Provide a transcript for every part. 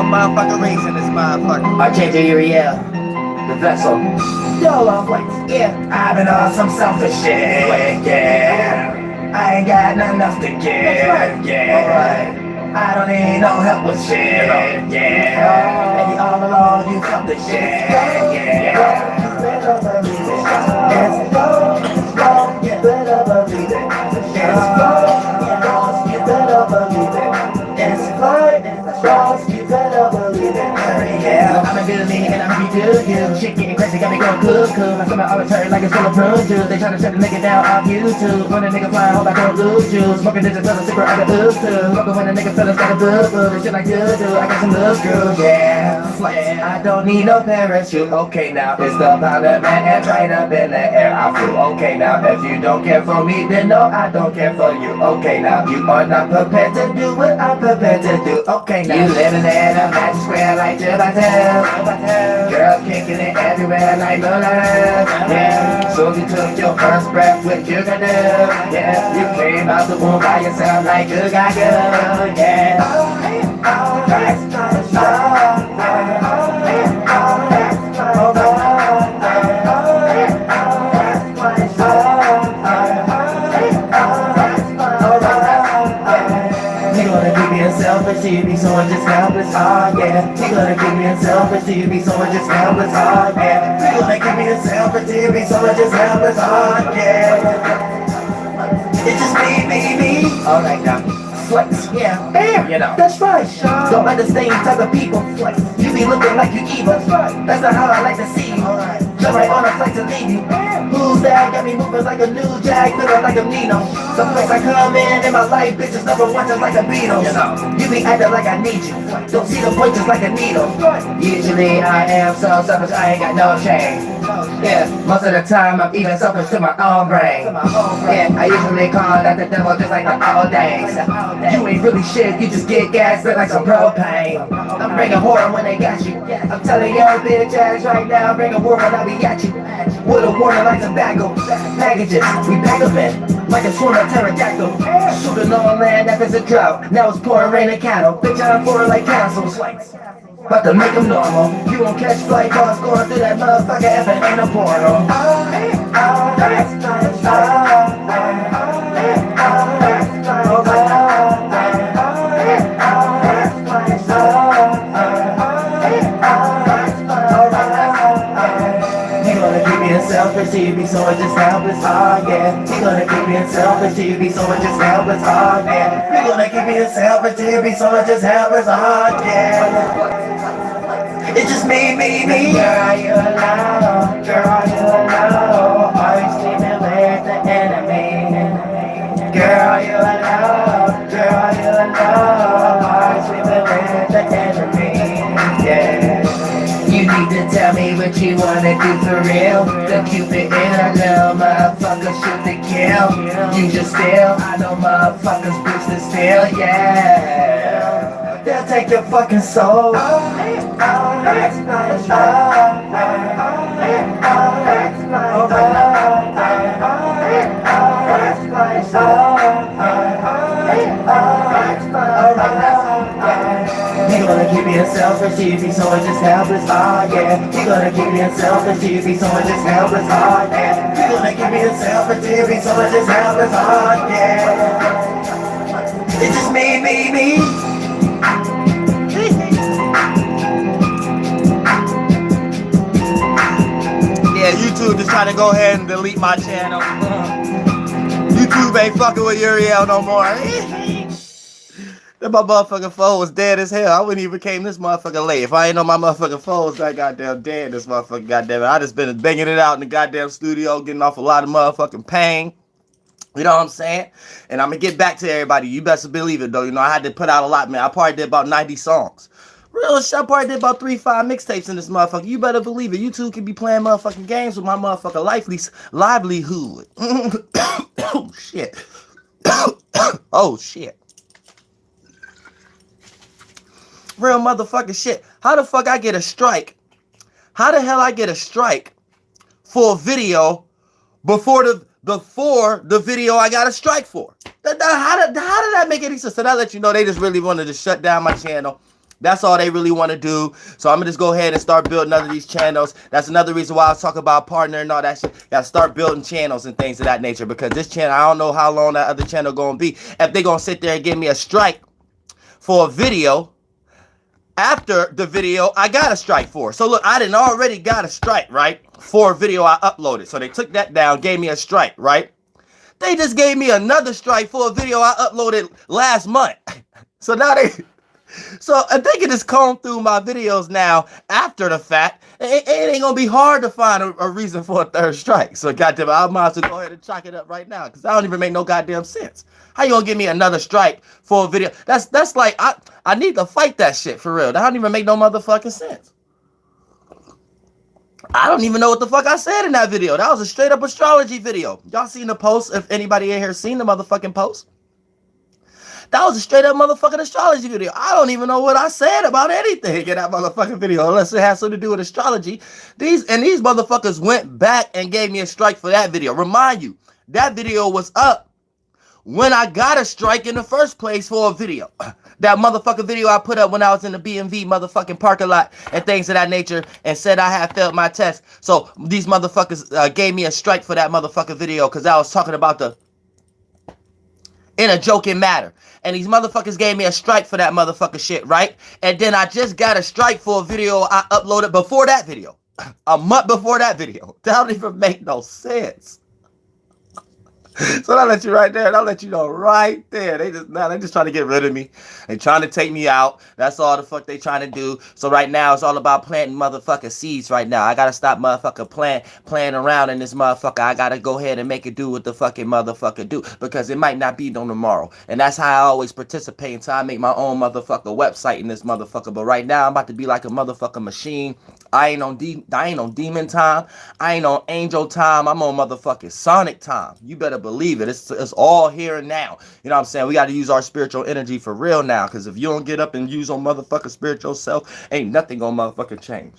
no motherfucking reason this motherfucker. Archangel Uriel, the vessel. YOLO flex, yeah. I've been on some selfish shit, yeah. I ain't got nothing else to give, yeah. I don't need no help with shit, yeah. Maybe all along you felt the shit, yeah. You better believe it. It's go, you better believe it. It's go, you better believe it. It's flight, you better believe it. Yeah, I'm a good man and I'm be good. Shit getting crazy, got me going cool. I smell all the turn like it's full of prune juice. They tryna shut the nigga down off YouTube. When a nigga flying, hope I don't lose you. Smoking this until the secret out the ooze too. Smoking when a nigga feelings got a boo-boo. This shit like you do, I got some love screws, yeah. I don't need no parachute, okay now. It's the powder man and right up in the air. I flew, okay now. If you don't care for me, then no, I don't care for you, okay now. You are not prepared to do what I'm prepared to do, okay now. You living in a magic square like Jill, girls kicking it everywhere like Muller, yeah. So you took your first breath, what you gonna do, yeah. You came out the womb by yourself like you got good, yeah. Selfish, you be so just helpless, oh yeah. You gonna give me a selfish, you be so just helpless, oh yeah. You gonna give me a selfish, you be so just helpless, oh yeah. It's just me. Alright now, flex, yeah, bam, you know. That's right, don't let the same type of people flex. You be looking like you evil, that's not how I like to see you. Alright, jump right on a flight to leave you. Who's that? Got me moving like a new jack, feeling like a Nino. Some place I come in my life, bitches number one just like a Beatles. You be acting like I need you, don't see the point just like a needle. Usually I am so selfish, I ain't got no shame. Yeah, most of the time I'm even selfish to my own brain. Yeah, I usually call that the devil just like the old days. You ain't really shit, you just get gas, but like some propane. I'm bringing horror when they got you. I'm telling your bitch ass right now, bring a war when I be at you. With a warning like tobacco, packages, we pack them in like a swarm of pterodactyl. Shooting on land that is a drought, now it's pouring rain and cattle. Bitch, I'm pouring like castles, about to make them normal. You won't catch flight cars going through that motherfucker if it ain't a portal. Selfish, you be so just helpless, oh yeah. You gonna keep being selfish, you be so just helpless, oh yeah. You gonna keep being selfish, you be so just helpless, oh yeah. It's just me. Girl, you alone, are you sleeping with the enemy? Girl, you alone, are you sleeping with the enemy? Yeah. You need to tell me what you wanna do for real. The Cupid in a little motherfucker shoot to kill. You just steal, I know motherfuckers boosted still, yeah. They'll take your fucking soul. You gonna keep being selfish, you be so just helpless, oh yeah. You gonna keep being selfish, you be so just helpless, oh yeah. You gonna keep being selfish, you be so just helpless, oh yeah. It's just me. Yeah, YouTube just trying to go ahead and delete my channel. YouTube ain't fucking with Uriel no more. That my motherfucking phone was dead as hell. I wouldn't even came this motherfucker late. If I ain't know my motherfucking phone was that goddamn dead, this motherfucker goddamn it. I just been banging it out in the goddamn studio, getting off a lot of motherfucking pain. You know what I'm saying? And I'm gonna get back to everybody. You best believe it though. You know, I had to put out a lot, man. I probably did about 90 songs. Real shit, I probably did about 3-5 mixtapes in this motherfucker. You better believe it. You two can be playing motherfucking games with my motherfucking livelihood. Oh shit. Oh shit. Real motherfucking shit. How the fuck I get a strike? How the hell I get a strike for a video before the video I got a strike for? How did that make any sense? So that let you know they just really wanted to shut down my channel That's all they really want to do. So I'm going to just go ahead and start building other these channels. That's another reason why I was talking about partner and all that shit. Got to start building channels and things of that nature. Because this channel, I don't know how long that other channel going to be. If they going to sit there and give me a strike for a video, after the video I got a strike for. So look, I didn't already got a strike, right? For a video I uploaded. So they took that down, gave me a strike, right? They just gave me another strike for a video I uploaded last month. So now so if they can just comb through my videos now after the fact, it ain't gonna be hard to find a reason for a third strike. So goddamn it, I might as well go ahead and chalk it up right now, because I don't even make no goddamn sense. How you gonna give me another strike for a video? That's like, I need to fight that shit for real. That don't even make no motherfucking sense. I don't even know what the fuck I said in that video. That was a straight up astrology video. Y'all seen the post? If anybody in here seen the motherfucking post? That was a straight up motherfucking astrology video. I don't even know what I said about anything in that motherfucking video, unless it has something to do with astrology. These motherfuckers went back and gave me a strike for that video. Remind you, that video was up when I got a strike in the first place for a video. That motherfucking video I put up when I was in the BMV motherfucking parking lot and things of that nature, and said I had failed my test. So these motherfuckers gave me a strike for that motherfucking video because I was talking about in a joking matter. And these motherfuckers gave me a strike for that motherfucking shit, right? And then I just got a strike for a video I uploaded before that video. A month before that video. That don't even make no sense. So I'll let you right there. I'll let you know right there. They just trying to get rid of me. They trying to take me out. That's all the fuck they trying to do. So right now it's all about planting motherfucking seeds right now. I gotta stop motherfucking playing around in this motherfucker. I gotta go ahead and make it do what the fucking motherfucker do, because it might not be no tomorrow. And that's how I always participate until I make my own motherfucker website in this motherfucker. But right now I'm about to be like a motherfucking machine. I ain't on demon time. I ain't on angel time. I'm on motherfucking sonic time. You better believe it. It's all here and now. You know what I'm saying? We got to use our spiritual energy for real now, because if you don't get up and use your motherfucking spiritual self, ain't nothing gonna motherfucking change.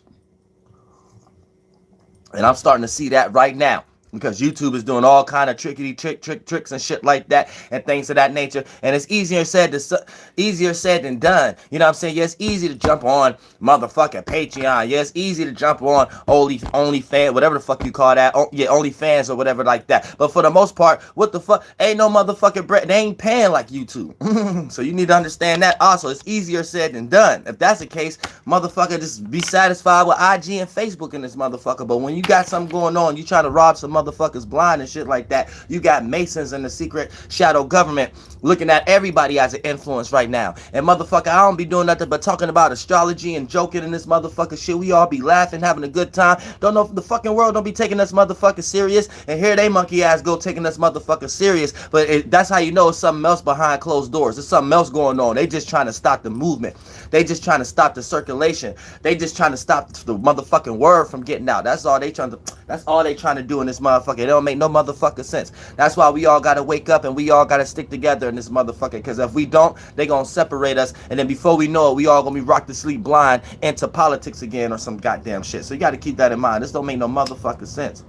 And I'm starting to see that right now, because YouTube is doing all kind of tricks and shit like that and things of that nature. And it's easier said than done. You know what I'm saying? Yeah, it's easy to jump on motherfucking Patreon. Yeah, it's easy to jump on OnlyFans, whatever the fuck you call that. Yeah, OnlyFans or whatever like that. But for the most part, what the fuck? Ain't no motherfucking bread. They ain't paying like YouTube. So you need to understand that also. It's easier said than done. If that's the case, motherfucker, just be satisfied with IG and Facebook in this motherfucker. But when you got something going on, you try to rob some motherfuckers blind and shit like that, you got Masons in the secret shadow government looking at everybody as an influence right now. And motherfucker, I don't be doing nothing but talking about astrology and joking in this motherfucker shit. We all be laughing, having a good time. Don't know if the fucking world don't be taking us motherfucker serious, and here they monkey ass go taking us motherfucker serious. But that's how you know it's something else behind closed doors. There's something else going on. They just trying to stop the movement. They just trying to stop the circulation. They just trying to stop the motherfucking word from getting out. That's all they trying to do in this motherfucker. It don't make no motherfucking sense. That's why we all gotta wake up and we all gotta stick together in this motherfucker. Because if we don't, they gonna separate us, and then before we know it, we all gonna be rocked to sleep blind into politics again or some goddamn shit. So you gotta keep that in mind. This don't make no motherfucking sense.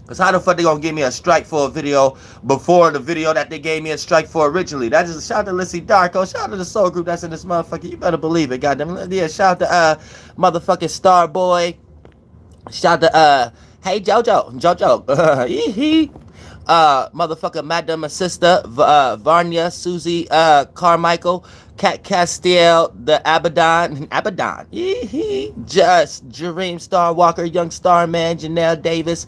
Because how the fuck they gonna give me a strike for a video before the video that they gave me a strike for originally? That is a shout out to Lissy Darko. Shout out to the soul group that's in this motherfucker. You better believe it, goddamn. Yeah, shout out to motherfucking Starboy. Shout out to hey Jojo. Motherfucker Madam, my sister, Varnia, Susie, Carmichael, Cat Castiel, the Abaddon, Just, Jareem Starwalker, Young Starman, Janelle Davis,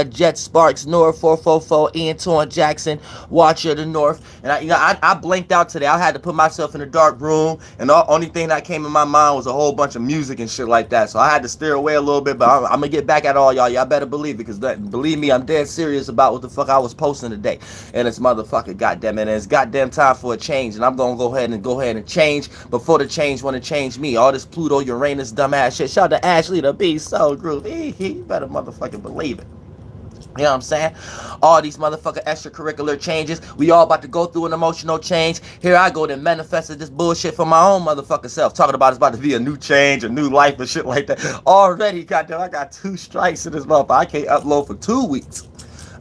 Jet Sparks, Nora 444, Antoine Jackson, Watcher of the North. And I blinked out today. I had to put myself in a dark room, and the only thing that came in my mind was a whole bunch of music and shit like that. So I had to steer away a little bit, but I'm gonna get back at all y'all. Y'all better believe it, because believe me, I'm dead serious about what the fuck I was posting today. And it's motherfucker, goddamn it, and it's goddamn time for a change. And I'm gonna go ahead and change before the change want to change me. All this Pluto, Uranus, dumbass shit. Shout out to Ashley, the Beast Soul Group. You better motherfucking believe it. You know what I'm saying? All these motherfucking extracurricular changes. We all about to go through an emotional change. Here I go to manifested this bullshit for my own motherfucking self. Talking about it's about to be a new change, a new life and shit like that. Already, goddamn, I got 2 strikes in this motherfucker. I can't upload for 2 weeks.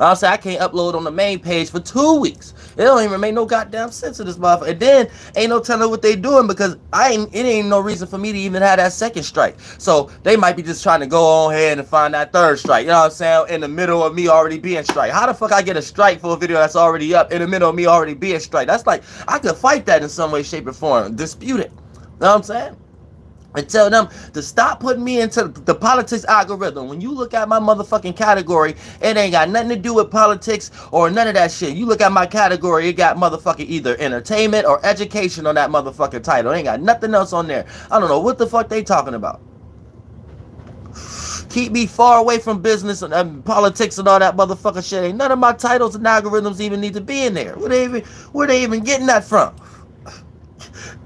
I'll say I can't upload on the main page for 2 weeks. It don't even make no goddamn sense of this motherfucker. And then ain't no telling what they doing because it ain't no reason for me to even have that second strike. So they might be just trying to go on ahead and find that third strike. You know what I'm saying? In the middle of me already being strike. How the fuck I get a strike for a video that's already up in the middle of me already being strike? That's like, I could fight that in some way, shape, or form. Dispute it. You know what I'm saying? And tell them to stop putting me into the politics algorithm. When you look at my motherfucking category, it ain't got nothing to do with politics or none of that shit. You look at my category, it got motherfucking either entertainment or education on that motherfucking title. It ain't got nothing else on there. I don't know what the fuck they talking about. Keep me far away from business and politics and all that motherfucking shit. Ain't none of my titles and algorithms even need to be in there. Where they even getting that from?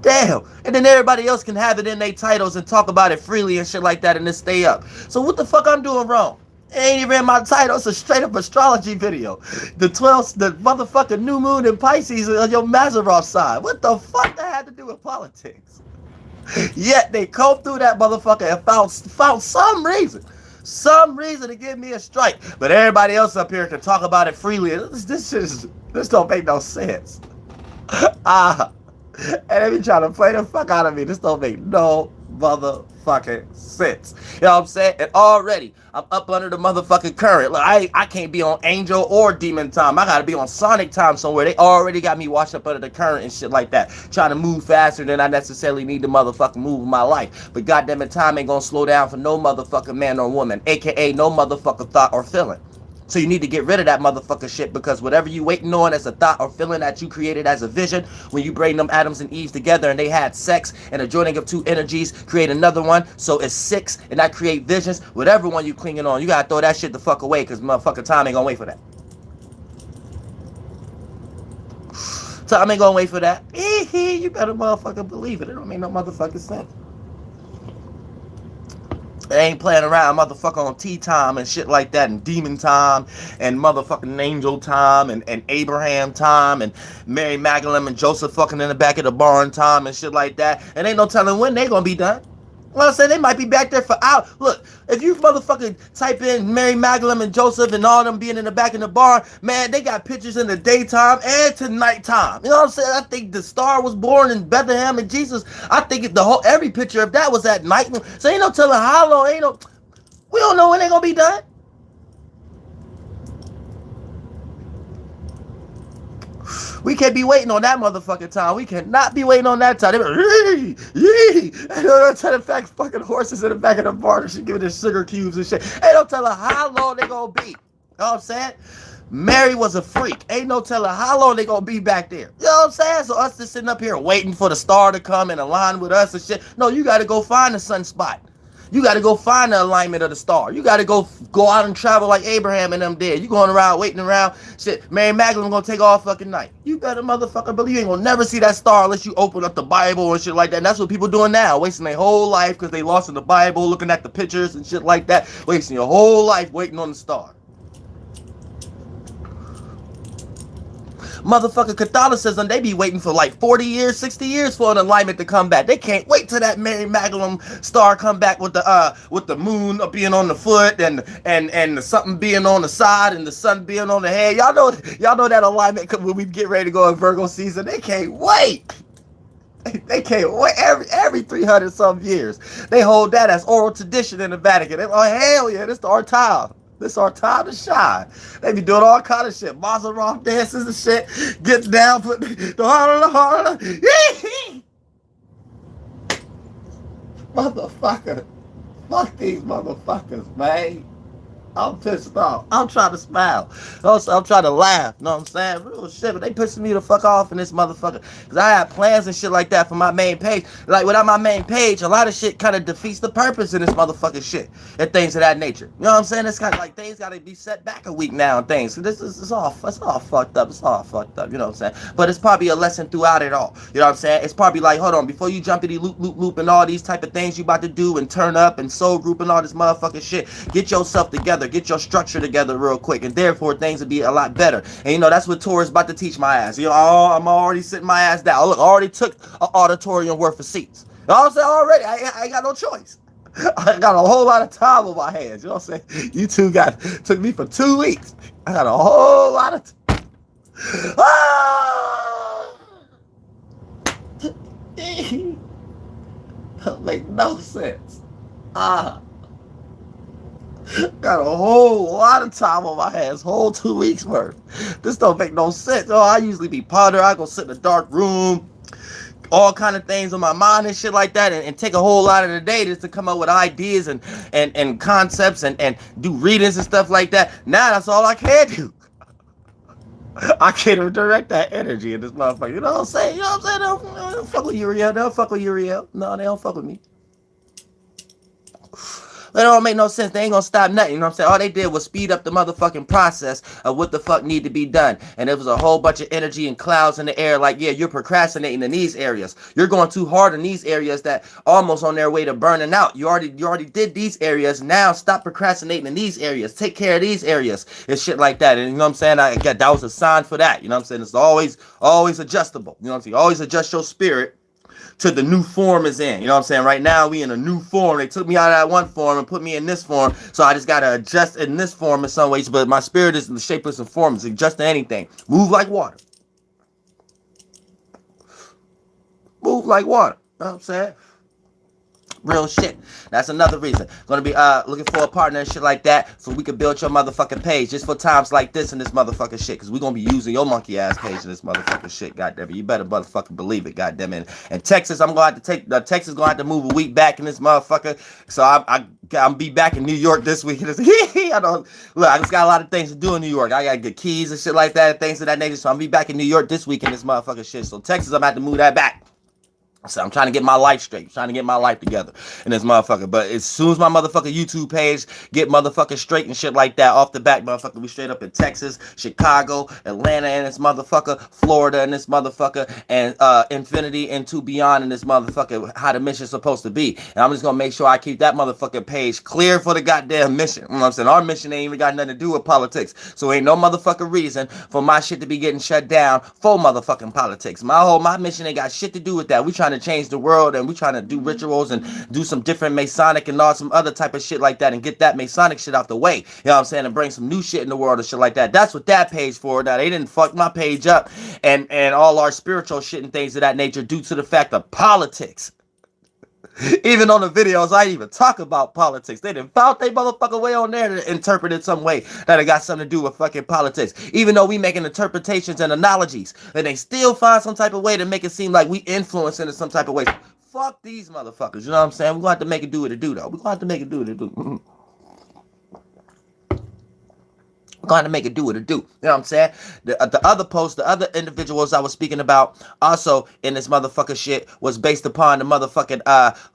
Damn. And then everybody else can have it in their titles and talk about it freely and shit like that and it stay up. So what the fuck I'm doing wrong? It ain't even in my title. It's a straight up astrology video. The motherfucking new moon in Pisces on your Mazarov side. What the fuck that had to do with politics? Yet they combed through that motherfucker and found some reason to give me a strike. But everybody else up here can talk about it freely. This don't make no sense. And they be trying to play the fuck out of me. This don't make no motherfucking sense. You know what I'm saying? And already, I'm up under the motherfucking current. Look, I can't be on angel or demon time. I gotta be on sonic time somewhere. They already got me washed up under the current and shit like that. Trying to move faster than I necessarily need to motherfucking move in my life. But goddamn it, time ain't gonna slow down for no motherfucking man or woman. AKA no motherfucking thought or feeling. So you need to get rid of that motherfucker shit because whatever you waiting on as a thought or feeling that you created as a vision, when you bring them Adams and Eves together and they had sex and a joining of two energies create another one, so it's 6 and that create visions, whatever one you clinging on, you gotta throw that shit the fuck away because motherfucking time ain't gonna wait for that. Time ain't gonna wait for that. You better motherfucking believe it. It don't make no motherfucking sense. They ain't playing around, motherfucker, on tea time and shit like that, and demon time, and motherfucking angel time, and Abraham time, and Mary Magdalene and Joseph fucking in the back of the barn time, and shit like that. And ain't no telling when they gonna be done. Well, I say they might be back there for hours. Look, if you motherfucking type in Mary Magdalene and Joseph and all them being in the back in the barn, man, they got pictures in the daytime and to nighttime. You know what I'm saying? I think the star was born in Bethlehem and Jesus. I think every picture of that was at night. So ain't no telling how long. We don't know when they gonna be done. We can't be waiting on that motherfucking time. We cannot be waiting on that time. They be like, don't tell the fact fucking horses in the back of the barn and shit giving their sugar cubes and shit. Ain't no telling how long they gonna be. You know what I'm saying? Mary was a freak. Ain't no telling how long they gonna be back there. You know what I'm saying? So us just sitting up here waiting for the star to come and align with us and shit. No, you gotta go find the sunspot. You got to go find the alignment of the star. You got to go out and travel like Abraham and them did. You going around, waiting around. Shit, Mary Magdalene going to take all fucking night. You better motherfucker believe you ain't going to never see that star unless you open up the Bible and shit like that. And that's what people doing now. Wasting their whole life because they lost in the Bible, looking at the pictures and shit like that. Wasting your whole life waiting on the star. Motherfucking Catholicism, they be waiting for like 40 years, 60 years for an alignment to come back. They can't wait till that Mary Magdalene star come back with the moon being on the foot and the something being on the side and the sun being on the head. Y'all know that alignment when we get ready to go in Virgo season. They can't wait. They can't wait every 300 some years. They hold that as oral tradition in the Vatican. They, oh hell yeah, this is our time. This is our time to shine. They be doing all kind of shit. Mazarov dances and shit. Get down, put the harder. Motherfucker. Fuck these motherfuckers, man. I'm pissed off. I'm trying to smile. Also, I'm trying to laugh. Know what I'm saying? Real shit, but they pissing me the fuck off in this motherfucker. Because I had plans and shit like that for my main page. Like, without my main page, a lot of shit kind of defeats the purpose in this motherfucking shit. And things of that nature. You know what I'm saying? It's kind of like things got to be set back a week now and things. So it's all fucked up. It's all fucked up. You know what I'm saying? But it's probably a lesson throughout it all. You know what I'm saying? It's probably like, hold on, before you jump to the loop and all these type of things you about to do and turn up and soul group and all this motherfucking shit, get yourself together. Get your structure together real quick, and therefore things will be a lot better. And you know that's what Taurus about to teach my ass. You know, I'm already sitting my ass down. Look, I already took an auditorium worth of seats. You know what I'm saying? Already, I ain't got no choice. I got a whole lot of time on my hands. You know what I'm saying? You two took me for 2 weeks. I got a whole lot of Don't make no sense. Got a whole lot of time on my hands, whole 2 weeks worth. This don't make no sense. Oh, I usually be ponder. I go sit in a dark room, all kind of things on my mind and shit like that, and take a whole lot of the day just to come up with ideas and concepts and do readings and stuff like that. Now that's all I can do. I can't even direct that energy in this motherfucker. You know what I'm saying? You know what I'm saying? They don't fuck with Uriel. They don't fuck with Uriel. No, they don't fuck with me. That don't make no sense. They ain't gonna stop nothing. You know what I'm saying? All they did was speed up the motherfucking process of what the fuck need to be done. And there was a whole bunch of energy and clouds in the air. Like, yeah, you're procrastinating in these areas. You're going too hard in these areas that almost on their way to burning out. You already did these areas. Now stop procrastinating in these areas. Take care of these areas and shit like that. And you know what I'm saying? That was a sign for that. You know what I'm saying? It's always adjustable. You know what I'm saying? Always adjust your spirit to the new form is in. You know what I'm saying? Right now, we in a new form. They took me out of that one form and put me in this form. So I just got to adjust in this form in some ways. But my spirit is in the shapeless and formless. Adjust to anything. Move like water. Move like water. You know what I'm saying? Real shit. That's another reason. Gonna be looking for a partner and shit like that so we can build your motherfucking page just for times like this and this motherfucking shit. Cause we gonna be using your monkey ass page in this motherfucking shit. Goddamn it. You better motherfucking believe it. Goddamn it. And Texas, I'm gonna have to take Texas gonna have to move a week back in this motherfucker. So I'm be back in New York this week. I don't look. I just got a lot of things to do in New York. I gotta get keys and shit like that, and things of that nature. So I'm be back in New York this week in this motherfucking shit. So Texas, I'm gonna have to move that back. So I'm trying to get my life straight. I'm trying to get my life together in this motherfucker. But as soon as my motherfucking YouTube page get motherfucking straight and shit like that off the back, motherfucker, we straight up in Texas, Chicago, Atlanta in this motherfucker, Florida in this motherfucker, and Infinity and to Beyond in this motherfucker, how the mission's supposed to be. And I'm just gonna make sure I keep that motherfucking page clear for the goddamn mission. You know what I'm saying? Our mission ain't even got nothing to do with politics. So ain't no motherfucking reason for my shit to be getting shut down for motherfucking politics. My mission ain't got shit to do with that. We trying to change the world and we trying to do rituals and do some different Masonic and all some other type of shit like that and get that Masonic shit out the way. You know what I'm saying? And bring some new shit in the world and shit like that. That's what that page for. Now they didn't fuck my page up and all our spiritual shit and things of that nature due to the fact of politics. Even on the videos, I didn't even talk about politics. They didn't found they motherfucker way on there to interpret it some way that it got something to do with fucking politics. Even though we making interpretations and analogies, and they still find some type of way to make it seem like we influence in some type of way. Fuck these motherfuckers, you know what I'm saying? We're gonna have to make it do what it do, though. We're gonna have to make it do what it do. Going to make it do what it do. You know what I'm saying? The other post, the other individuals I was speaking about also in this motherfucker shit was based upon the motherfucking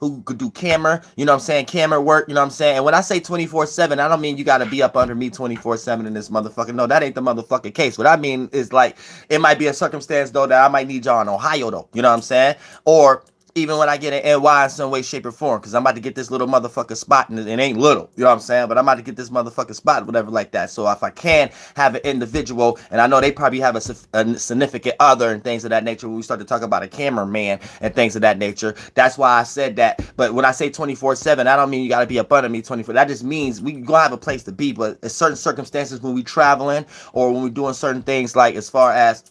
who could do camera, you know what I'm saying, camera work, you know what I'm saying? And when I say 24/7, I don't mean you got to be up under me 24/7 in this motherfucker. No, that ain't the motherfucking case. What I mean is like it might be a circumstance though that I might need y'all in Ohio though, you know what I'm saying? Or even when I get in NY in some way, shape, or form, because I'm about to get this little motherfucker spot, and it ain't little, you know what I'm saying? But I'm about to get this motherfucker spot, whatever like that. So if I can have an individual, and I know they probably have a significant other and things of that nature, when we start to talk about a cameraman and things of that nature, that's why I said that. But when I say 24/7, I don't mean you got to be up under me 24. That just means we gonna have a place to be, but in certain circumstances when we traveling or when we doing certain things, like as far as,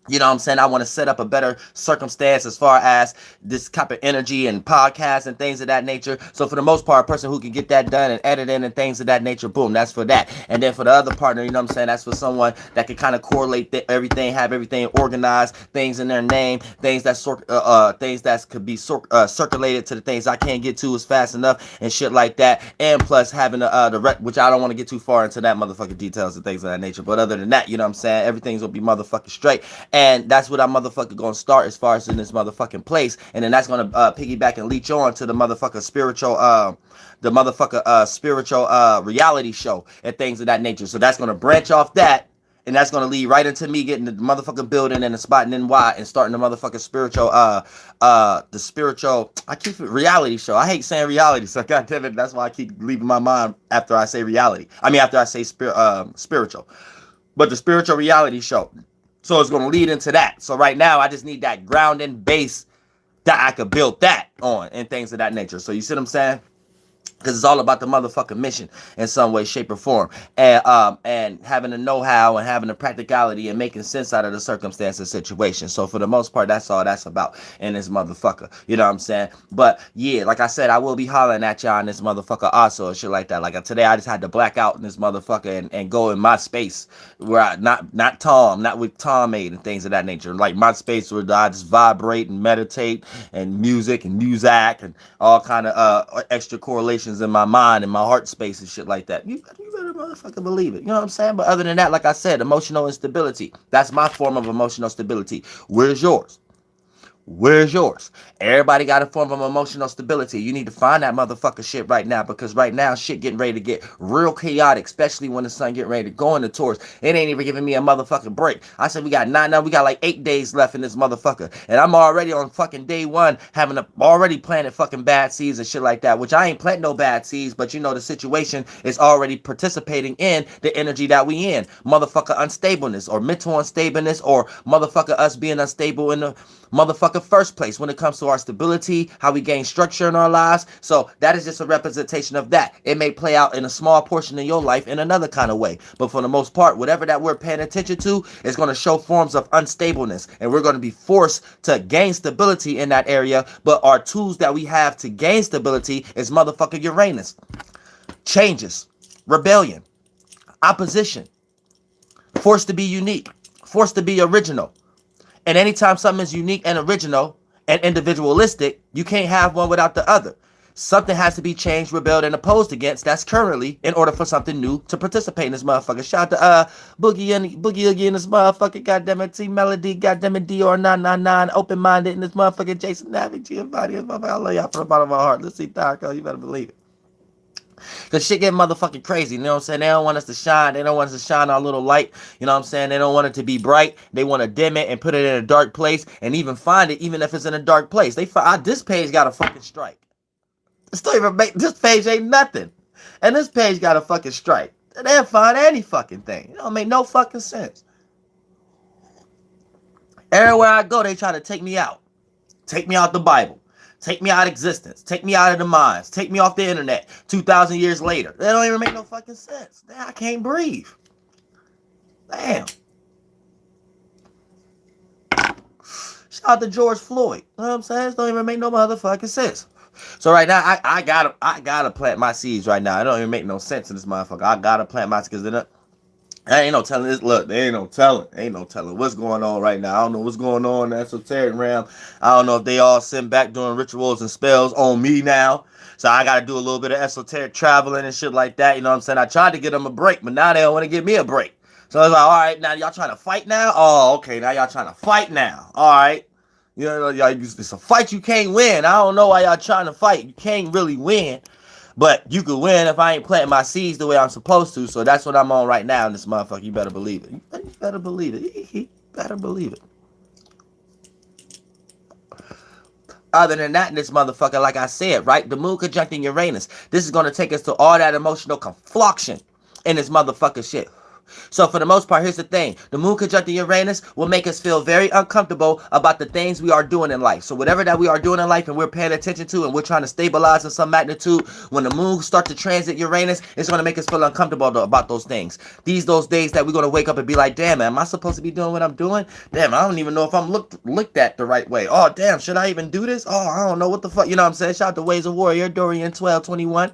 you know what I'm saying, I want to set up a better circumstance as far as this type of energy and podcasts and things of that nature. So for the most part, a person who can get that done and editing and things of that nature, boom, that's for that. And then for the other partner, you know what I'm saying, that's for someone that can kind of correlate everything, have everything organized, things in their name, things that could be circulated to the things I can't get to as fast enough and shit like that. And plus having the which I don't want to get too far into that motherfucking details and things of that nature. But other than that, you know what I'm saying, everything's gonna be motherfucking straight. And that's what I'm motherfucker gonna start as far as in this motherfucking place. And then that's gonna piggyback and leech on to the motherfucker spiritual reality show and things of that nature. So that's gonna branch off that. And that's gonna lead right into me getting the motherfucking building and the spot in NY and starting the motherfucking spiritual I keep it reality show. I hate saying reality, so goddamn it, that's why I keep leaving my mind after I say reality. I mean after I say spiritual. But the spiritual reality show. So it's going to lead into that. So right now, I just need that grounding base that I could build that on and things of that nature. So you see what I'm saying? Because it's all about the motherfucking mission in some way, shape, or form. And having the know-how and having the practicality and making sense out of the circumstances situation. So for the most part, that's all that's about in this motherfucker. You know what I'm saying? But yeah, like I said, I will be hollering at y'all in this motherfucker also and shit like that. Like today, I just had to black out in this motherfucker and go in my space where I not with Tom made and things of that nature. Like my space where I just vibrate and meditate and music and music and all kind of extra correlations in my mind and my heart space and shit like that. You better motherfucking believe it. You know what I'm saying? But other than that, like I said, emotional instability. That's my form of emotional stability. Where's yours? Where's yours? Everybody got a form of emotional stability. You need to find that motherfucker shit right now, because right now shit getting ready to get real chaotic, especially when the sun getting ready to go into Taurus. It ain't even giving me a motherfucking break. I said we got like 8 days left in this motherfucker, and I'm already on fucking day one already planted fucking bad seeds and shit like that, which I ain't planting no bad seeds, but you know the situation is already participating in the energy that we in. Motherfucker unstableness or mental unstableness or motherfucker us being unstable in the motherfucker first place when it comes to our stability, how we gain structure in our lives. So that is just a representation of that. It may play out in a small portion of your life in another kind of way, but for the most part, whatever that we're paying attention to is going to show forms of unstableness, and we're going to be forced to gain stability in that area. But our tools that we have to gain stability is motherfucker Uranus. Changes, rebellion, opposition, forced to be unique, forced to be original. And anytime something is unique and original and individualistic, you can't have one without the other. Something has to be changed, rebelled, and opposed against that's currently in order for something new to participate in this motherfucker. Shout out to Boogie again, this motherfucker, goddammit, T Melody, goddammit, DR999, open-minded, and this motherfucker, Jason Navi, Giovanni, I love y'all from the bottom of my heart. Let's see, Taco, you better believe it. Because shit get motherfucking crazy, you know what I'm saying? They don't want us to shine. They don't want us to shine our little light, you know what I'm saying? They don't want it to be bright. They want to dim it and put it in a dark place and even find it, even if it's in a dark place. This page got a fucking strike. This page ain't nothing. And this page got a fucking strike. They'll find any fucking thing. It don't make no fucking sense. Everywhere I go, they try to take me out. Take me out the Bible. Take me out of existence. Take me out of the minds. Take me off the internet. 2,000 years later. That don't even make no fucking sense. Damn, I can't breathe. Damn. Shout out to George Floyd. You know what I'm saying? This don't even make no motherfucking sense. So right now, I gotta plant my seeds right now. It don't even make no sense in this motherfucker. I gotta plant my seeds because I ain't no telling this. Look, there ain't no telling what's going on right now. I don't know what's going on in the esoteric realm. I don't know if they all sitting back doing rituals and spells on me now. So I got to do a little bit of esoteric traveling and shit like that. You know what I'm saying? I tried to get them a break, but now they don't want to give me a break. So I was like, all right, now y'all trying to fight now? Oh, okay, now y'all trying to fight now. All right. You know, it's a fight you can't win. I don't know why y'all trying to fight. You can't really win. But you could win if I ain't planting my seeds the way I'm supposed to. So that's what I'm on right now in this motherfucker. You better believe it. You better believe it. You better believe it. Other than that, in this motherfucker, like I said, right? The moon conjuncting Uranus. This is going to take us to all that emotional confluxion in this motherfucker shit. So for the most part, here's the thing. The moon conjuncting Uranus will make us feel very uncomfortable about the things we are doing in life. So whatever that we are doing in life and we're paying attention to and we're trying to stabilize in some magnitude, when the moon starts to transit Uranus, it's going to make us feel uncomfortable about those things. Those days that we're going to wake up and be like, damn, man, am I supposed to be doing what I'm doing? Damn, I don't even know if I'm looked at the right way. Oh, damn, should I even do this? Oh, I don't know what the fuck. You know what I'm saying? Shout out to Ways of Warrior, Dorian 1221.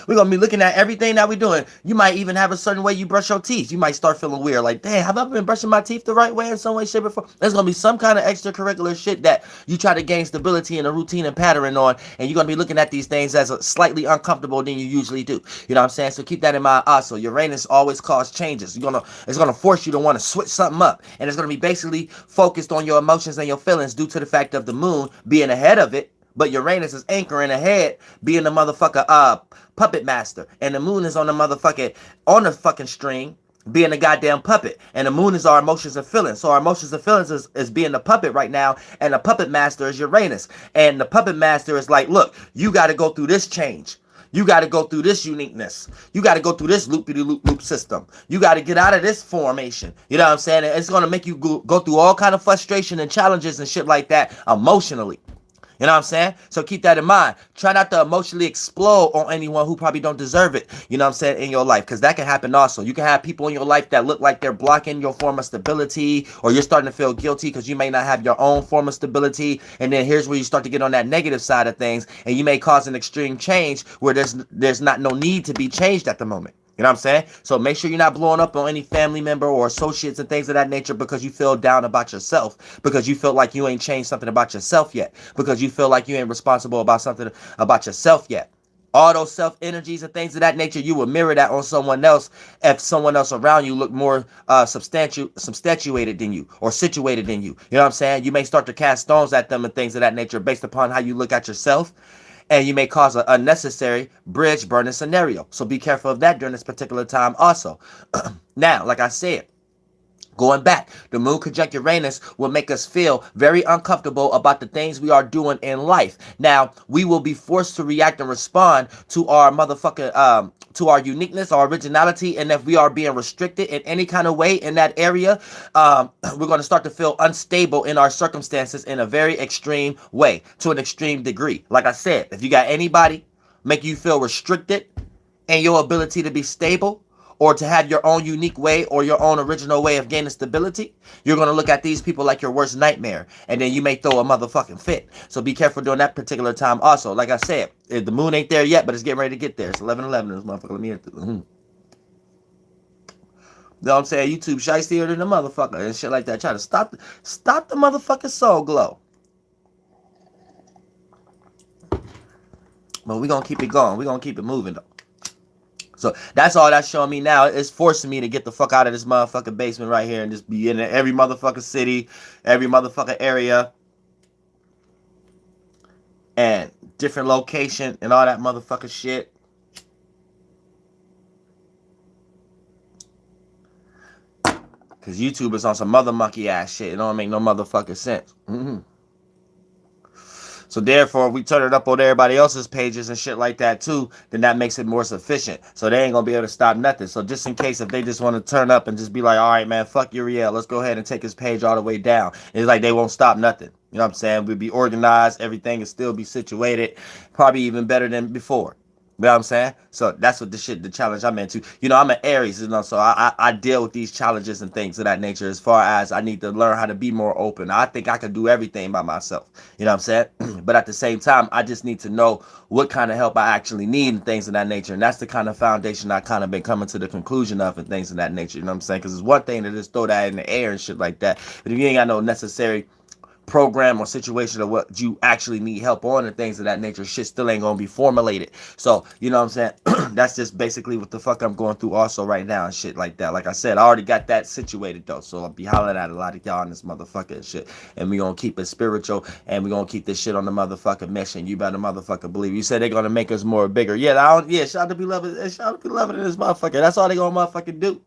We're going to be looking at everything that we're doing. You might even have a certain way you brush your teeth. You might start feeling weird. Like, damn, have I been brushing my teeth the right way in some way, shape, or form? There's going to be some kind of extracurricular shit that you try to gain stability and a routine and pattern on. And you're going to be looking at these things as slightly uncomfortable than you usually do. You know what I'm saying? So keep that in mind also. Uranus always causes changes. It's going to force you to want to switch something up. And it's going to be basically focused on your emotions and your feelings due to the fact of the moon being ahead of it. But Uranus is anchoring ahead, being the motherfucker puppet master. And the moon is on the fucking string, being a goddamn puppet. And the moon is our emotions and feelings. So our emotions and feelings is being the puppet right now. And the puppet master is Uranus. And the puppet master is like, look, you got to go through this change. You got to go through this uniqueness. You got to go through this loop-de-loop system. You got to get out of this formation. You know what I'm saying? It's going to make you go through all kind of frustration and challenges and shit like that emotionally. You know what I'm saying? So keep that in mind. Try not to emotionally explode on anyone who probably don't deserve it, you know what I'm saying, in your life. Because that can happen also. You can have people in your life that look like they're blocking your form of stability, or you're starting to feel guilty because you may not have your own form of stability. And then here's where you start to get on that negative side of things, and you may cause an extreme change where there's not no need to be changed at the moment. You know what I'm saying? So make sure you're not blowing up on any family member or associates and things of that nature because you feel down about yourself, because you feel like you ain't changed something about yourself yet, because you feel like you ain't responsible about something about yourself yet. All those self energies and things of that nature, you will mirror that on someone else if someone else around you look more substantiated than you or situated than you. You know what I'm saying? You may start to cast stones at them and things of that nature based upon how you look at yourself. And you may cause an unnecessary bridge burning scenario. So be careful of that during this particular time also. Now, like I said, going back, the moon conjunct Uranus will make us feel very uncomfortable about the things we are doing in life. Now, we will be forced to react and respond to our motherfucking, to our uniqueness, our originality, and if we are being restricted in any kind of way in that area, we're going to start to feel unstable in our circumstances in a very extreme way, to an extreme degree. Like I said, if you got anybody make you feel restricted in your ability to be stable, or to have your own unique way or your own original way of gaining stability, you're going to look at these people like your worst nightmare. And then you may throw a motherfucking fit. So be careful during that particular time also. Like I said, the moon ain't there yet, but it's getting ready to get there. It's 11:11. This motherfucker. Let me hit the... You know what I'm saying? YouTube shiestier than the motherfucker and shit like that. Try to stop the motherfucking soul glow. But we're going to keep it going. We're going to keep it moving, though. So that's all that's showing me now. It's forcing me to get the fuck out of this motherfucking basement right here and just be in every motherfucking city, every motherfucking area, and different location and all that motherfucking shit. Because YouTube is on some mother monkey ass shit. It don't make no motherfucking sense. So therefore, if we turn it up on everybody else's pages and shit like that too, then that makes it more sufficient. So they ain't gonna be able to stop nothing. So just in case if they just want to turn up and just be like, all right, man, fuck Uriel, let's go ahead and take his page all the way down. It's like they won't stop nothing. You know what I'm saying? We'd be organized, everything will still be situated, probably even better than before. You know what I'm saying? So that's what the challenge I'm into. You know, I'm an Aries, you know, so I deal with these challenges and things of that nature as far as I need to learn how to be more open. I think I can do everything by myself. You know what I'm saying? But at the same time, I just need to know what kind of help I actually need and things of that nature. And that's the kind of foundation I kind of been coming to the conclusion of and things of that nature. You know what I'm saying? Because it's one thing to just throw that in the air and shit like that. But if you ain't got no necessary program or situation of what you actually need help on and things of that nature, shit still ain't gonna be formulated. So you know what I'm saying? That's just basically what the fuck I'm going through also right now and shit like that. Like I said, I already got that situated though, so I'll be hollering at a lot of y'all in this motherfucker and shit, and we gonna keep it spiritual and we gonna keep this shit on the motherfucking mission. You better motherfucker believe. You said they're gonna make us more bigger. Yeah, shout out to Beloved, shout out to Beloved in this motherfucker. That's all they gonna motherfucking do.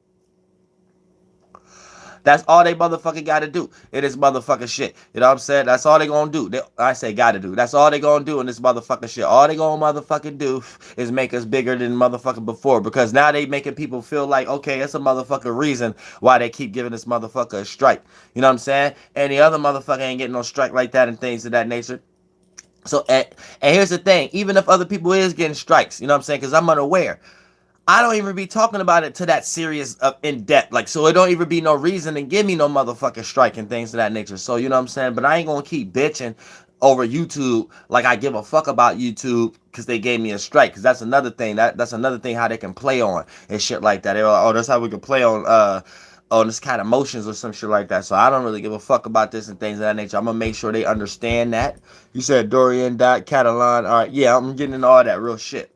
That's all they motherfucking gotta do. It is motherfucking shit. You know what I'm saying? That's all they gonna do. I say gotta do. That's all they gonna do in this motherfucking shit. All they gonna motherfucking do is make us bigger than motherfucking before. Because now they making people feel like, okay, that's a motherfucking reason why they keep giving this motherfucker a strike. You know what I'm saying? Any other motherfucker ain't getting no strike like that and things of that nature. So, and here's the thing. Even if other people is getting strikes, you know what I'm saying? Because I'm unaware. I don't even be talking about it to that serious in depth. Like, so it don't even be no reason to give me no motherfucking strike and things of that nature. So, you know what I'm saying? But I ain't gonna keep bitching over YouTube like I give a fuck about YouTube because they gave me a strike. Because that's another thing. That's another thing how they can play on and shit like that. They're like, oh, that's how we can play on this kind of motions or some shit like that. So I don't really give a fuck about this and things of that nature. I'm gonna make sure they understand that. You said Dorian, Catalan. All right, yeah, I'm getting into all that real shit.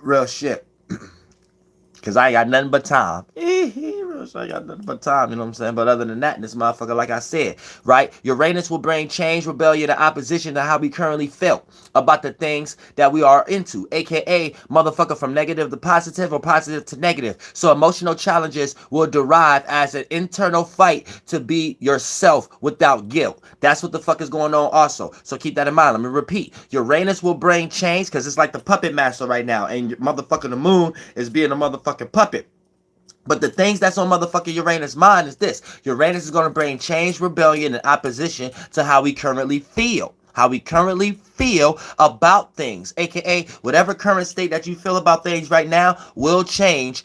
Real shit. Because I ain't got nothing but time. I got nothing but time, you know what I'm saying? But other than that, this motherfucker, like I said, right? Uranus will bring change, rebellion, and opposition to how we currently felt about the things that we are into, aka motherfucker from negative to positive or positive to negative. So emotional challenges will derive as an internal fight to be yourself without guilt. That's what the fuck is going on also. So keep that in mind. Let me repeat. Uranus will bring change because it's like the puppet master right now. And motherfucking the moon is being a motherfucking puppet. But the things that's on motherfucking Uranus' mind is this. Uranus is going to bring change, rebellion, and opposition to how we currently feel. how we currently feel about things, aka whatever current state that you feel about things right now will change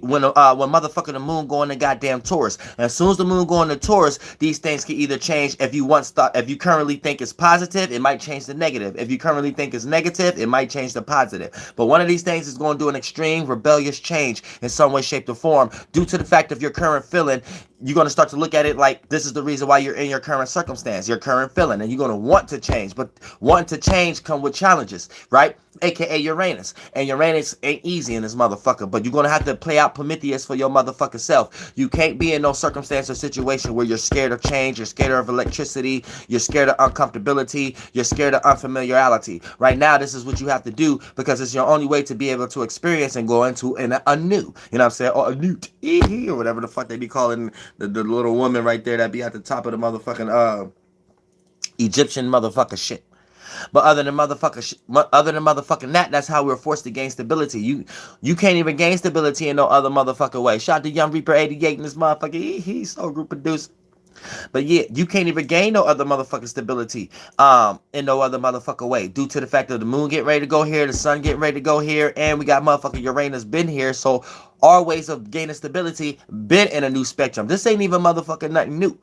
when motherfucking the moon go into goddamn Taurus. And as soon as the moon go into Taurus, these things can either change. If you currently think it's positive, it might change to negative. If you currently think it's negative, it might change to positive. But one of these things is going to do an extreme rebellious change in some way, shape, or form due to the fact of your current feeling. You're going to start to look at it like this is the reason why you're in your current circumstance, your current feeling, and you're going to want to change. But wanting to change come with challenges, right? AKA Uranus. And Uranus ain't easy in this motherfucker, but you're going to have to play out Prometheus for your motherfucking self. You can't be in no circumstance or situation where you're scared of change, you're scared of electricity, you're scared of uncomfortability, you're scared of unfamiliarity. Right now, this is what you have to do because it's your only way to be able to experience and go into a new, you know what I'm saying, or a newt, or whatever the fuck they be calling the little woman right there that be at the top of the motherfucking Egyptian motherfucker shit. But other than motherfucking that, that's how we're forced to gain stability. You can't even gain stability in no other motherfucking way. Shout out to Young Reaper 88 in this motherfucker. He's so group produced. But yeah, you can't even gain no other motherfucking stability in no other motherfucking way due to the fact that the moon getting ready to go here, the sun getting ready to go here, and we got motherfucking Uranus been here. So our ways of gaining stability been in a new spectrum. This ain't even motherfucking nothing new.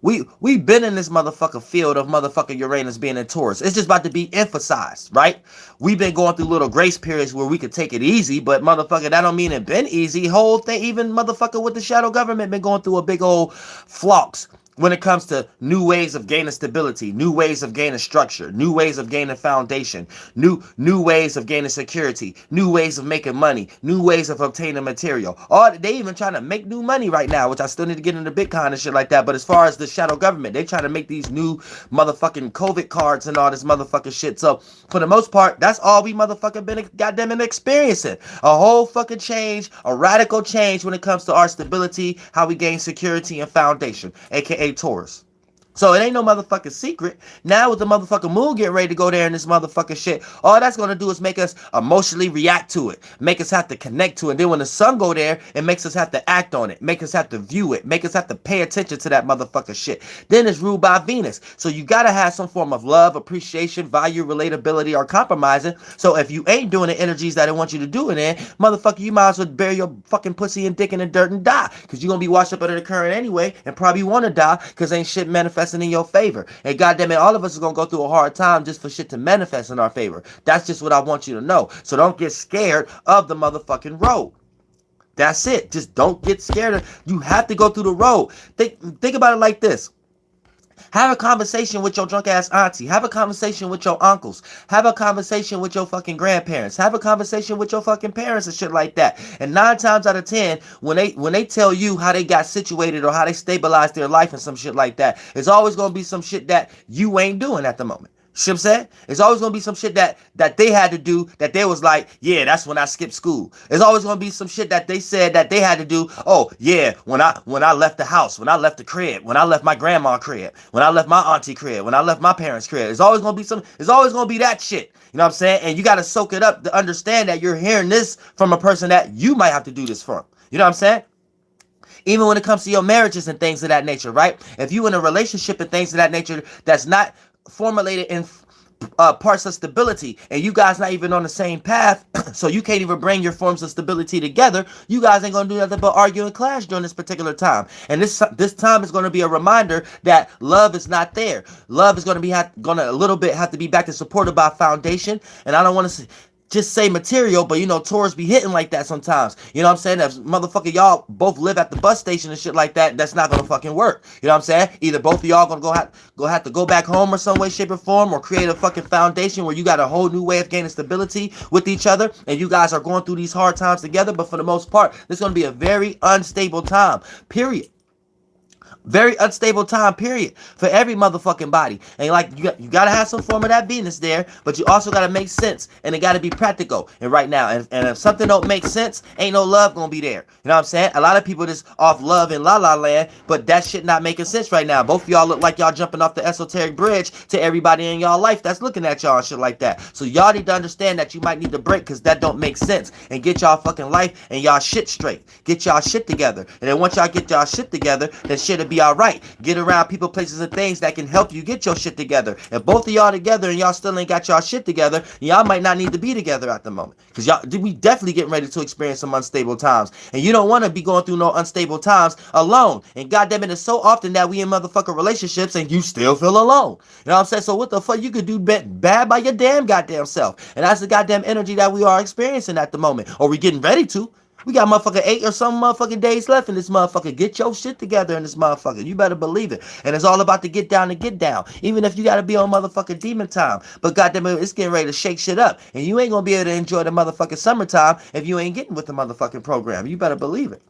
We been in this motherfucking field of motherfucking Uranus being in Taurus. It's just about to be emphasized, right? We've been going through little grace periods where we could take it easy, but motherfucker, that don't mean it been easy. Whole thing, even motherfucker with the shadow government been going through a big old flux when it comes to new ways of gaining stability, new ways of gaining structure, new ways of gaining foundation, new ways of gaining security, new ways of making money, new ways of obtaining material. They even trying to make new money right now, which I still need to get into Bitcoin and shit like that. But as far as the shadow government, they trying to make these new motherfucking COVID cards and all this motherfucking shit. So for the most part, that's all we motherfucking been goddamn experiencing. A whole fucking change, a radical change when it comes to our stability, how we gain security and foundation, aka Taurus. So it ain't no motherfucking secret. Now with the motherfucking moon getting ready to go there in this motherfucking shit, all that's going to do is make us emotionally react to it. Make us have to connect to it. And then when the sun go there, it makes us have to act on it. Make us have to view it. Make us have to pay attention to that motherfucking shit. Then it's ruled by Venus. So you got to have some form of love, appreciation, value, relatability, or compromising. So if you ain't doing the energies that I want you to do it in, motherfucker, you might as well bury your fucking pussy and dick in the dirt and die. Because you're going to be washed up under the current anyway and probably want to die because ain't shit manifesting in your favor. And goddamn it, all of us is gonna go through a hard time just for shit to manifest in our favor. That's just what I want you to know. So don't get scared of the motherfucking road. That's it. Just don't get scared. You have to go through the road. Think about it like this. Have a conversation with your drunk ass auntie. Have a conversation with your uncles. Have a conversation with your fucking grandparents. Have a conversation with your fucking parents and shit like that. And 9 times out of 10, when they tell you how they got situated or how they stabilized their life and some shit like that, it's always gonna be some shit that you ain't doing at the moment. See what I'm saying? It's always gonna be some shit that they had to do that they was like, yeah, that's when I skipped school. It's always gonna be some shit that they said that they had to do. Oh yeah, when I left the house, when I left the crib, when I left my grandma crib, when I left my auntie crib, when I left my parents crib. It's always gonna be that shit. You know what I'm saying? And you gotta soak it up to understand that you're hearing this from a person that you might have to do this from. You know what I'm saying? Even when it comes to your marriages and things of that nature, right? If you in a relationship and things of that nature that's not formulated in parts of stability and you guys not even on the same path, so you can't even bring your forms of stability together, you guys ain't gonna do nothing but argue and clash during this particular time. And this time is gonna be a reminder that love is not there. Love is gonna a little bit have to be back and supported by foundation. And I don't want to just say material, but you know, Taurus be hitting like that sometimes. You know what I'm saying? If motherfucker y'all both live at the bus station and shit like that, that's not gonna fucking work. You know what I'm saying? Either both of y'all gonna have to go back home or some way, shape, or form, or create a fucking foundation where you got a whole new way of gaining stability with each other, and you guys are going through these hard times together. But for the most part, this is gonna be a very unstable time. Period. Very unstable time period for every motherfucking body. And like you gotta have some form of that Venus there, but you also gotta make sense, and it gotta be practical. And right now, and if something don't make sense, ain't no love gonna be there. You know what I'm saying? A lot of people just off love in la la land, but that shit not making sense right now. Both of y'all look like y'all jumping off the esoteric bridge to everybody in y'all life that's looking at y'all and shit like that. So y'all need to understand that you might need to break, because that don't make sense, and get y'all fucking life and y'all shit straight. Get y'all shit together. And then once y'all get y'all shit together, then shit'll be all right. Get around people, places, and things that can help you get your shit together. If both of y'all together and y'all still ain't got y'all shit together, y'all might not need to be together at the moment. Because we definitely getting ready to experience some unstable times. And you don't want to be going through no unstable times alone. And goddamn it, it's so often that we in motherfucking relationships and you still feel alone. You know what I'm saying? So what the fuck? You could do bad by your damn goddamn self. And that's the goddamn energy that we are experiencing at the moment. Or we getting ready to. We got motherfucking 8 or some motherfucking days left in this motherfucker. Get your shit together in this motherfucker. You better believe it. And it's all about the get down and get down. Even if you gotta be on motherfucking demon time. But goddamn it, it's getting ready to shake shit up. And you ain't gonna be able to enjoy the motherfucking summertime if you ain't getting with the motherfucking program. You better believe it.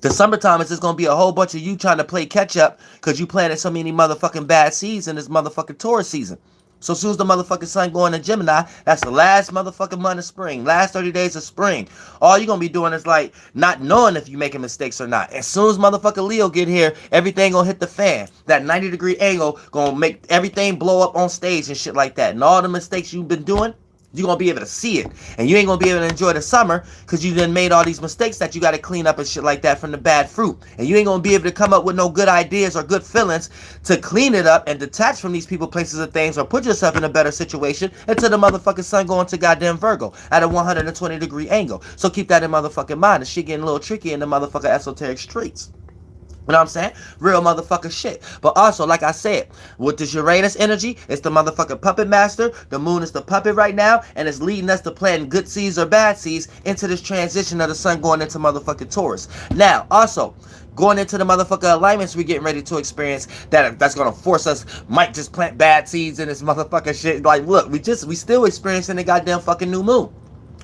The summertime is just gonna be a whole bunch of you trying to play catch up because you planted so many motherfucking bad seeds in this motherfucking Taurus season. So as soon as the motherfucking sun going to Gemini, that's the last motherfucking month of spring. Last 30 days of spring. All you're going to be doing is like not knowing if you're making mistakes or not. As soon as motherfucking Leo get here, everything going to hit the fan. That 90-degree angle going to make everything blow up on stage and shit like that. And all the mistakes you've been doing, you're going to be able to see it. And you ain't going to be able to enjoy the summer because you done made all these mistakes that you got to clean up and shit like that from the bad fruit. And you ain't going to be able to come up with no good ideas or good feelings to clean it up and detach from these people, places, and things or put yourself in a better situation until the motherfucking sun going to goddamn Virgo at a 120-degree angle. So keep that in motherfucking mind. The shit getting a little tricky in the motherfucking esoteric streets. You know what I'm saying? Real motherfucking shit. But also, like I said, with this Uranus energy, it's the motherfucking puppet master. The moon is the puppet right now, and it's leading us to planting good seeds or bad seeds into this transition of the sun going into motherfucking Taurus. Now, also, going into the motherfucking alignments we're getting ready to experience, that's gonna force us, might just plant bad seeds in this motherfucking shit. Like, look, we still experiencing the goddamn fucking new moon.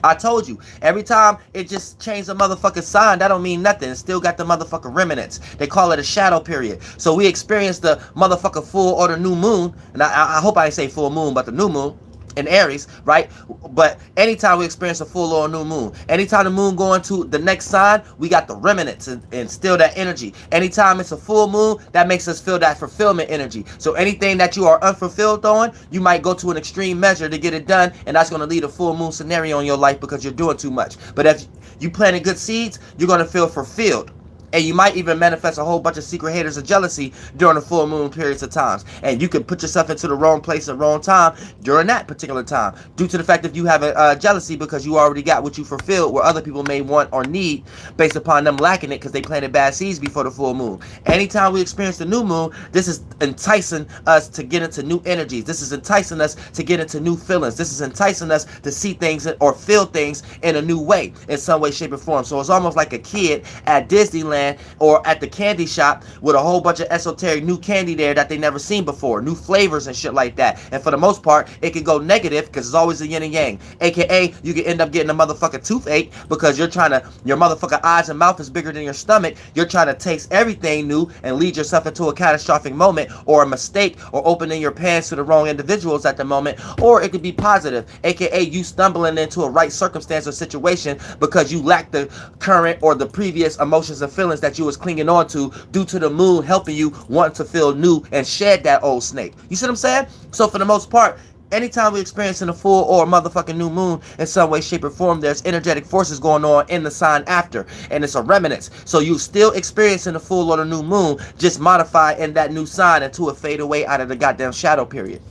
I told you, every time it just changed the motherfucking sign, that don't mean nothing. It still got the motherfucking remnants. They call it a shadow period. So we experienced the motherfucking full or the new moon, and I hope I didn't say full moon, but the new moon in Aries, right? But anytime we experience a full or a new moon, anytime the moon going to the next sign, we got the remnants and still that energy. Anytime it's a full moon, that makes us feel that fulfillment energy. So anything that you are unfulfilled on, you might go to an extreme measure to get it done, and that's going to lead a full moon scenario in your life because you're doing too much. But if you planted good seeds, you're going to feel fulfilled. And you might even manifest a whole bunch of secret haters of jealousy during the full moon periods of times. And you can put yourself into the wrong place at the wrong time during that particular time. Due to the fact that you have a jealousy because you already got what you fulfilled where other people may want or need based upon them lacking it because they planted bad seeds before the full moon. Anytime we experience the new moon, this is enticing us to get into new energies. This is enticing us to get into new feelings. This is enticing us to see things or feel things in a new way, in some way, shape, or form. So it's almost like a kid at Disneyland or at the candy shop with a whole bunch of esoteric new candy there that they never seen before, new flavors and shit like that. And for the most part, it can go negative because it's always a yin and yang. AKA, you can end up getting a motherfucking toothache because your motherfucking eyes and mouth is bigger than your stomach. You're trying to taste everything new and lead yourself into a catastrophic moment or a mistake or opening your pants to the wrong individuals at the moment. Or it could be positive, AKA you stumbling into a right circumstance or situation because you lack the current or the previous emotions and feelings that you was clinging on to due to the moon helping you want to feel new and shed that old snake. You see what I'm saying? So for the most part, anytime we're experiencing a full or motherfucking new moon in some way, shape, or form, there's energetic forces going on in the sign after, and it's a remnants. So you still experiencing the full or the new moon, just modify in that new sign until it fade away out of the goddamn shadow period.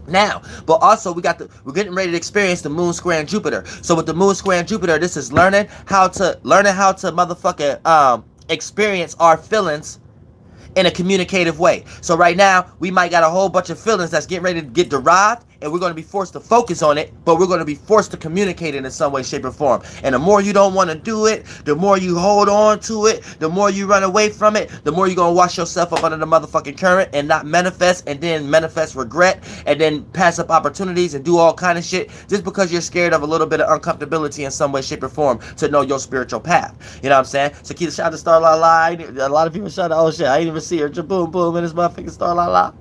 Now, but also we're getting ready to experience the moon square in Jupiter. So with the moon square in Jupiter, this is learning how to motherfucking experience our feelings in a communicative way. So right now, we might got a whole bunch of feelings that's getting ready to get derived, and we're going to be forced to focus on it, but we're going to be forced to communicate it in some way, shape, or form. And the more you don't want to do it, the more you hold on to it, the more you run away from it, the more you're going to wash yourself up under the motherfucking current and not manifest, and then manifest regret, and then pass up opportunities and do all kind of shit just because you're scared of a little bit of uncomfortability in some way, shape, or form to know your spiritual path. You know what I'm saying? So keep the shout out to Star La La. A lot of people shout out, oh shit, I didn't even see her. Boom, boom, in this motherfucking Star La La.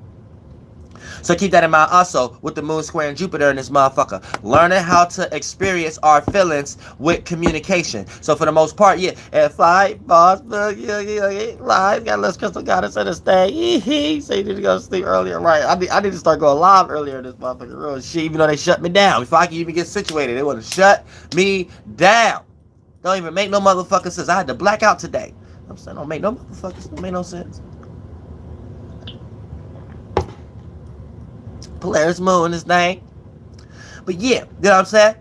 So keep that in mind also with the moon square and Jupiter in this motherfucker. Learning how to experience our feelings with communication. So for the most part, yeah. If I, boss, live, got less crystal goddess in the stay. So you need to go to sleep earlier. Right. I need to start going live earlier in this motherfucker. Real shit, even though they shut me down. Before I can even get situated, they want to shut me down. Don't even make no motherfucking sense. I had to black out today. I'm saying, don't make no motherfuckers, don't make no sense. Polaris moon, this thing. But yeah, you know what I'm saying?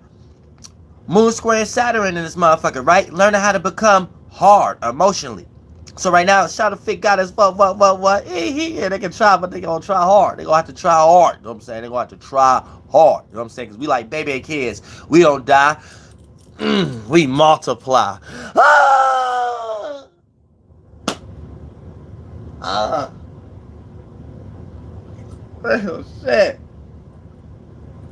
Moon square Saturn in this motherfucker, right? Learning how to become hard emotionally. So right now, shout out Fit got us what? Yeah, they can try, but they gonna try hard. They gonna have to try hard. You know what I'm saying? They gonna have to try hard. You know what I'm saying? Because we like baby kids. We don't die. We multiply. Real shit.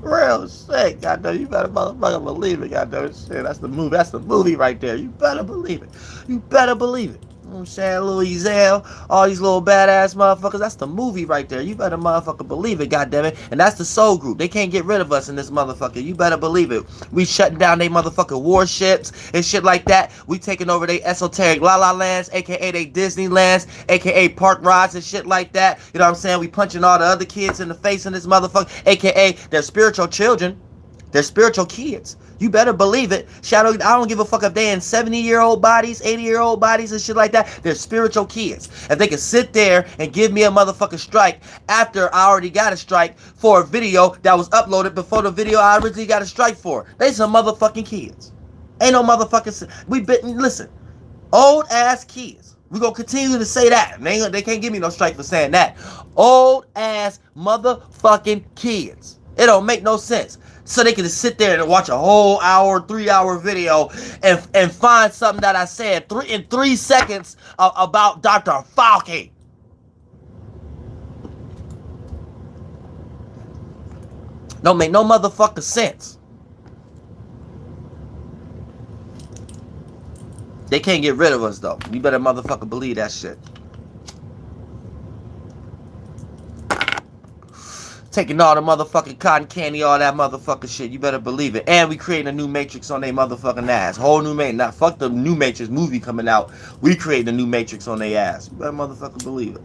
Real shit. Goddamn, you better motherfucking believe it. Goddamn shit. That's the movie. That's the movie right there. You better believe it. You better believe it. You know what I'm saying? Lil Ezell, all these little badass motherfuckers. That's the movie right there. You better motherfucker believe it, goddammit. And that's the soul group. They can't get rid of us in this motherfucker. You better believe it. We shutting down they motherfucking warships and shit like that. We taking over they esoteric La La Lands, aka they Disneylands, aka park rides and shit like that. You know what I'm saying? We punching all the other kids in the face in this motherfucker, aka their spiritual children. They're spiritual kids. You better believe it. Shadow, I don't give a fuck if they in 70-year-old bodies, 80-year-old bodies and shit like that. They're spiritual kids. If they can sit there and give me a motherfucking strike after I already got a strike for a video that was uploaded before the video I originally got a strike for. They some motherfucking kids. Ain't no motherfucking... Listen. Old ass kids. We gonna continue to say that. They can't give me no strike for saying that. Old ass motherfucking kids. It don't make no sense. So they can just sit there and watch a whole hour, 3-hour video and find something that I said in 3 seconds about Dr. Fauci. Don't make no motherfucking sense. They can't get rid of us though. You better motherfucker believe that shit. Taking all the motherfucking cotton candy, all that motherfucking shit. You better believe it. And we creating a new Matrix on they motherfucking ass. Whole new Matrix. Not fuck the new Matrix movie coming out. We creating a new Matrix on their ass. You better motherfucking believe it.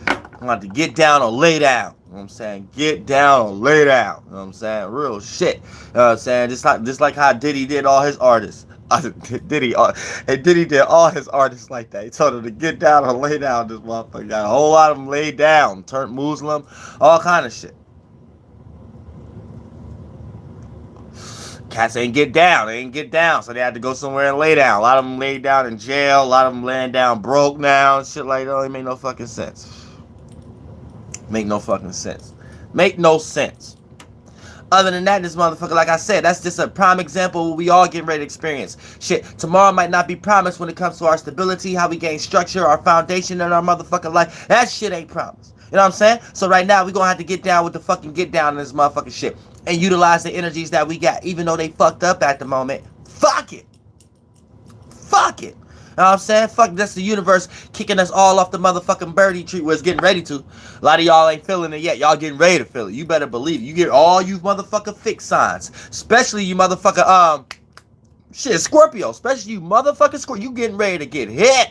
I'm about to get down or lay down. You know what I'm saying? Get down or lay down. You know what I'm saying? Real shit. You know what I'm saying? Just like how Diddy did all his artists. Diddy did all his artists like that. He told them to get down or lay down. This motherfucker got a whole lot of them laid down, turned Muslim, all kind of shit. Cats ain't get down. They ain't get down, so they had to go somewhere and lay down. A lot of them laid down in jail. A lot of them laying down broke now. Shit like that. It make no fucking sense. Make no fucking sense. Make no sense. Other than that, this motherfucker, like I said, that's just a prime example of what we all getting ready to experience. Shit, tomorrow might not be promised when it comes to our stability, how we gain structure, our foundation in our motherfucking life. That shit ain't promised. You know what I'm saying? So right now, we gonna have to get down with the fucking get down in this motherfucking shit. And utilize the energies that we got, even though they fucked up at the moment. Fuck it. Fuck it. You know what I'm saying? Fuck, that's the universe kicking us all off the motherfucking birdie tree where it's getting ready to. A lot of y'all ain't feeling it yet. Y'all getting ready to feel it. You better believe it. You get all you motherfucking fixed signs. Especially you motherfucker, Scorpio. Especially you motherfucking Scorpio. You getting ready to get hit.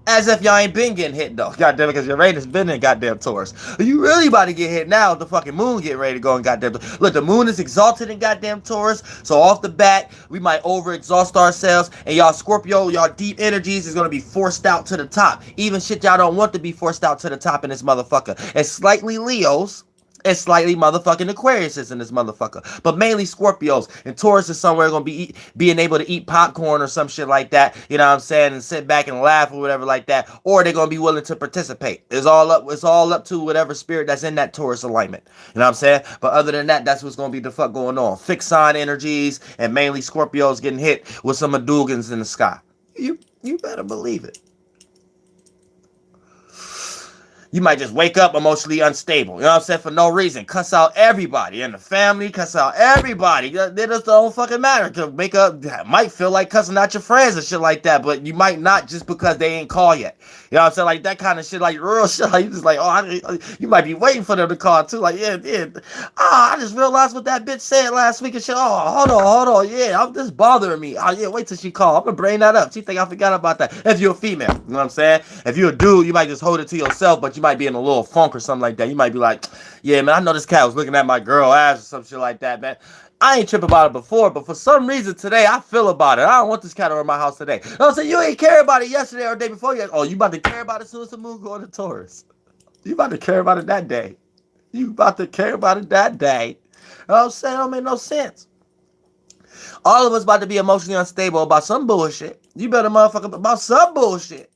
As if y'all ain't been getting hit though. Goddamn it, because your Uranus been in goddamn Taurus. You really about to get hit now. The fucking moon getting ready to go in goddamn. Look, the moon is exalted in goddamn Taurus. So off the bat, we might over exhaust ourselves. And y'all Scorpio, y'all deep energies is gonna be forced out to the top. Even shit y'all don't want to be forced out to the top in this motherfucker. And slightly Leos. And slightly motherfucking Aquariuses in this motherfucker. But mainly Scorpios. And Taurus is somewhere going to be being able to eat popcorn or some shit like that. You know what I'm saying? And sit back and laugh or whatever like that. Or they're going to be willing to participate. It's all up to whatever spirit that's in that Taurus alignment. You know what I'm saying? But other than that, that's what's going to be the fuck going on. Fixed sign energies and mainly Scorpios getting hit with some Hadougens in the sky. You better believe it. You might just wake up emotionally unstable. You know what I'm saying? For no reason. Cuss out everybody in the family. Cuss out everybody. It just don't fucking matter. To wake up, might feel like cussing out your friends and shit like that. But you might not just because they ain't call yet. You know what I'm saying? Like that kind of shit. Like real shit. Like you just like, you might be waiting for them to call too. Like, yeah. I just realized what that bitch said last week and shit. Oh, hold on. Yeah, I'm just bothering me. Oh, yeah, wait till she call. I'm going to bring that up. She think I forgot about that. If you're a female. You know what I'm saying? If you're a dude, you might just hold it to yourself. But you might be in a little funk or something like that. You might be like, yeah, man, I know this cat was looking at my girl ass or some shit like that, man. I ain't tripping about it before, but for some reason today, I feel about it. I don't want this cat over my house today. I'm saying, you ain't care about it yesterday or the day before yet. Oh, you about to care about it as soon as the moon going to Taurus. You about to care about it that day. You about to care about it that day. You know what I'm saying? It don't make no sense. All of us about to be emotionally unstable about some bullshit. You better motherfucker about some bullshit.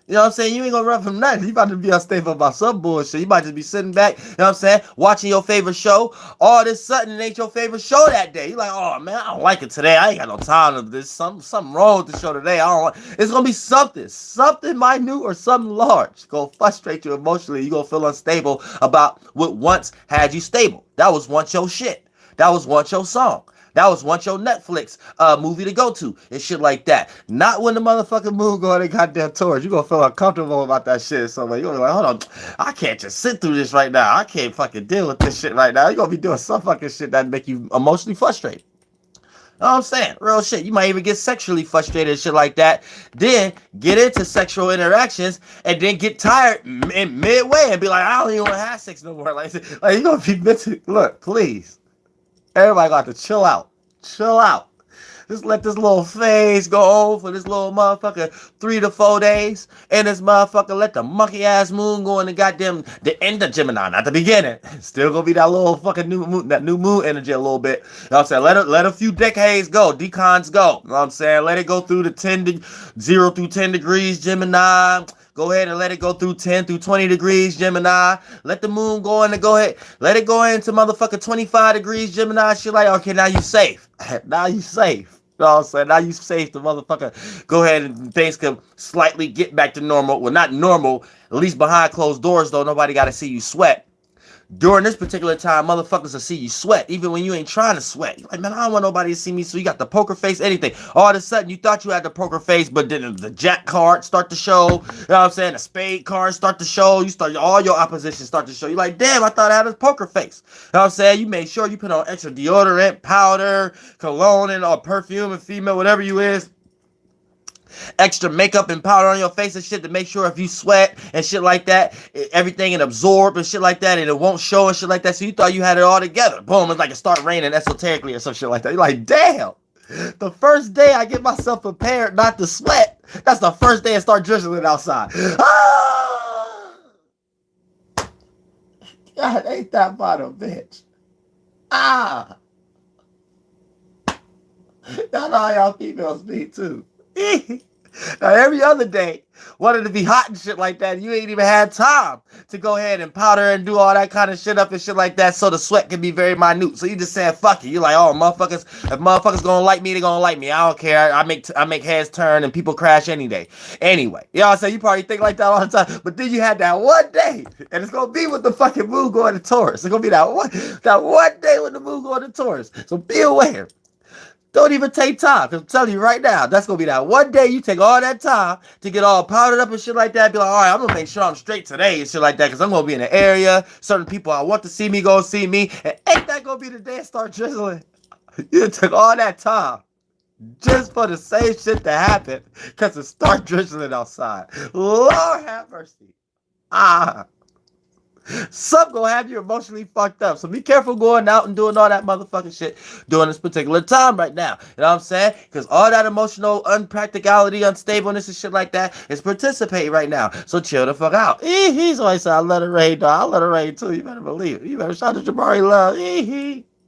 You know what I'm saying? You ain't gonna run from nothing. You about to be unstable about some bullshit. You might just be sitting back, you know what I'm saying, watching your favorite show. All this sudden it ain't your favorite show that day. You like, oh man, I don't like it today. I ain't got no time to this. Something wrong with the show today. I don't like. It's gonna be something minute or something large. It's gonna frustrate you emotionally. You gonna feel unstable about what once had you stable. That was once your shit. That was once your song. That was once your Netflix movie to go to and shit like that. Not when the motherfucking moon go on and goddamn Taurus. You gonna feel uncomfortable about that shit. So you're gonna be like, hold on, I can't just sit through this right now. I can't fucking deal with this shit right now. You're gonna be doing some fucking shit that make you emotionally frustrated. You know what I'm saying? Real shit. You might even get sexually frustrated and shit like that. Then get into sexual interactions and then get tired in midway and be like, I don't even want to have sex no more. Like you're gonna be mentally, look, please. Everybody got to chill out. Chill out. Just let this little phase go on for this little motherfucker 3 to 4 days. And this motherfucker let the monkey ass moon go in the goddamn the end of Gemini, not the beginning. Still gonna be that little fucking new moon energy a little bit. You know what I'm saying? Let a few decades go. Decons go. You know what I'm saying? Let it go through the 0 through 10 degrees Gemini. Go ahead and let it go through 10 through 20 degrees, Gemini. Let the moon go in and go ahead. Let it go into motherfucking 25 degrees, Gemini. Shit like, okay, now you safe. Now you safe. You know what I'm saying? Now you safe. The motherfucker go ahead and things can slightly get back to normal. Well, not normal. At least behind closed doors, though. Nobody got to see you sweat. During this particular time, motherfuckers will see you sweat, even when you ain't trying to sweat. You're like, man, I don't want nobody to see me. So you got the poker face, anything. All of a sudden, you thought you had the poker face, but then the jack card start to show. You know what I'm saying? The spade card start to show. You start, all your opposition start to show. You're like, damn, I thought I had a poker face. You know what I'm saying? You made sure you put on extra deodorant, powder, cologne, and or perfume and female, whatever you is. Extra makeup and powder on your face and shit to make sure if you sweat and shit like that, everything and absorb and shit like that, and it won't show and shit like that. So you thought you had it all together. Boom, it's like it start raining esoterically or some shit like that. You're like, damn, the first day I get myself prepared not to sweat, that's the first day I start drizzling outside. Ah! God, ain't that about a bitch? Ah! Y'all know how y'all females be too. Now every other day, wanted to be hot and shit like that, you ain't even had time to go ahead and powder and do all that kind of shit up and shit like that, so the sweat can be very minute. So you just saying fuck it. You're like, oh motherfuckers, if motherfuckers gonna like me, they gonna like me. I don't care. I make heads turn and people crash any day. Anyway, you know what I'm saying? You probably think like that all the time, but then you had that one day, and it's gonna be with the fucking moon going to Taurus. It's gonna be that one day with the moon going to Taurus. So be aware. Don't even take time. Because I'm telling you right now, that's going to be that one day you take all that time to get all powdered up and shit like that. Be like, all right, I'm going to make sure I'm straight today and shit like that. Because I'm going to be in the area. Certain people I want to see me go see me. And ain't that going to be the day I start drizzling? You took all that time just for the same shit to happen. Because it start drizzling outside. Lord have mercy. Some gonna have you emotionally fucked up. So be careful going out and doing all that motherfucking shit during this particular time right now. You know what I'm saying? Because all that emotional unpracticality, unstableness and shit like that is participating right now. So chill the fuck out. He's always said, I let it rain, dog. I let it rain too. You better believe it. You better shout out to Jabari Love.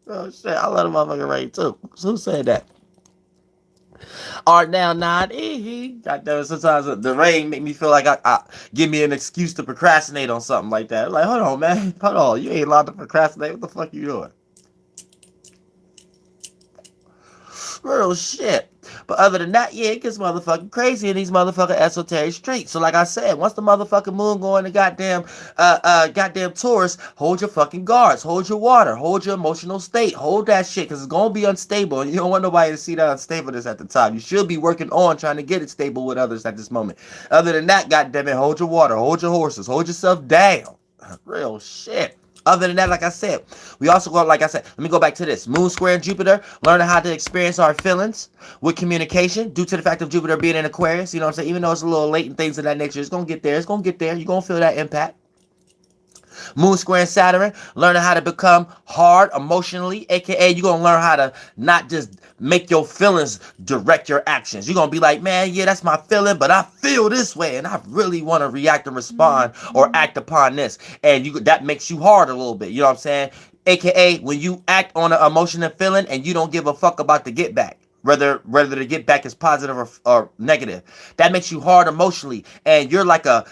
Oh shit, I let a motherfucker rain too. Who said that? Art now nod. Goddamn, sometimes the rain make me feel like I give me an excuse to procrastinate on something like that. Like, hold on, man. Hold on. You ain't allowed to procrastinate. What the fuck you doing? Real shit. But other than that, yeah, it gets motherfucking crazy in these motherfucking esoteric streets. So like I said, once the motherfucking moon go in the goddamn Taurus, hold your fucking guards, hold your water, hold your emotional state, hold that shit, because it's gonna be unstable, and you don't want nobody to see that unstableness at the time. You should be working on trying to get it stable with others at this moment. Other than that, goddamn it, hold your water, hold your horses, hold yourself down. Real shit. Other than that, like I said, we also go, like I said, let me go back to this. Moon square Jupiter, learning how to experience our feelings with communication due to the fact of Jupiter being in Aquarius. You know what I'm saying? Even though it's a little late and things of that nature, it's going to get there. It's going to get there. You're going to feel that impact. Moon square Saturn, learning how to become hard emotionally, aka you're gonna learn how to not just make your feelings direct your actions. You're gonna be like, man, yeah, that's my feeling, but I feel this way and I really want to react and respond or act upon this. And that makes you hard a little bit. You know what I'm saying? AKA when you act on an emotion and feeling and you don't give a fuck about the get back. Whether the get back is positive or negative, that makes you hard emotionally, and you're like a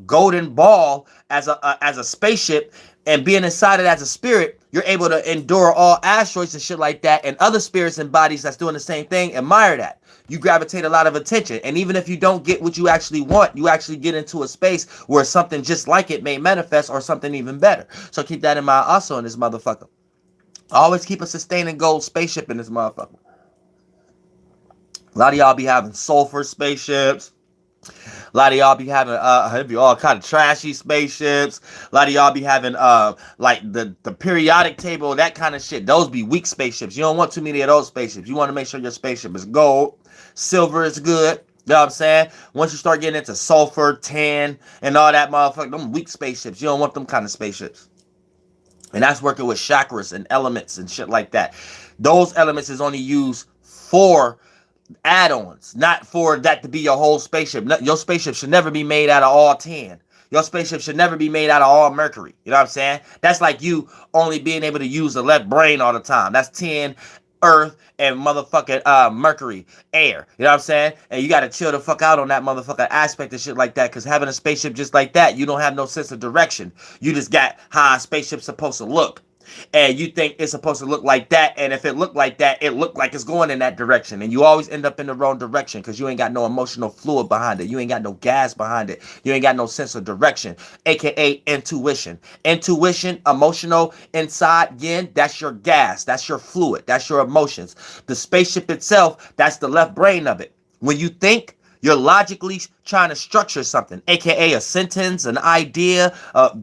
golden ball as a spaceship, and being inside it as a spirit, you're able to endure all asteroids and shit like that, and other spirits and bodies that's doing the same thing admire that. You gravitate a lot of attention, and even if you don't get what you actually want, you actually get into a space where something just like it may manifest or something even better. So keep that in mind also in this motherfucker. Always keep a sustaining gold spaceship in this motherfucker. A lot of y'all be having sulfur spaceships. A lot of y'all be having all kind of trashy spaceships. A lot of y'all be having like the periodic table, that kind of shit. Those be weak spaceships. You don't want too many of those spaceships. You want to make sure your spaceship is gold. Silver is good. You know what I'm saying? Once you start getting into sulfur, tin, and all that motherfucker, them weak spaceships. You don't want them kind of spaceships. And that's working with chakras and elements and shit like that. Those elements is only used for add-ons, not for that to be your whole spaceship. Your spaceship should never be made out of all tin. Your spaceship should never be made out of all mercury. You know what I'm saying? That's like you only being able to use the left brain all the time. That's tin, earth, and motherfucking mercury, air. You know what I'm saying? And you got to chill the fuck out on that motherfucking aspect and shit like that, because having a spaceship just like that, you don't have no sense of direction. You just got how a spaceship's supposed to look. And you think it's supposed to look like that, and if it looked like that, it looked like it's going in that direction, and you always end up in the wrong direction because you ain't got no emotional fluid behind it. You ain't got no gas behind it. You ain't got no sense of direction, aka intuition. Intuition, emotional, inside, yin, that's your gas, that's your fluid, that's your emotions. The spaceship itself, that's the left brain of it. When you think, you're logically trying to structure something, aka a sentence, an idea,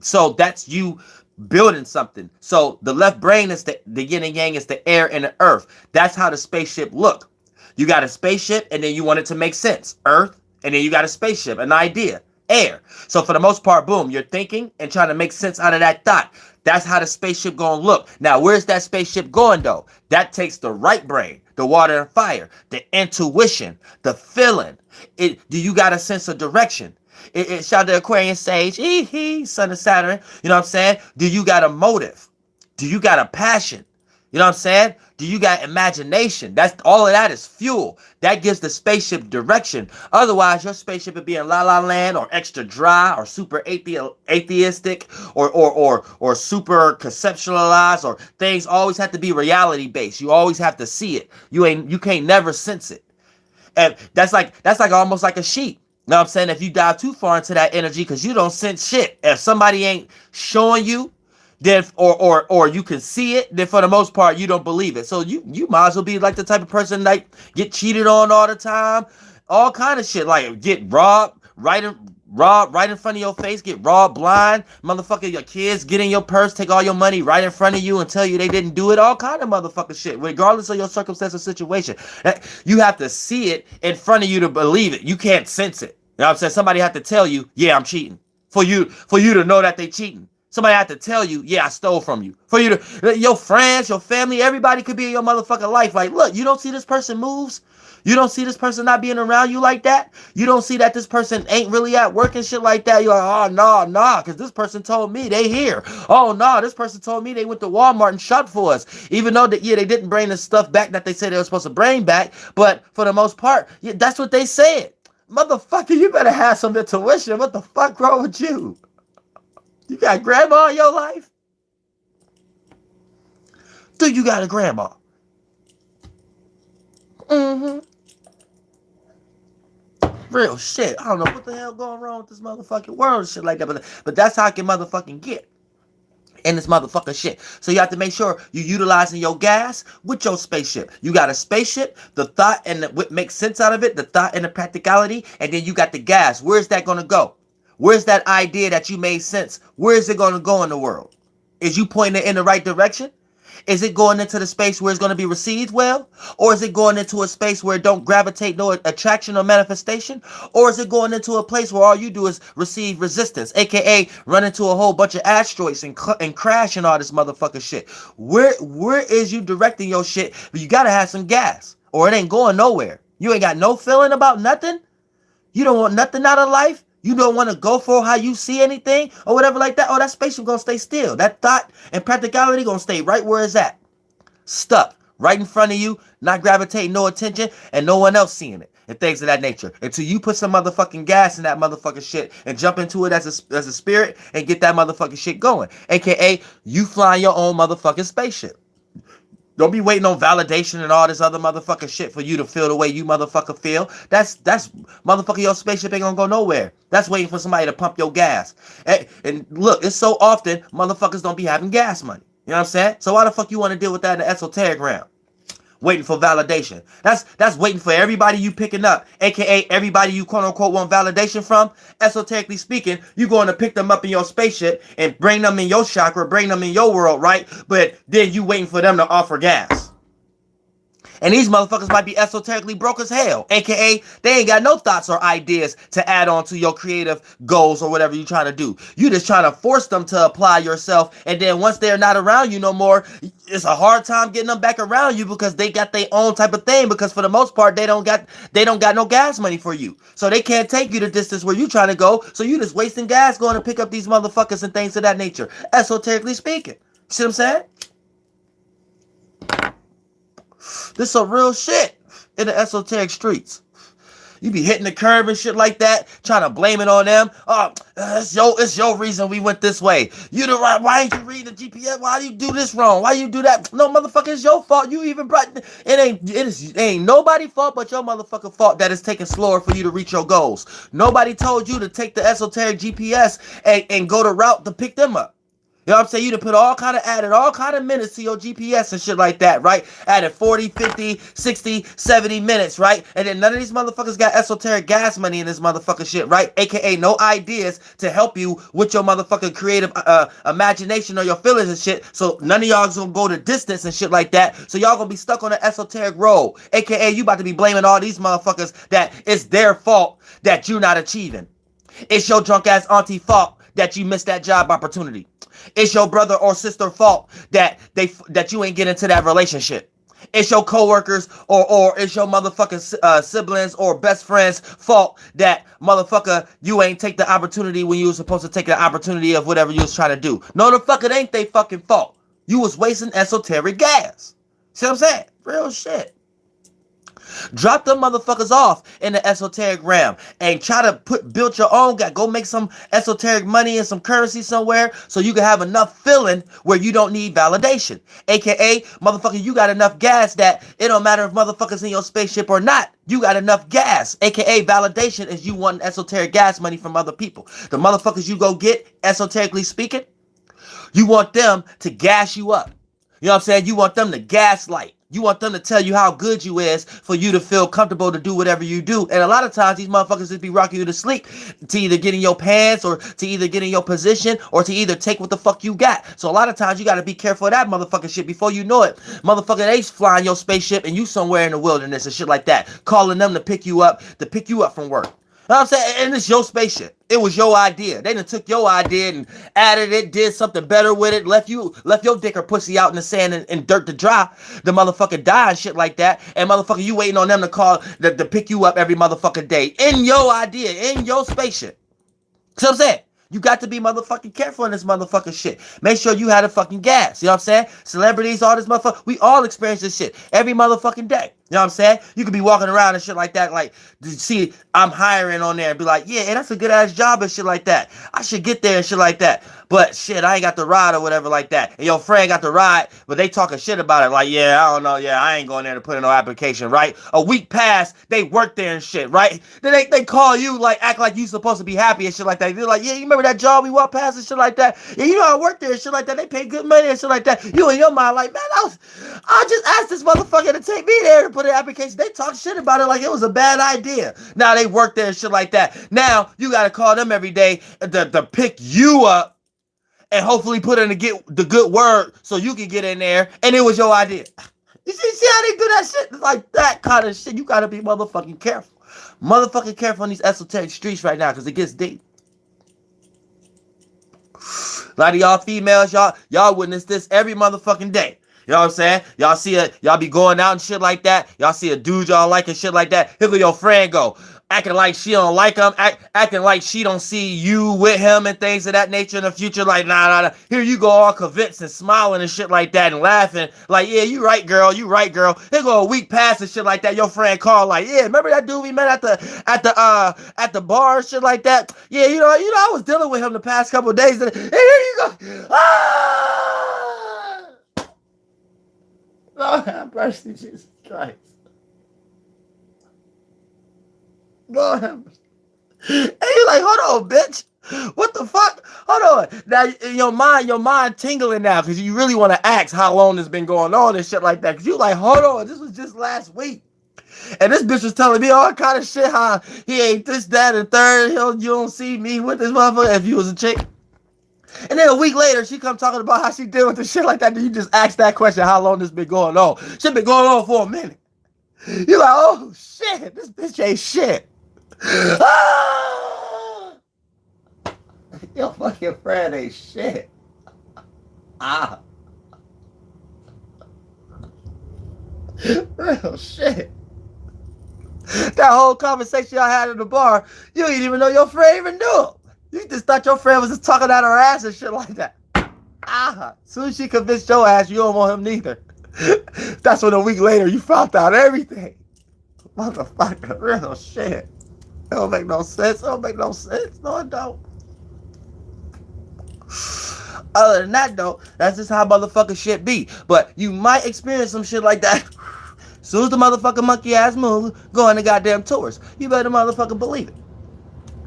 so that's you building something. So the left brain is the yin and yang, is the air and the earth. That's how the spaceship look. You got a spaceship and then you want it to make sense. Earth, and then you got a spaceship, an idea, air. So for the most part, boom, you're thinking and trying to make sense out of that thought. That's how the spaceship gonna look. Now, where's that spaceship going though? That takes the right brain, the water and fire, the intuition, the feeling. Do you got a sense of direction? Shout out to Aquarian Sage, son of Saturn. You know what I'm saying? Do you got a motive? Do you got a passion? You know what I'm saying? Do you got imagination? That's all of that is fuel. That gives the spaceship direction. Otherwise, your spaceship would be in la la land, or extra dry, or super atheistic, or super conceptualized, or things always have to be reality based. You always have to see it. You can't never sense it. And that's like almost like a sheep. You know what I'm saying? If you dive too far into that energy, because you don't sense shit. If somebody ain't showing you, then or you can see it, then for the most part you don't believe it. So you might as well be like the type of person like get cheated on all the time, all kind of shit, like get robbed right in front of your face, get robbed blind, motherfucker, your kids get in your purse, take all your money right in front of you and tell you they didn't do it, all kind of motherfucker shit, regardless of your circumstance or situation. You have to see it in front of you to believe it. You can't sense it. You know what I'm saying? Somebody have to tell you, yeah, I'm cheating. For you to know that they cheating. Somebody have to tell you, yeah, I stole from you. For you to, your friends, your family, everybody could be in your motherfucking life. Like, look, you don't see this person moves? You don't see this person not being around you like that? You don't see that this person ain't really at work and shit like that? You're like, oh, nah, because this person told me they here. Oh, no, this person told me they went to Walmart and shopped for us. Even though, they didn't bring the stuff back that they said they were supposed to bring back. But for the most part, yeah, that's what they said. Motherfucker, you better have some intuition. What the fuck wrong with you? You got grandma in your life? Do you got a grandma? Mm-hmm. Real shit. I don't know what the hell going wrong with this motherfucking world and shit like that. But that's how I can motherfucking get in this motherfucking shit. So you have to make sure you're utilizing your gas with your spaceship. You got a spaceship, the thought and what makes sense out of it, the thought and the practicality, and then you got the gas. Where's that going to go? Where's that idea that you made sense? Where is it going to go in the world? Is you pointing it in the right direction? Is it going into the space where it's going to be received well? Or is it going into a space where it don't gravitate no attraction or manifestation? Or is it going into a place where all you do is receive resistance, aka run into a whole bunch of asteroids and crash and all this motherfucker shit? Where is you directing your shit? But you gotta have some gas, or it ain't going nowhere. You ain't got no feeling about nothing. You don't want nothing out of life. You don't want to go for how you see anything or whatever like that. Oh, that spaceship gonna stay still. That thought and practicality gonna stay right where it's at. Stuck right in front of you, not gravitating no attention, and no one else seeing it. And things of that nature. Until you put some motherfucking gas in that motherfucking shit and jump into it as a spirit and get that motherfucking shit going. AKA, you flying your own motherfucking spaceship. Don't be waiting on validation and all this other motherfucking shit for you to feel the way you motherfucker feel. That's motherfucker, your spaceship ain't gonna go nowhere. That's waiting for somebody to pump your gas. And look, it's so often motherfuckers don't be having gas money. You know what I'm saying? So why the fuck you want to deal with that in the esoteric realm? Waiting for validation. That's waiting for everybody you picking up, aka everybody you quote unquote want validation from. Esoterically speaking, you going to pick them up in your spaceship and bring them in your chakra, bring them in your world, right? But then you waiting for them to offer gas. And these motherfuckers might be esoterically broke as hell, aka they ain't got no thoughts or ideas to add on to your creative goals or whatever you're trying to do. You just trying to force them to apply yourself, and then once they're not around you no more, it's a hard time getting them back around you because they got their own type of thing, because for the most part they don't got no gas money for you. So they can't take you the distance where you trying to go, so you just wasting gas going to pick up these motherfuckers and things of that nature, esoterically speaking. See what I'm saying? This some real shit in the esoteric streets. You be hitting the curb and shit like that, trying to blame it on them. Oh, it's your reason we went this way. You the right. Why ain't you read the GPS? Why do you do this wrong? Why you do that? No, motherfucker, it's your fault. You even brought it ain't nobody's fault but your motherfucking fault that it's taking slower for you to reach your goals. Nobody told you to take the esoteric GPS and go the route to pick them up. You know what I'm saying? You to put added all kind of minutes to your GPS and shit like that, right? Added 40, 50, 60, 70 minutes, right? And then none of these motherfuckers got esoteric gas money in this motherfucker shit, right? AKA no ideas to help you with your motherfucking creative imagination or your feelings and shit. So none of y'all gonna go the distance and shit like that. So y'all gonna be stuck on the esoteric road. AKA you about to be blaming all these motherfuckers that it's their fault that you're not achieving. It's your drunk ass auntie fault that you missed that job opportunity. It's your brother or sister fault that you ain't get into that relationship. It's your coworkers or it's your motherfucking siblings or best friends fault that motherfucker you ain't take the opportunity when you was supposed to take the opportunity of whatever you was trying to do. No, the fuck it ain't they fucking fault. You was wasting esoteric gas. See what I'm saying? Real shit. Drop them motherfuckers off in the esoteric realm and try to build your own. Go make some esoteric money and some currency somewhere so you can have enough feeling where you don't need validation. AKA, motherfucker, you got enough gas that it don't matter if motherfuckers in your spaceship or not. You got enough gas. AKA, validation is you wanting esoteric gas money from other people. The motherfuckers you go get, esoterically speaking, you want them to gas you up. You know what I'm saying? You want them to gaslight. You want them to tell you how good you is for you to feel comfortable to do whatever you do. And a lot of times these motherfuckers just be rocking you to sleep to either get in your pants or to either get in your position or to either take what the fuck you got. So a lot of times you got to be careful of that motherfucking shit before you know it. Motherfucker, they flying your spaceship and you somewhere in the wilderness and shit like that. Calling them to pick you up from work. You know what I'm saying? And it's your spaceship. It was your idea. They done took your idea and added it, did something better with it, left your dick or pussy out in the sand and dirt to dry. The motherfucker die and shit like that. And motherfucker, you waiting on them to call to pick you up every motherfucking day. In your idea, in your spaceship. See what I'm saying? You got to be motherfucking careful in this motherfucking shit. Make sure you had a fucking gas. You know what I'm saying? Celebrities, all this motherfucker. We all experience this shit every motherfucking day. You know what I'm saying? You could be walking around and shit like that, like, see, I'm hiring on there and be like, yeah, and that's a good ass job and shit like that. I should get there and shit like that. But shit, I ain't got the ride or whatever like that. And your friend got the ride, but they talking shit about it. Like, yeah, I don't know. Yeah, I ain't going there to put in no application, right? A week passed, they work there and shit, right? Then they call you, like, act like you supposed to be happy and shit like that. They're like, yeah, you remember that job we walked past and shit like that? Yeah, you know I work there and shit like that. They pay good money and shit like that. You in your mind like, man, I just asked this motherfucker to take me there to put in an application. They talk shit about it like it was a bad idea. Now they work there and shit like that. Now you got to call them every day to pick you up and hopefully put in the good word so you can get in there, and it was your idea. You see how they do that shit? Like that kind of shit. You gotta be motherfucking careful. Motherfucking careful on these esoteric streets right now, because it gets deep. A lot of y'all females, y'all witness this every motherfucking day. You know what I'm saying? Y'all be going out and shit like that. Y'all see a dude y'all like and shit like that. Here go your friend go. Acting like she don't like him. Acting like she don't see you with him and things of that nature in the future. Like, nah. Here you go all convinced and smiling and shit like that and laughing. Like, yeah, you right, girl. You right, girl. Here go a week past and shit like that. Your friend called like, yeah, remember that dude we met at the bar and shit like that? Yeah, you know, I was dealing with him the past couple of days. And here you go. Ah! Lord have mercy, Jesus Christ. Lord have mercy. And you like, hold on, bitch. What the fuck? Hold on. Now your mind tingling now because you really want to ask how long this been going on and shit like that. Because you like, hold on, this was just last week. And this bitch was telling me all kind of shit, how he ain't this, that, and third. You don't see me with this motherfucker if you was a chick. And then a week later, she come talking about how she did with the shit like that. Then you just ask that question, how long this been going on? Shit been going on for a minute. You like, oh shit, this bitch ain't shit. Ah! Your fucking friend ain't shit. Ah. Real shit. That whole conversation y'all had in the bar, you didn't even know your friend even knew him. You just thought your friend was just talking out her ass and shit like that. Ah, as soon as she convinced your ass, you don't want him neither. That's when a week later you found out everything. Motherfucker, real shit. It don't make no sense. It don't make no sense. No, it don't. Other than that, though, that's just how motherfucker shit be. But you might experience some shit like that. As soon as the motherfucking monkey ass move, go on the goddamn tours. You better motherfucking believe it.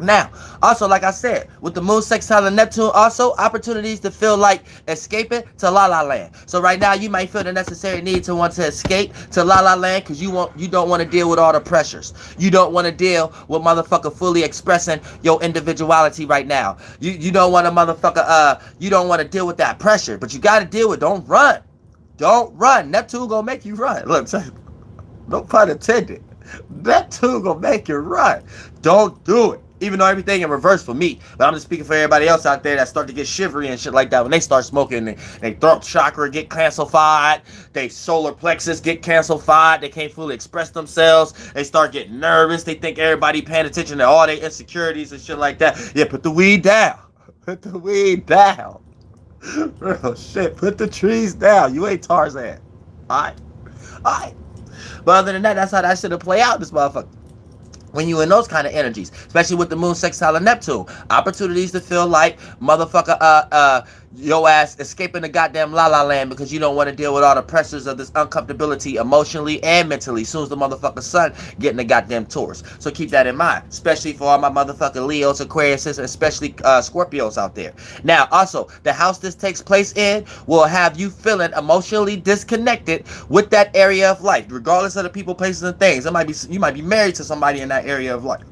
Now, also, like I said, with the moon sextile and Neptune, also opportunities to feel like escaping to La La Land. So right now, you might feel the necessary need to want to escape to La La Land because you don't want to deal with all the pressures. You don't want to deal with motherfucker fully expressing your individuality right now. You don't want to motherfucker, you don't want to deal with that pressure, but you got to deal with. Don't run. Don't run. Neptune gonna make you run. Look, no pun intended. Neptune gonna make you run. Don't do it. Even though everything in reverse for me. But I'm just speaking for everybody else out there that start to get shivery and shit like that when they start smoking. They throat chakra get cancelified. They solar plexus get cancelified. They can't fully express themselves. They start getting nervous. They think everybody paying attention to all their insecurities and shit like that. Yeah, put the weed down. Put the weed down. Real shit. Put the trees down. You ain't Tarzan. Alright? Alright. But other than that, that's how that shit'll play out, this motherfucker. When you in those kind of energies, especially with the moon sextile and Neptune, opportunities to feel like motherfucker, your ass escaping the goddamn La La Land because you don't want to deal with all the pressures of this uncomfortability emotionally and mentally. As soon as the motherfucker sun getting the goddamn Taurus. So keep that in mind, especially for all my motherfucking Leos, Aquariuses, and especially Scorpios out there. Now, also, the house this takes place in will have you feeling emotionally disconnected with that area of life, regardless of the people, places, and things. You might be married to somebody in that area of life.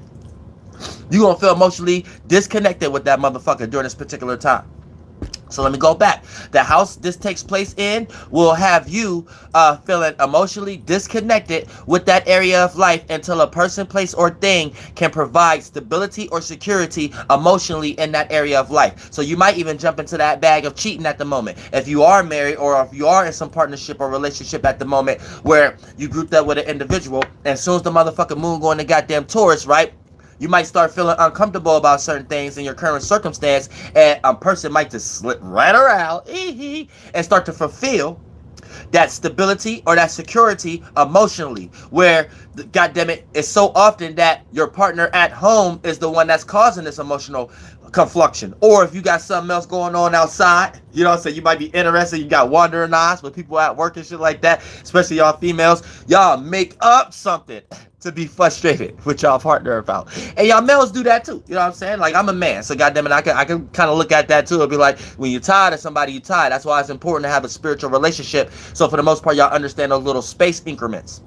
You're gonna feel emotionally disconnected with that motherfucker during this particular time. So let me go back. The house this takes place in will have you feeling emotionally disconnected with that area of life until a person, place, or thing can provide stability or security emotionally in that area of life. So you might even jump into that bag of cheating at the moment. If you are married or if you are in some partnership or relationship at the moment where you grouped up with an individual, and as soon as the motherfucking moon going to goddamn Taurus, right? You might start feeling uncomfortable about certain things in your current circumstance, and a person might just slip right around and start to fulfill that stability or that security emotionally, where, goddammit, it's so often that your partner at home is the one that's causing this emotional confluxion. Or if you got something else going on outside, you know what I'm saying, you might be interested, you got wandering eyes with people at work and shit like that, especially y'all females, y'all make up something to be frustrated with y'all partner about. And y'all males do that too. You know what I'm saying? Like, I'm a man, so goddammit, I can kind of look at that too and be like, when you're tired of somebody, you're tired. That's why it's important to have a spiritual relationship. So for the most part, y'all understand those little space increments.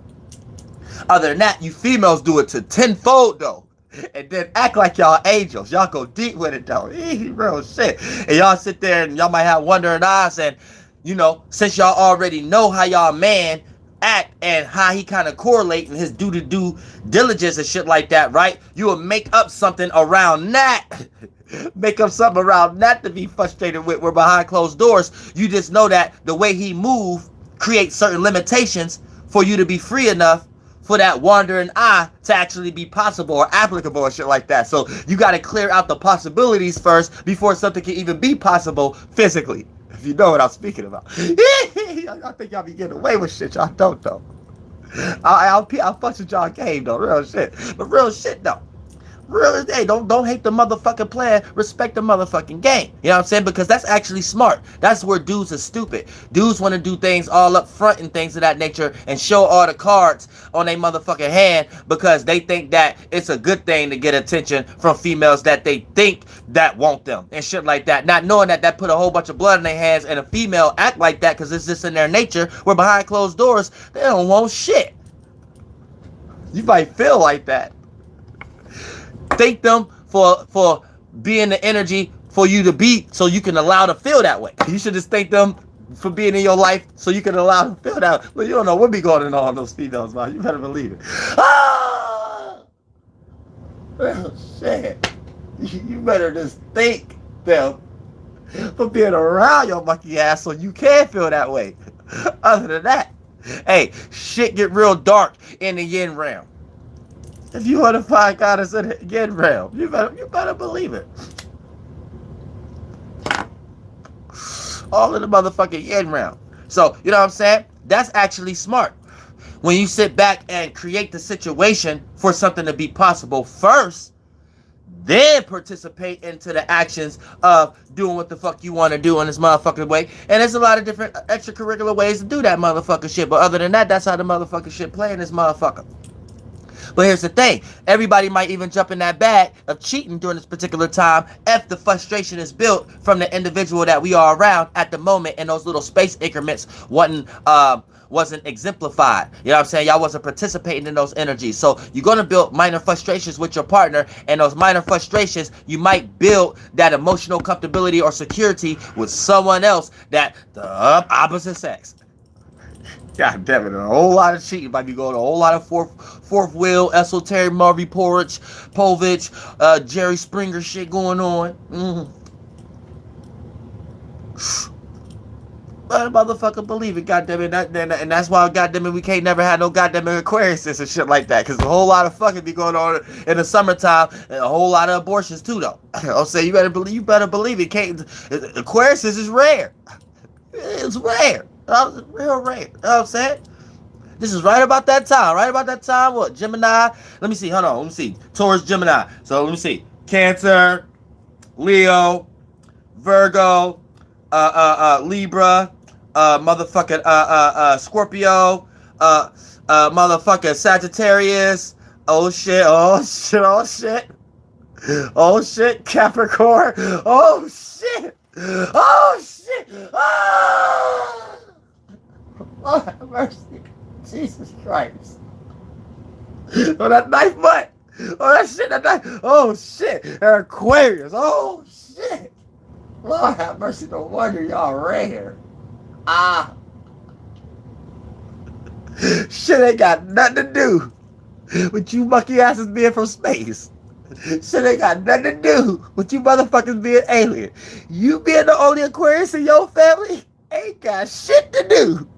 Other than that, you females do it to tenfold though. and then act like y'all angels. Y'all go deep with it though. Real shit. And y'all sit there and y'all might have wondering eyes, and you know, since y'all already know how y'all man act and how he kind of correlate in his due diligence and shit like that, right? You will make up something around that. Make up something around that to be frustrated with. We're behind closed doors. You just know that the way he move creates certain limitations for you to be free enough for that wandering eye to actually be possible or applicable and shit like that. So you got to clear out the possibilities first before something can even be possible physically. If you know what I'm speaking about. I think y'all be getting away with shit. Y'all don't though. I'll fuck with y'all game though. Real shit. But real shit though. Real, hey, don't hate the motherfucking plan. Respect the motherfucking game. You know what I'm saying? Because that's actually smart. That's where dudes are stupid. Dudes want to do things all up front and things of that nature and show all the cards on their motherfucking hand because they think that it's a good thing to get attention from females that they think that want them and shit like that. Not knowing that put a whole bunch of blood in their hands, and a female act like that because it's just in their nature. Where behind closed doors, they don't want shit. You might feel like that. Thank them for being the energy for you to be, so you can allow to feel that way. You should just thank them for being in your life so you can allow them to feel that way. But you don't know what be going on those females, man. You better believe it. Ah! Oh, shit. You better just thank them for being around your monkey ass so you can feel that way. Other than that, hey, shit get real dark in the yin realm. If you want to find goddess in the yin realm, you better believe it. All in the motherfucking yin realm. So, you know what I'm saying? That's actually smart. When you sit back and create the situation for something to be possible first, then participate into the actions of doing what the fuck you want to do in this motherfucking way. And there's a lot of different extracurricular ways to do that motherfucking shit. But other than that, that's how the motherfucking shit play in this motherfucker. But here's the thing. Everybody might even jump in that bag of cheating during this particular time if the frustration is built from the individual that we are around at the moment, and those little space increments wasn't exemplified. You know what I'm saying? Y'all wasn't participating in those energies. So you're going to build minor frustrations with your partner, and those minor frustrations, you might build that emotional comfortability or security with someone else that the opposite sex. God damn it, a whole lot of cheating might be going on. A whole lot of fourth wheel, esoteric Marvy Povich, Jerry Springer shit going on. But motherfucker believe it, goddamn it. And that's why, goddamn it, we can't never have no goddamn Aquariuses and shit like that. Because a whole lot of fucking be going on in the summertime, and a whole lot of abortions too, though. I'll say you better believe it. Aquariuses is rare. It's rare. Real rare. You know what I'm saying? This is right about that time. Right about that time. What? Gemini. Let me see. Hold on. Let me see. Taurus, Gemini. So let me see. Cancer, Leo, Virgo, Libra, motherfucking Scorpio, motherfucking Sagittarius. Oh shit. Oh shit. Oh shit. Oh shit. Capricorn. Oh shit. Oh shit. Oh. Oh, have mercy. Jesus Christ. Oh, that knife butt. Oh, that shit, that knife. Oh, shit. Aquarius. Oh, shit. Lord have mercy. No wonder y'all rare. Ah. Shit ain't got nothing to do with you monkey asses being from space. Shit ain't got nothing to do with you motherfuckers being alien. You being the only Aquarius in your family ain't got shit to do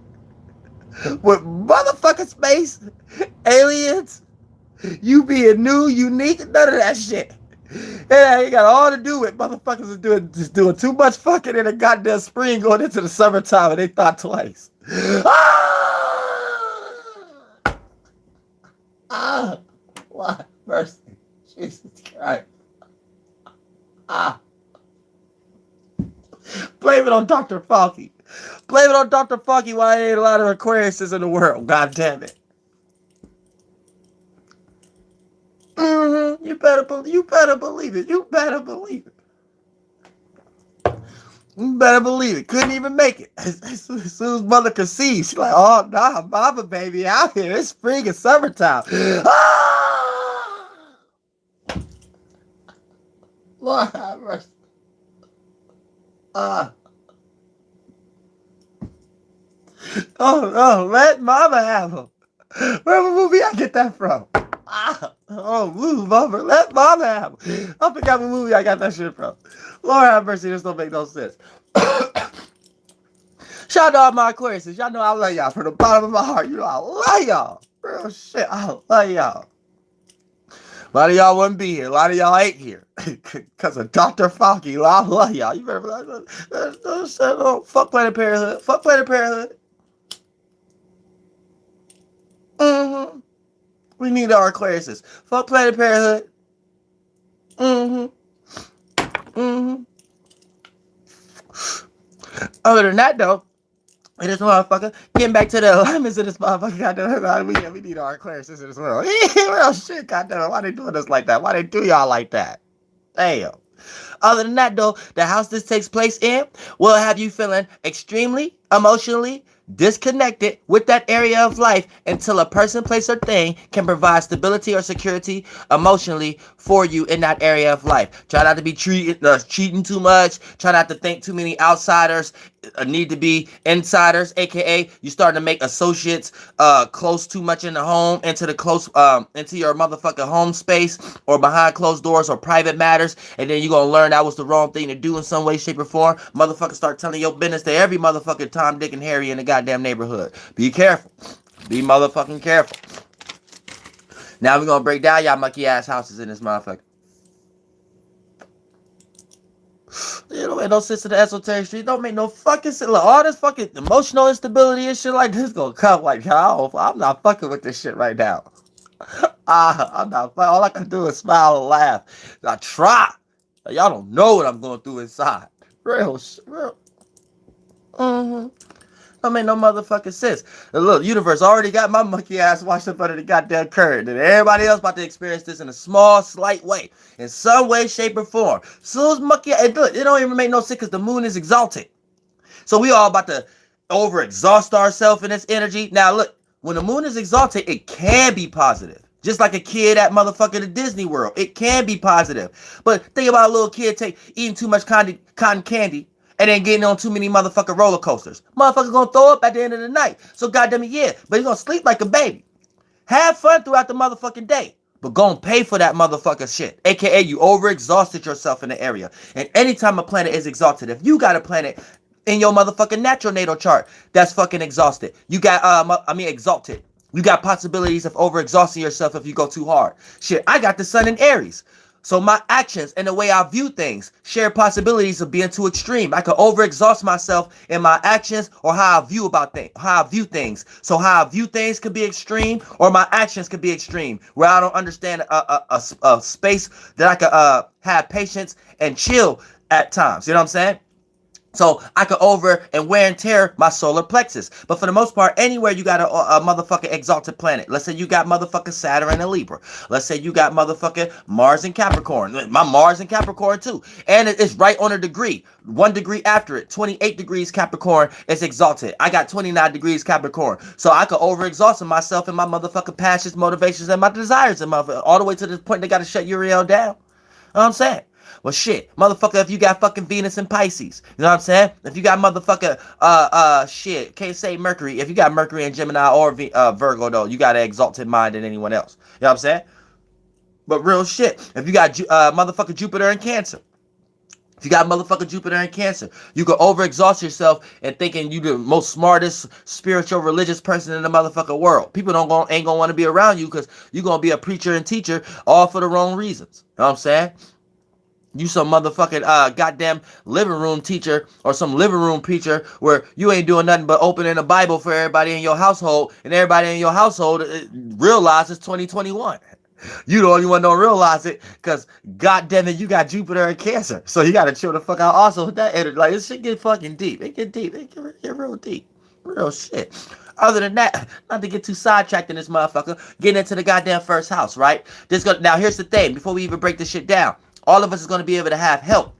with motherfucking space, aliens, you being new, unique, none of that shit. It ain't got all to do with motherfuckers is doing too much fucking in a goddamn spring going into the summertime, and they thought twice. Lord mercy. Jesus Christ. Blame it on Dr. Funky. Blame it on Dr. Funky why there ain't a lot of Aquariuses in the world. God damn it. You better believe it. You better believe it. You better believe it. Couldn't even make it. As soon as mother conceived, she's like, oh, nah, mama baby out here. It's spring and summertime. Lord have mercy. Oh, let mama have them. Where movie I get that from? Move over. Let mama have them. I forgot what movie I got that shit from. Lord have mercy, this don't make no sense. Shout out to all my Aquariuses. Y'all know I love y'all from the bottom of my heart. You know I love y'all. Real shit, I love y'all. A lot of y'all wouldn't be here. A lot of y'all ain't here. Because of Dr. Fauci. I love y'all. You better fuck Planet Parenthood. Fuck Planet Parenthood. Mm-hmm. We need our Aquariuses. Fuck Planet Parenthood. Mm-hmm. Mm-hmm. Other than that, though, this motherfucker, getting back to the alignments of this motherfucker, goddamn, we need our Aquariuses in this world. Real shit, goddamn. Why they doing us like that? Why they do y'all like that? Damn. Other than that, though, the house this takes place in will have you feeling extremely emotionally disconnected with that area of life until a person, place, or thing can provide stability or security emotionally for you in that area of life. Try not to be cheating too much. Try not to think too many outsiders need to be insiders, aka you starting to make associates close too much in the home, into your motherfucking home space, or behind closed doors or private matters, and then you're gonna learn that was the wrong thing to do in some way, shape, or form. Motherfucker start telling your business to every motherfucking Tom, Dick, and Harry in the goddamn neighborhood. Be careful. Be motherfucking careful. Now we're gonna break down y'all monkey ass houses in this motherfucker. You don't make no sense to the esoteric street. Don't make no fucking sense. Look, all this fucking emotional instability and shit like this gonna come like, y'all. I'm not fucking with this shit right now. I'm not. All I can do is smile and laugh. I try. Y'all don't know what I'm going through inside. Real shit. Real. Don't make no motherfucking sense. And look, universe already got my monkey ass washed up under the goddamn current. And everybody else about to experience this in a small, slight way. In some way, shape, or form. So monkey, and look, it don't even make no sense because the moon is exalted. So we all about to overexhaust ourselves in this energy. Now look, when the moon is exalted, it can be positive. Just like a kid at motherfucking Disney World. It can be positive. But think about a little kid eating too much cotton candy and then getting on too many motherfucking roller coasters. Motherfucker gonna throw up at the end of the night. So goddamn it, yeah. But he's gonna sleep like a baby. Have fun throughout the motherfucking day. But go and pay for that motherfucking shit. AKA you overexhausted yourself in the area. And anytime a planet is exalted, if you got a planet in your motherfucking natural natal chart that's fucking exhausted, you got, exalted. You got possibilities of overexhausting yourself if you go too hard. Shit, I got the sun in Aries. So my actions and the way I view things share possibilities of being too extreme. I could overexhaust myself in my actions or how I view things. So how I view things could be extreme, or my actions could be extreme, where I don't understand a space that I could have patience and chill at times. You know what I'm saying? So I could over and wear and tear my solar plexus. But for the most part, anywhere you got a motherfucking exalted planet. Let's say you got motherfucking Saturn and Libra. Let's say you got motherfucking Mars and Capricorn. My Mars and Capricorn too. And it's right on a degree. 1 degree after it. 28 degrees Capricorn is exalted. I got 29 degrees Capricorn. So I could overexhaust myself and my motherfucking passions, motivations, and my desires. And all the way to the point they got to shut Uriel down. You know what I'm saying? Well, shit, motherfucker, if you got fucking Venus and Pisces, you know what I'm saying? If you got motherfucker, shit, can't say Mercury. If you got Mercury and Gemini or Virgo, though, you got an exalted mind than anyone else. You know what I'm saying? But real shit, if you got motherfucker Jupiter and Cancer, if you got motherfucker Jupiter and Cancer, you can overexhaust yourself and thinking you the most smartest spiritual religious person in the motherfucking world. People ain't gonna want to be around you because you're gonna be a preacher and teacher all for the wrong reasons. You know what I'm saying? You some motherfucking goddamn living room teacher or some living room preacher where you ain't doing nothing but opening the Bible for everybody in your household, and everybody in your household realizes 2021. You the only one don't realize it because goddamn it, you got Jupiter and Cancer, so you gotta chill the fuck out. Also with that energy, like this shit get fucking deep. It get deep. It get real deep. Real shit. Other than that, not to get too sidetracked in this motherfucker, getting into the goddamn first house, right? Now here's the thing. Before we even break this shit down. All of us is going to be able to have help.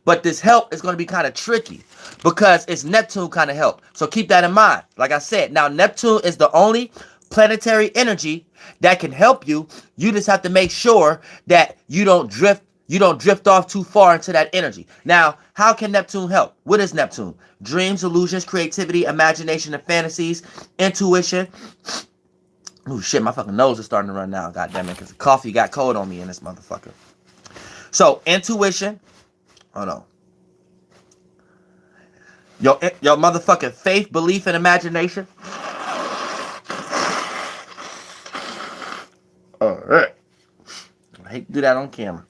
But this help is going to be kind of tricky because it's Neptune kind of help. So keep that in mind. Like I said, now Neptune is the only planetary energy that can help you. You just have to make sure that you don't drift you don't drift off too far into that energy. Now, how can Neptune help? What is Neptune? Dreams, illusions, creativity, imagination, and fantasies, intuition. Oh shit, my fucking nose is starting to run now. God damn it, because the coffee got cold on me in this motherfucker. So, intuition. Hold on. Your motherfucking faith, belief, and imagination. Alright. I hate to do that on camera.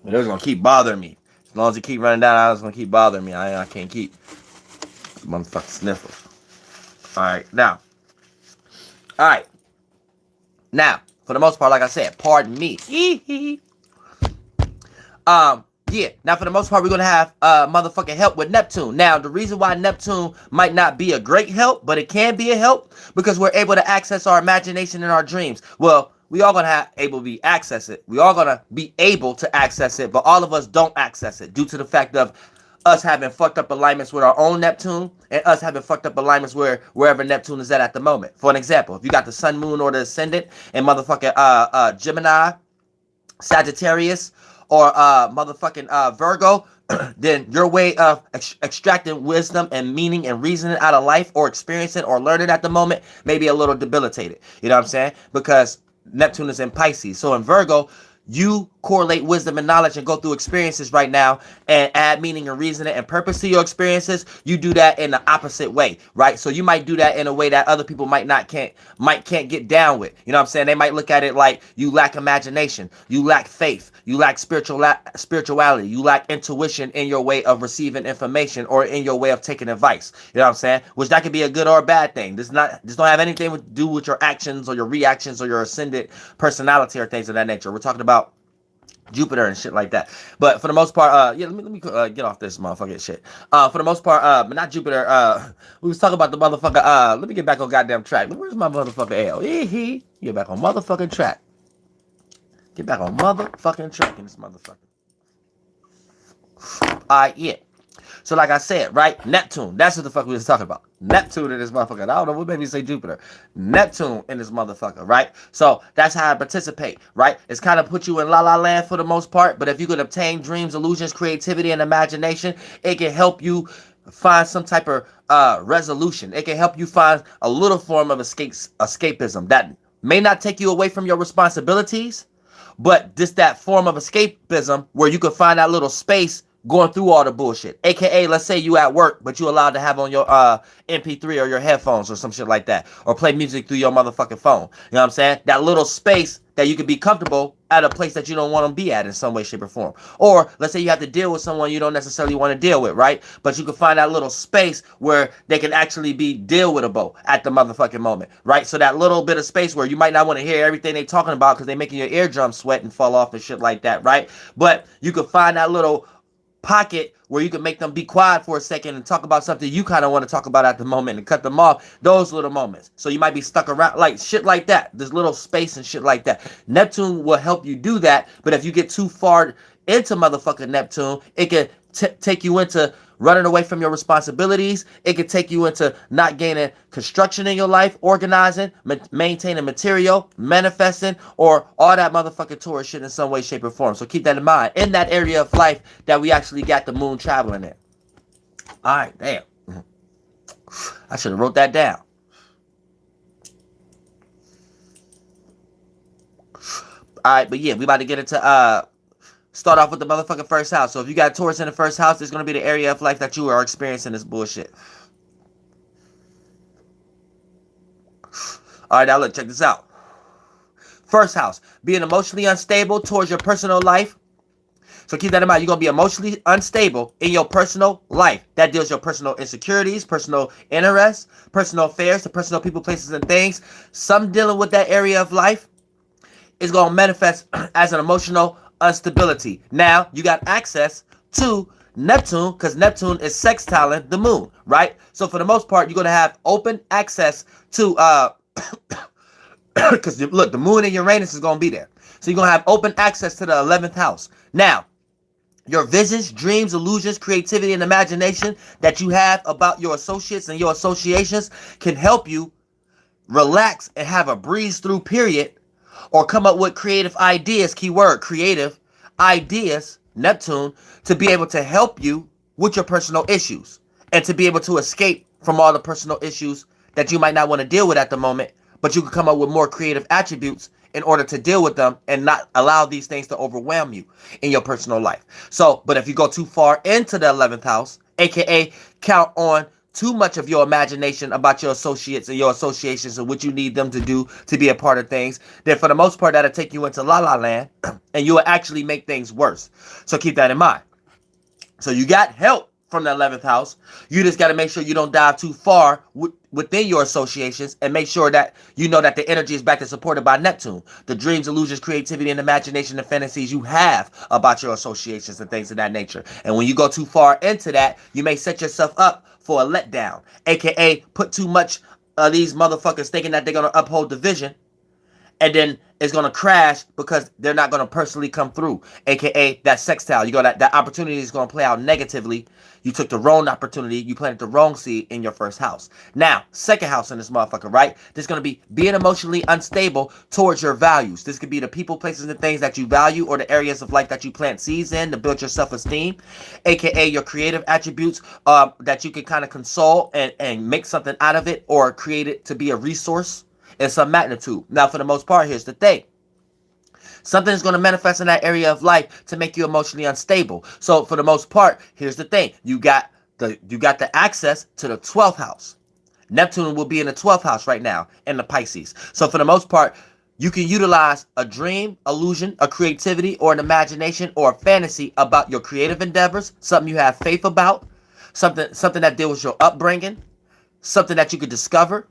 But it was going to keep bothering me. As long as it keep running down, I was going to keep bothering me. I can't keep motherfucking sniffles. Alright, now. Alright. Now, for the most part, like I said, pardon me. Yeah, now for the most part, we're going to have motherfucking help with Neptune. Now, the reason why Neptune might not be a great help, but it can be a help, because we're able to access our imagination and our dreams. Well, we all going to be access it. We all going to be able to access it, but all of us don't access it due to the fact of us having fucked up alignments with our own Neptune and us having fucked up alignments wherever Neptune is at the moment. For an example, if you got the sun, moon, or the ascendant and motherfucking Gemini, Sagittarius, or motherfucking Virgo, then your way of extracting wisdom and meaning and reasoning out of life or experiencing or learning at the moment may be a little debilitated. You know what I'm saying? Because Neptune is in Pisces. So in Virgo, you correlate wisdom and knowledge and go through experiences right now and add meaning and reasoning and purpose to your experiences. You do that in the opposite way, right? So you might do that in a way that other people can't get down with. You know what I'm saying? They might look at it like you lack imagination, you lack faith, you lack spirituality, you lack intuition in your way of receiving information or in your way of taking advice. You know what I'm saying? Which that could be a good or a bad thing. This don't have anything to do with your actions or your reactions or your ascendant personality or things of that nature. We're talking about Jupiter and shit like that. But for the most part, yeah, let me get off this motherfucking shit. For the most part, but not Jupiter. We was talking about the motherfucker. Let me get back on goddamn track. Where's my motherfucker L? Get back on motherfucking track. Get back on motherfucking track in this motherfucker. Yeah. So like I said, right? Neptune. That's what the fuck we was talking about. Neptune in this motherfucker. I don't know what made me say Jupiter. Neptune in this motherfucker, right? So that's how I participate, right? It's kind of put you in la la land for the most part. But if you could obtain dreams, illusions, creativity, and imagination, it can help you find some type of resolution. It can help you find a little form of escapism that may not take you away from your responsibilities, but just that form of escapism where you can find that little space going through all the bullshit. AKA, let's say you at work, but you allowed to have on your MP3 or your headphones or some shit like that. Or play music through your motherfucking phone. You know what I'm saying? That little space that you could be comfortable at a place that you don't want to be at in some way, shape, or form. Or let's say you have to deal with someone you don't necessarily want to deal with, right? But you can find that little space where they can actually be deal withable at the motherfucking moment, right? So that little bit of space where you might not want to hear everything they talking about because they making your eardrums sweat and fall off and shit like that, right? But you can find that little pocket where you can make them be quiet for a second and talk about something you kind of want to talk about at the moment and cut them off. Those little moments. So you might be stuck around like shit like that. There's little space and shit like that. Neptune will help you do that. But if you get too far into motherfucking Neptune, it can take you into running away from your responsibilities. It could take you into not gaining construction in your life, organizing, maintaining material, manifesting, or all that motherfucking Taurus shit in some way, shape, or form. So keep that in mind. In that area of life that we actually got the moon traveling in. All right, damn. I should have wrote that down. All right, but yeah, we about to get into start off with the motherfucking first house. So if you got Taurus in the first house, it's going to be the area of life that you are experiencing this bullshit. All right, now look, check this out. First house, being emotionally unstable towards your personal life. So keep that in mind. You're going to be emotionally unstable in your personal life. That deals with your personal insecurities, personal interests, personal affairs, the personal people, places, and things. Some dealing with that area of life is going to manifest as an emotional instability. Now you got access to Neptune because Neptune is sextiling the moon, right? So for the most part, you're gonna have open access to because look, the moon and Uranus is gonna be there. So you're gonna have open access to the 11th house. Now, your visions, dreams, illusions, creativity, and imagination that you have about your associates and your associations can help you relax and have a breeze through period or come up with creative ideas, keyword creative ideas, Neptune, to be able to help you with your personal issues and to be able to escape from all the personal issues that you might not want to deal with at the moment, but you can come up with more creative attributes in order to deal with them and not allow these things to overwhelm you in your personal life. So, but if you go too far into the 11th house, aka count on too much of your imagination about your associates and your associations and what you need them to do to be a part of things, then for the most part, that'll take you into la la land and you will actually make things worse. So keep that in mind. So you got help from the 11th house. You just got to make sure you don't dive too far within your associations and make sure that you know that the energy is backed and supported by Neptune. The dreams, illusions, creativity, and imagination and fantasies you have about your associations and things of that nature. And when you go too far into that, you may set yourself up for a letdown, aka put too much of these motherfuckers thinking that they're going to uphold the vision, and then it's going to crash because they're not going to personally come through, aka that sextile. You go that opportunity is going to play out negatively. You took the wrong opportunity. You planted the wrong seed in your first house. Now, second house in this motherfucker, right? This is going to be being emotionally unstable towards your values. This could be the people, places, and things that you value or the areas of life that you plant seeds in to build your self-esteem, aka your creative attributes that you can kind of console and make something out of it or create it to be a resource in some magnitude. Now, for the most part, here's the thing. Something is going to manifest in that area of life to make you emotionally unstable. So for the most part, here's the thing. You got the access to the 12th house. Neptune will be in the 12th house right now in the Pisces. So for the most part, you can utilize a dream, illusion, a creativity, or an imagination or a fantasy about your creative endeavors, something you have faith about, something that deals with your upbringing, something that you could discover,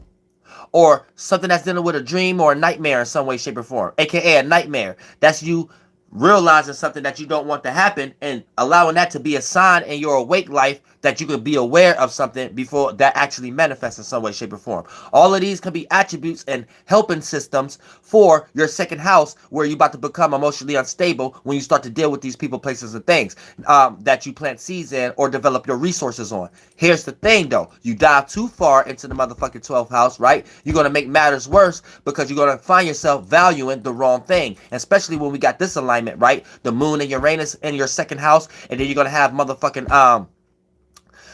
or something that's dealing with a dream or a nightmare in some way, shape, or form, aka a nightmare. That's you realizing something that you don't want to happen and allowing that to be a sign in your awake life that you could be aware of something before that actually manifests in some way, shape, or form. All of these can be attributes and helping systems for your second house where you're about to become emotionally unstable when you start to deal with these people, places, and things that you plant seeds in or develop your resources on. Here's the thing, though. You dive too far into the motherfucking 12th house, right? You're going to make matters worse because you're going to find yourself valuing the wrong thing, especially when we got this alignment, right? The moon and Uranus in your second house, and then you're going to have motherfucking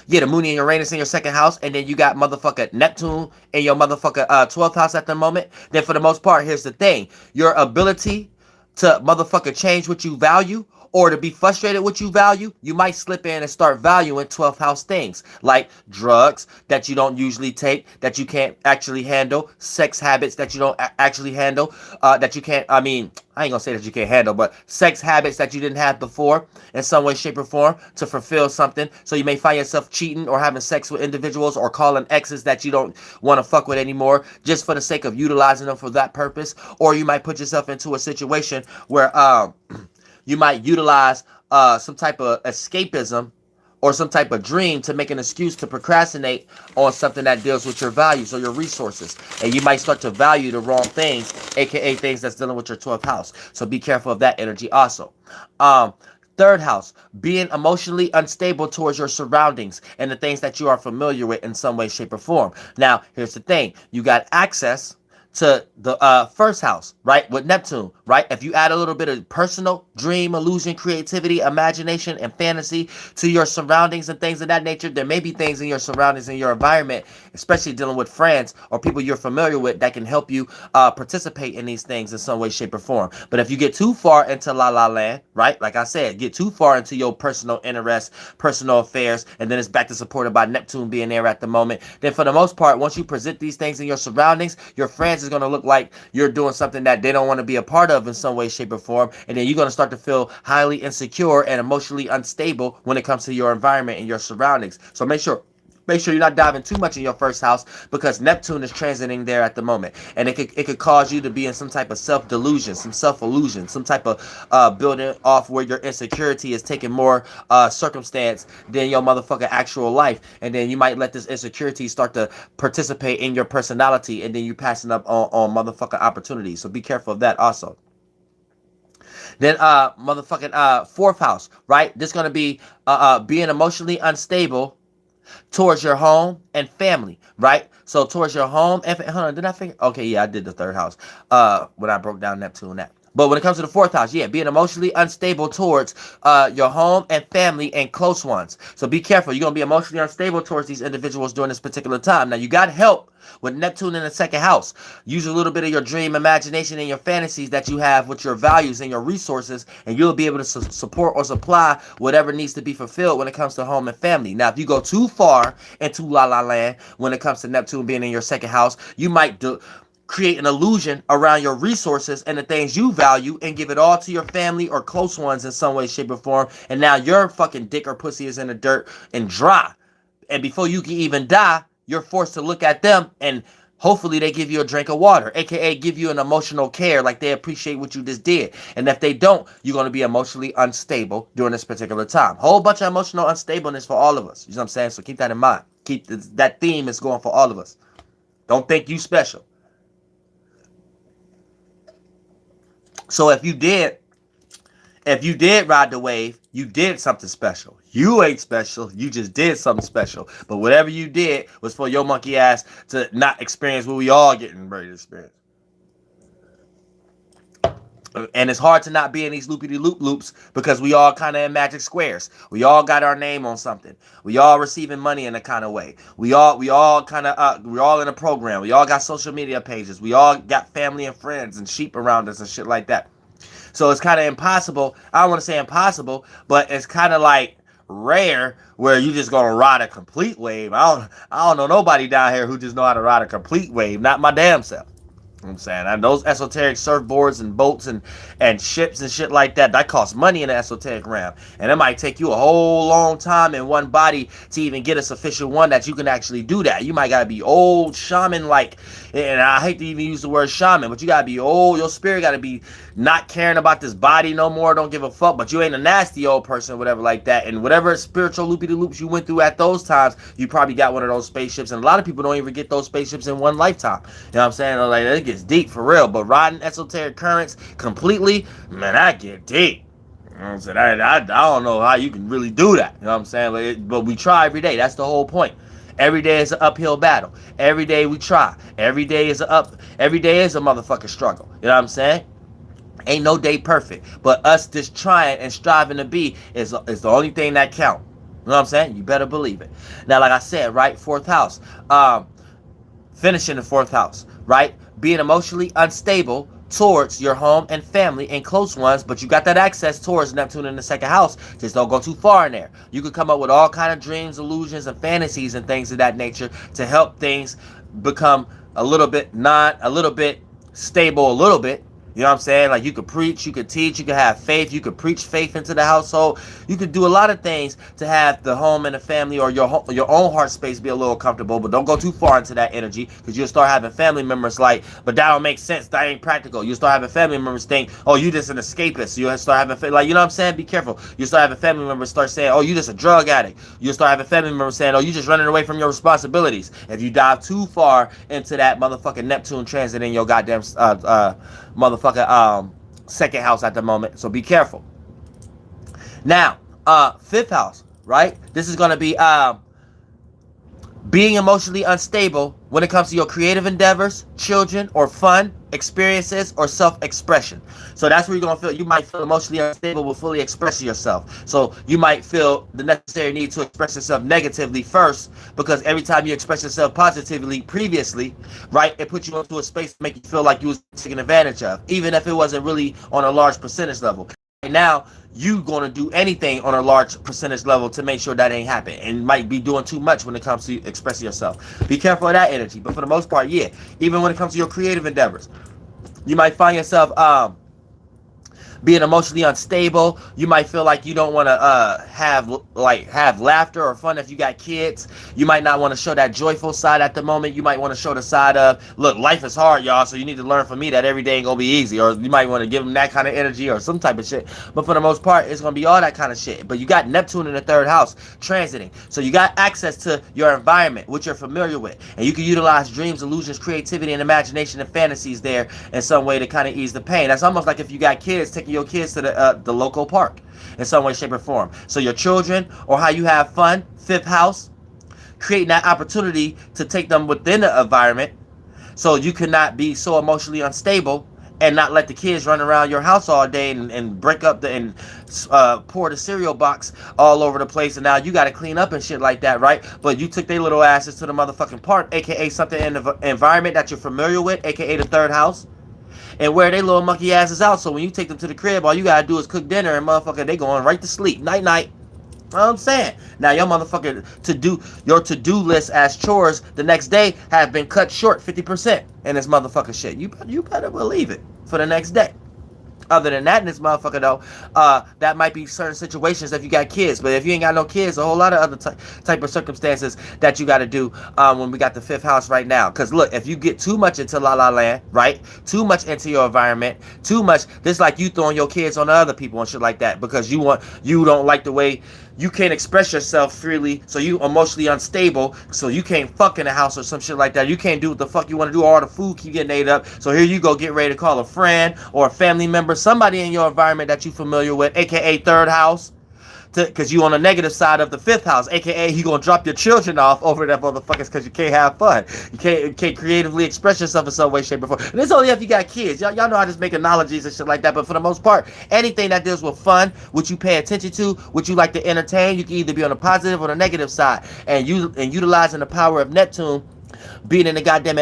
the moon and Uranus in your second house, and then you got motherfucker Neptune in your motherfucker 12th house at the moment. Then for the most part, here's the thing. Your ability to motherfucker change what you value or to be frustrated with what you value, you might slip in and start valuing 12th house things like drugs that you don't usually take, that you can't actually handle, sex habits that you don't actually handle, that you can't, I ain't gonna say that you can't handle, but sex habits that you didn't have before in some way, shape, or form to fulfill something. So you may find yourself cheating or having sex with individuals or calling exes that you don't want to fuck with anymore just for the sake of utilizing them for that purpose. Or you might put yourself into a situation where you might utilize some type of escapism or some type of dream to make an excuse to procrastinate on something that deals with your values or your resources. And you might start to value the wrong things, aka things that's dealing with your 12th house. So be careful of that energy also. Third house, being emotionally unstable towards your surroundings and the things that you are familiar with in some way, shape, or form. Now, here's the thing. You got access to the first house, right, with Neptune, right? If you add a little bit of personal dream, illusion, creativity, imagination, and fantasy to your surroundings and things of that nature, there may be things in your surroundings and your environment, especially dealing with friends or people you're familiar with, that can help you participate in these things in some way, shape, or form. But if you get too far into la la land, right, like I said, get too far into your personal interests, personal affairs, and then it's back to supported by Neptune being there at the moment, then for the most part, once you present these things in your surroundings, your friends is going to look like you're doing something that they don't want to be a part of in some way, shape, or form, and then you're going to start to feel highly insecure and emotionally unstable when it comes to your environment and your surroundings. So make sure you're not diving too much in your first house because Neptune is transiting there at the moment, and it could cause you to be in some type of self-delusion, some self-illusion, some type of building off where your insecurity is taking more circumstance than your motherfucking actual life, and then you might let this insecurity start to participate in your personality, and then you passing up on motherfucking opportunities. So be careful of that also. Then motherfucking fourth house, right? This gonna be being emotionally unstable towards your home and family, right? So towards your home and hold on, did I figure? Okay, yeah, I did the third house. When I broke down Neptune and that. But when it comes to the fourth house, yeah, being emotionally unstable towards your home and family and close ones. So be careful. You're going to be emotionally unstable towards these individuals during this particular time. Now, you got help with Neptune in the second house. Use a little bit of your dream imagination and your fantasies that you have with your values and your resources, and you'll be able to support or supply whatever needs to be fulfilled when it comes to home and family. Now, if you go too far into La La Land when it comes to Neptune being in your second house, you might create an illusion around your resources and the things you value and give it all to your family or close ones in some way, shape, or form. And now your fucking dick or pussy is in the dirt and dry. And before you can even die, you're forced to look at them and hopefully they give you a drink of water, aka give you an emotional care, like they appreciate what you just did. And if they don't, you're going to be emotionally unstable during this particular time. Whole bunch of emotional unstableness for all of us. You know what I'm saying? So keep that in mind. Keep that theme is going for all of us. Don't think you special. So if you did ride the wave, you did something special. You ain't special. You just did something special. But whatever you did was for your monkey ass to not experience what we all getting ready to experience. And it's hard to not be in these loopity-loop loops because we all kind of in magic squares. We all got our name on something. We all receiving money in a kind of way. We all kind of we're all in a program. We all got social media pages. We all got family and friends and sheep around us and shit like that. So it's kind of impossible. I don't want to say impossible, but it's kind of like rare where you just gonna ride a complete wave. I don't know nobody down here who just know how to ride a complete wave. Not my damn self. You know what I'm saying? And those esoteric surfboards and boats and ships and shit like that costs money in the esoteric realm. And it might take you a whole long time in one body to even get a sufficient one that you can actually do that. You might gotta be old shaman like, and I hate to even use the word shaman, but you gotta be old. Your spirit gotta be not caring about this body no more, don't give a fuck, but you ain't a nasty old person or whatever like that. And whatever spiritual loopy-de-loops you went through at those times, you probably got one of those spaceships. And a lot of people don't even get those spaceships in one lifetime. You know what I'm saying? Like, it gets deep for real. But riding esoteric currents completely, man, that get deep. You know what I'm saying? I don't know how you can really do that. You know what I'm saying? But we try every day. That's the whole point. Every day is an uphill battle. Every day we try. Every day is every day is a motherfucking struggle. You know what I'm saying? Ain't no day perfect. But us just trying and striving to be is the only thing that count. You know what I'm saying? You better believe it. Now, like I said, right? Fourth house. Finishing the fourth house, right? Being emotionally unstable towards your home and family and close ones, but you got that access towards Neptune in the second house. Just don't go too far in there. You could come up with all kind of dreams, illusions, and fantasies and things of that nature to help things become a little bit stable a little bit. You know what I'm saying? Like, you could preach, you could teach, you could have faith, you could preach faith into the household. You could do a lot of things to have the home and the family or your own heart space be a little comfortable, but don't go too far into that energy because you'll start having family members like, but that don't make sense, that ain't practical. You'll start having family members think, oh, you just an escapist. You'll start having, like, you know what I'm saying? Be careful. You start having family members start saying, oh, you just a drug addict. You'll start having family members saying, oh, you just running away from your responsibilities. If you dive too far into that motherfucking Neptune transit in your goddamn motherfucking second house at the moment, so be careful. Now, fifth house, right? This is gonna be being emotionally unstable when it comes to your creative endeavors, children, or fun, experiences, or self-expression. So that's where you're gonna feel, you might feel emotionally unstable with fully expressing yourself. So you might feel the necessary need to express yourself negatively first, because every time you express yourself positively previously, right, it puts you into a space to make you feel like you was taken advantage of, even if it wasn't really on a large percentage level. Right now, you gonna do anything on a large percentage level to make sure that ain't happen, and might be doing too much when it comes to expressing yourself. Be careful of that energy. But for the most part, yeah, even when it comes to your creative endeavors, you might find yourself being emotionally unstable. You might feel like you don't want to have laughter or fun if you got kids. You might not want to show that joyful side at the moment. You might want to show the side of, look, life is hard, y'all, so you need to learn from me that every day ain't gonna be easy. Or you might want to give them that kind of energy or some type of shit. But for the most part, it's gonna be all that kind of shit. But you got Neptune in the third house transiting, so you got access to your environment, which you're familiar with, and you can utilize dreams, illusions, creativity, and imagination and fantasies there in some way to kind of ease the pain. That's almost like if you got kids, taking your kids to the local park in some way, shape, or form. So your children, or how you have fun, fifth house, creating that opportunity to take them within the environment, so you cannot be so emotionally unstable and not let the kids run around your house all day and break up and pour the cereal box all over the place, and now you got to clean up and shit like that, right? But you took their little asses to the motherfucking park, aka something in the environment that you're familiar with, aka the third house, and wear their little monkey asses out. So when you take them to the crib, all you gotta do is cook dinner, and motherfucker, they going right to sleep. Night night. You know what I'm saying? Now your motherfucker to-do list as chores the next day have been cut short 50% in this motherfucker shit. You better believe it for the next day. Other than that, in this motherfucker though, that might be certain situations if you got kids. But if you ain't got no kids, a whole lot of other type of circumstances that you got to do when we got the fifth house right now. Because look, if you get too much into la la land, right? Too much into your environment, too much. This like you throwing your kids on the other people and shit like that because you don't like the way you can't express yourself freely, so you emotionally unstable, so you can't fuck in the house or some shit like that. You can't do what the fuck you want to do. All the food keep getting ate up. So here you go, get ready to call a friend or a family member, somebody in your environment that you familiar with, aka third house, because you on the negative side of the fifth house, aka you gonna drop your children off over that motherfuckers because you can't have fun. You can't creatively express yourself in some way, shape, or form. And it's only if you got kids. Y'all know how to just make analogies and shit like that. But for the most part, anything that deals with fun, which you pay attention to, which you like to entertain, you can either be on the positive or the negative side. And utilizing the power of Neptune, being in the goddamn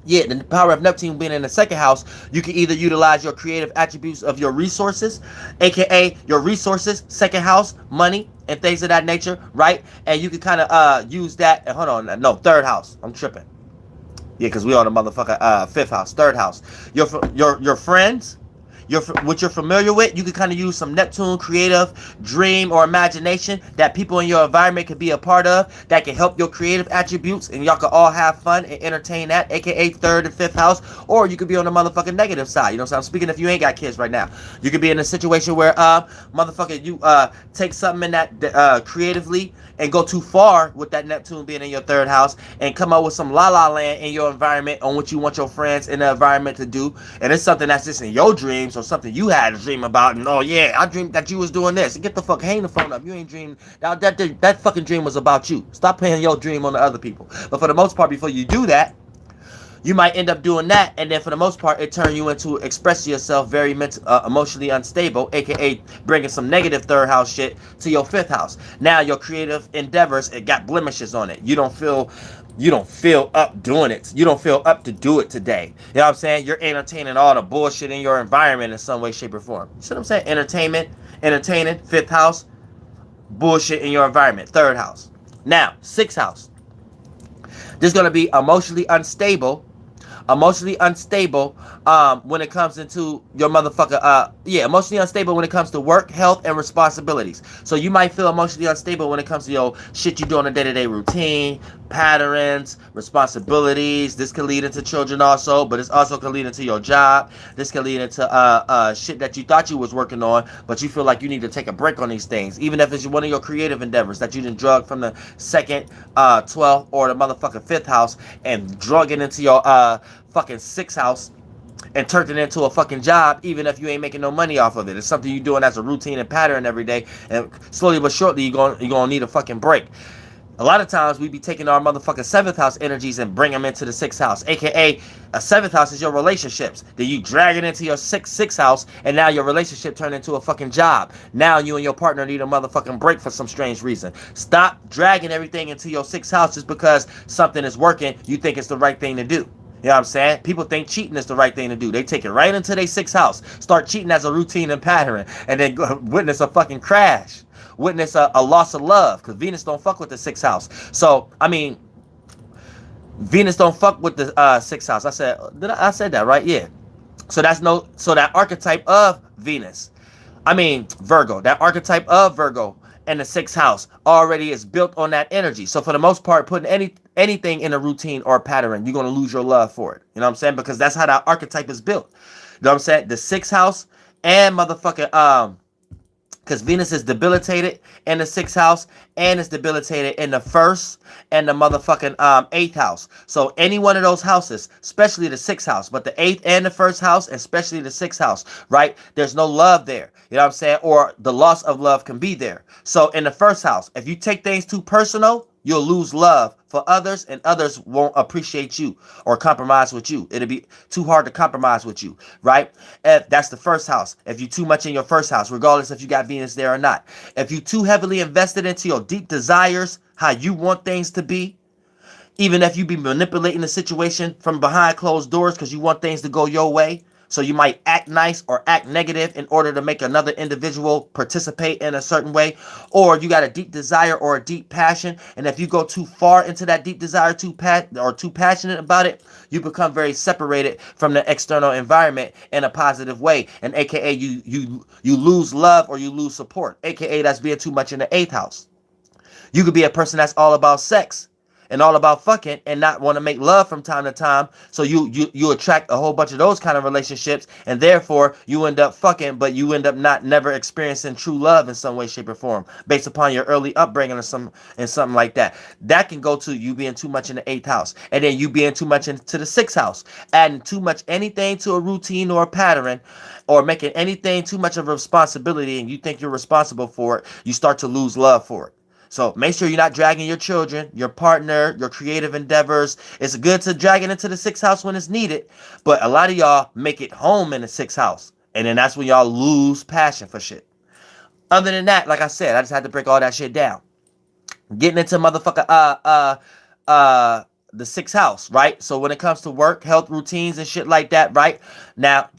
the power of Neptune being in the second house, you can either utilize your creative attributes of your resources, aka your resources, second house, money, and things of that nature, right? And you can kind of use that. Hold on, no, third house. I'm tripping. Yeah, because we on the motherfucker fifth house, third house. Your friends. What you're familiar with, you can kind of use some Neptune creative dream or imagination that people in your environment can be a part of, that can help your creative attributes, and y'all can all have fun and entertain that, aka third and fifth house. Or you could be on the motherfucking negative side. You know what I'm saying? I'm speaking if you ain't got kids right now. You could be in a situation where motherfucker, you take something in that creatively and go too far with that Neptune being in your third house and come up with some la la land in your environment on what you want your friends in the environment to do. And it's something that's just in your dreams or something you had a dream about. And oh yeah, I dreamed that you was doing this. Get the fuck, hang the phone up. You ain't dreamed. That fucking dream was about you. Stop paying your dream on the other people. But for the most part, before you do that, you might end up doing that, and then for the most part, it turns you into expressing yourself very emotionally unstable, aka bringing some negative third house shit to your fifth house. Now your creative endeavors, it got blemishes on it. You don't feel up doing it. You don't feel up to do it today. You know what I'm saying? You're entertaining all the bullshit in your environment in some way, shape, or form. You see what I'm saying? Entertaining, fifth house, bullshit in your environment, third house. Now, sixth house. This is going to be emotionally unstable when it comes into your motherfucker, emotionally unstable when it comes to work, health, and responsibilities. So you might feel emotionally unstable when it comes to your shit you do on a day-to-day routine, patterns, responsibilities. This can lead into children also, but this also can lead into your job. This can lead into shit that you thought you was working on, but you feel like you need to take a break on these things, even if it's one of your creative endeavors that you done drug from the second, 12th, or the motherfucking fifth house and drug it into your fucking sixth house and turned it into a fucking job, even if you ain't making no money off of it. It's something you're doing as a routine and pattern every day, and slowly but shortly you're gonna need a fucking break. A lot of times we be taking our motherfucking seventh house energies and bring them into the sixth house, aka a seventh house is your relationships. Then you drag it into your sixth house, and now your relationship turned into a fucking job. Now you and your partner need a motherfucking break for some strange reason. Stop dragging everything into your sixth house just because something is working. You think it's the right thing to do. You know what I'm saying? People think cheating is the right thing to do. They take it right into their sixth house. Start cheating as a routine and pattern. And then witness a fucking crash. Witness a loss of love. Because Venus don't fuck with the sixth house. So, I mean, Venus don't fuck with the sixth house. I said that, right? Yeah. So that archetype of Venus. I mean, Virgo. That archetype of Virgo and the sixth house already is built on that energy. So for the most part, putting anything in a routine or a pattern, you're going to lose your love for it. You know what I'm saying? Because that's how that archetype is built. You know what I'm saying? The sixth house and motherfucking, because Venus is debilitated in the sixth house and is debilitated in the first and the motherfucking eighth house. So any one of those houses, especially the sixth house, but the eighth and the first house, especially the sixth house, right? There's no love there. You know what I'm saying? Or the loss of love can be there. So in the first house, if you take things too personal, You'll lose love for others, and others won't appreciate you or compromise with you. It'll be too hard to compromise with you, right? If that's the first house. If you too much in your first house, regardless if you got Venus there or not. If you too heavily invested into your deep desires, how you want things to be, even if you be manipulating the situation from behind closed doors because you want things to go your way. So you might act nice or act negative in order to make another individual participate in a certain way. Or you got a deep desire or a deep passion. And if you go too far into that deep desire, too passionate about it, you become very separated from the external environment in a positive way. And aka you lose love or you lose support. Aka that's being too much in the 8th house. You could be a person that's all about sex and all about fucking and not want to make love from time to time. So you attract a whole bunch of those kind of relationships, and therefore you end up fucking, but you end up never experiencing true love in some way, shape, or form based upon your early upbringing or something like that. That can go to you being too much in the 8th house, and then you being too much into the 6th house, adding too much anything to a routine or a pattern, or making anything too much of a responsibility, and you think you're responsible for it. You start to lose love for it. So make sure you're not dragging your children, your partner, your creative endeavors. It's good to drag it into the 6th house when it's needed, but a lot of y'all make it home in the 6th house, and then that's when y'all lose passion for shit. Other than that, like I said, I just had to break all that shit down. Getting into motherfucker the 6th house, right? So when it comes to work, health routines and shit like that, right? Now,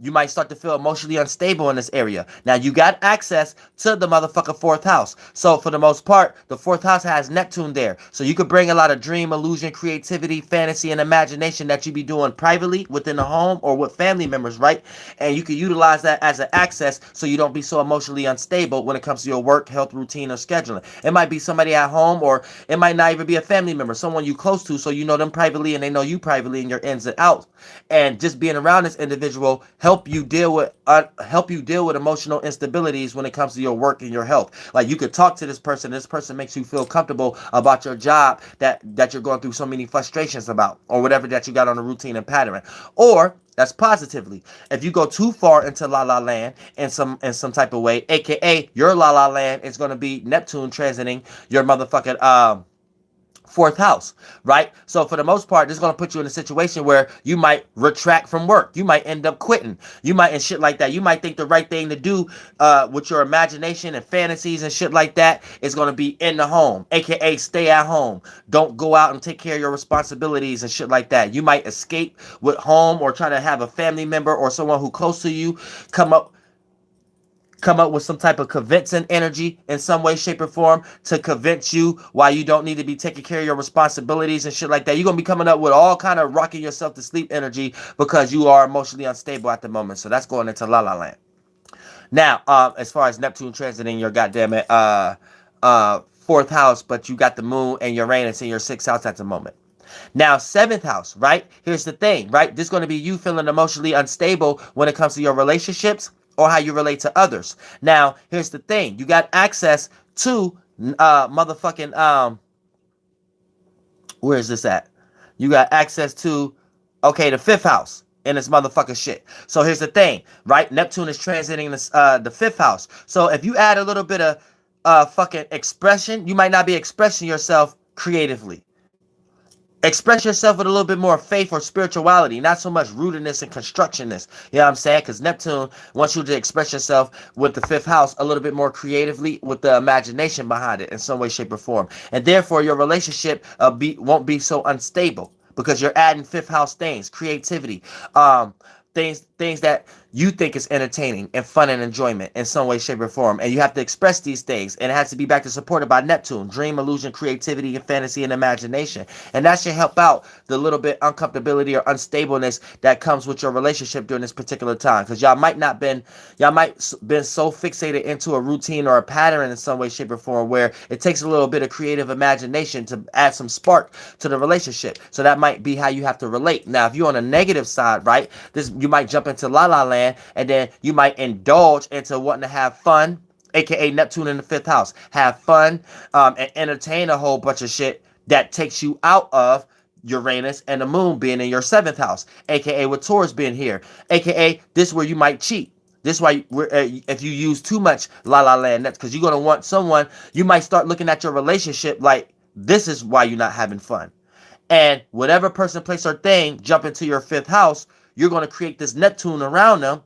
you might start to feel emotionally unstable in this area. Now, you got access to the motherfucker 4th house. So, for the most part, the 4th house has Neptune there. So, you could bring a lot of dream, illusion, creativity, fantasy, and imagination that you be doing privately within the home or with family members, right? And you can utilize that as an access so you don't be so emotionally unstable when it comes to your work, health, routine, or scheduling. It might be somebody at home, or it might not even be a family member, someone you close to, so you know them privately and they know you privately and your ins and outs. And just being around this individual help you deal with emotional instabilities when it comes to your work and your health. Like, you could talk to this person makes you feel comfortable about your job that you're going through so many frustrations about, or whatever that you got on a routine and pattern. Or that's positively. If you go too far into la la land in some type of way, aka your la la land is going to be Neptune transiting your motherfucking 4th house, right? So for the most part, this is going to put you in a situation where you might retract from work. You might end up quitting. You might, and shit like that. You might think the right thing to do with your imagination and fantasies and shit like that is going to be in the home, aka stay at home. Don't go out and take care of your responsibilities and shit like that. You might escape with home, or try to have a family member or someone who close to you come up with some type of convincing energy in some way, shape, or form to convince you why you don't need to be taking care of your responsibilities and shit like that. You're going to be coming up with all kind of rocking yourself to sleep energy because you are emotionally unstable at the moment. So that's going into La La Land. Now, as far as Neptune transiting your goddamn 4th house, but you got the moon and Uranus in your 6th house at the moment. Now, 7th house, right? Here's the thing, right? This is going to be you feeling emotionally unstable when it comes to your relationships or how you relate to others. Now, here's the thing. You got access to motherfucking where is this at? You got access to, okay, the 5th house in this motherfucking shit. So here's the thing, right? Neptune is transiting this the 5th house. So if you add a little bit of fucking expression, you might not be expressing yourself creatively. Express yourself with a little bit more faith or spirituality, not so much rootedness and constructionness. You know what I'm saying? Because Neptune wants you to express yourself with the 5th house a little bit more creatively, with the imagination behind it in some way, shape, or form. And therefore, your relationship won't be so unstable because you're adding 5th house things, creativity, things that you think is entertaining and fun and enjoyment in some way, shape, or form. And you have to express these things. And it has to be back to supported by Neptune, dream, illusion, creativity, and fantasy and imagination. And that should help out the little bit uncomfortability or unstableness that comes with your relationship during this particular time. Because y'all might been so fixated into a routine or a pattern in some way, shape, or form where it takes a little bit of creative imagination to add some spark to the relationship. So that might be how you have to relate. Now, if you're on a negative side, right, you might jump into La La Land, and then you might indulge into wanting to have fun, aka Neptune in the 5th house. Have fun and entertain a whole bunch of shit that takes you out of Uranus and the moon being in your 7th house, aka with Taurus being here, aka this is where you might cheat. This is why if you use too much La La Land, that's because you're going to want someone. You might start looking at your relationship like this is why you're not having fun. And whatever person, place, or thing jump into your 5th house, you're going to create this Neptune around them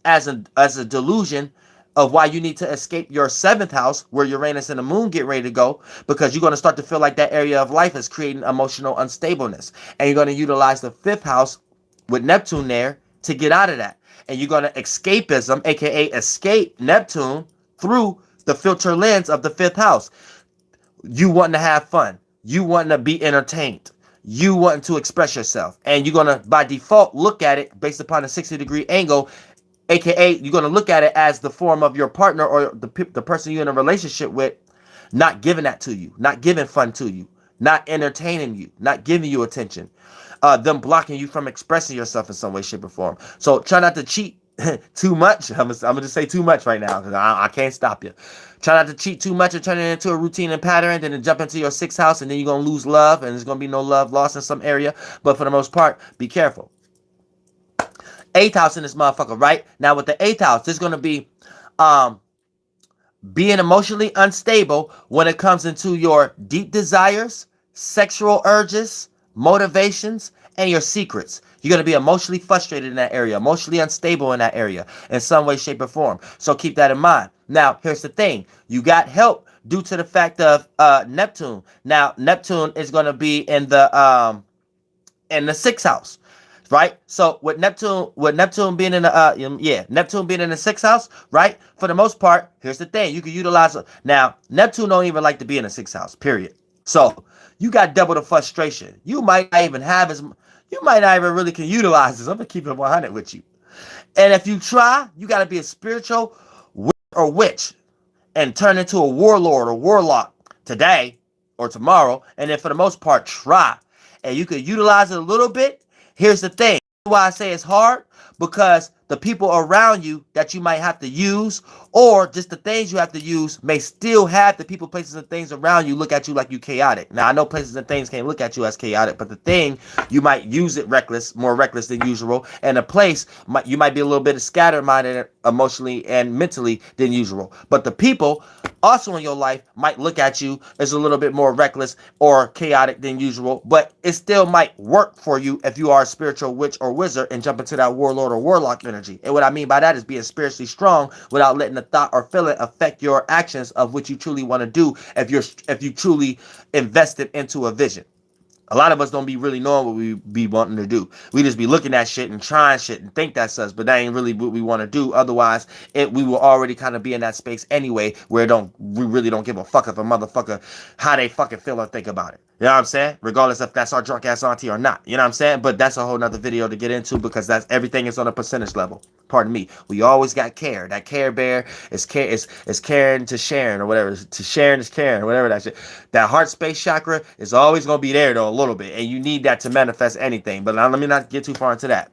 as a delusion of why you need to escape your 7th house where Uranus and the moon get ready to go, because you're going to start to feel like that area of life is creating emotional unstableness. And you're going to utilize the 5th house with Neptune there to get out of that. And you're going to escapism, aka escape Neptune, through the filter lens of the 5th house. You wanting to have fun. You wanting to be entertained. You wanting to express yourself. And you're going to, by default, look at it based upon a 60-degree angle, aka you're going to look at it as the form of your partner or the person you're in a relationship with not giving that to you, not giving fun to you, not entertaining you, not giving you attention, them blocking you from expressing yourself in some way, shape, or form. So try not to cheat too much. I'm gonna just say too much right now because I can't stop you. Try not to cheat too much and turn it into a routine and pattern, then jump into your 6th house, and then you're gonna lose love, and there's gonna be no love lost in some area. But for the most part, be careful. 8th house in this motherfucker, right? Now with the 8th house, there's gonna be being emotionally unstable when it comes into your deep desires, sexual urges, motivations, and your secrets. You're going to be emotionally frustrated in that area, emotionally unstable in that area in some way, shape, or form. So keep that in mind. Now, here's the thing. You got help due to the fact of Neptune. Now, Neptune is going to be in the 6th house. Right? So with Neptune being in the Neptune being in the 6th house, right? For the most part, here's the thing. You can utilize now, Neptune don't even like to be in the 6th house, period. So you got double the frustration. You might not even really can utilize this. I'm gonna keep it 100 with you. And if you try, you gotta be a spiritual witch and turn into a warlord or warlock today or tomorrow. And then for the most part, try. And you could utilize it a little bit. Here's the thing. Why I say it's hard, because the people around you that you might have to use, or just the things you have to use, may still have the people, places, and things around you look at you like you chaotic. Now, I know places and things can't look at you as chaotic, but the thing, you might use it more reckless than usual, and the place, you might be a little bit scattered-minded emotionally and mentally than usual. But the people also in your life might look at you as a little bit more reckless or chaotic than usual, but it still might work for you if you are a spiritual witch or wizard and jump into that warlord or warlock energy. And what I mean by that is being spiritually strong without letting the thought or feeling affect your actions of what you truly want to do if you truly invested into a vision. A lot of us don't be really knowing what we be wanting to do. We just be looking at shit and trying shit and think that's us, but that ain't really what we want to do. Otherwise, we will already kind of be in that space anyway, where we really don't give a fuck if a motherfucker how they fucking feel or think about it. You know what I'm saying? Regardless if that's our drunk ass auntie or not. You know what I'm saying? But that's a whole nother video to get into, because that's everything is on a percentage level. Pardon me. We always got care. That care bear is caring to sharing, or whatever. To sharing is caring, or whatever that shit. That heart space chakra is always going to be there though, a little bit. And you need that to manifest anything. But now let me not get too far into that.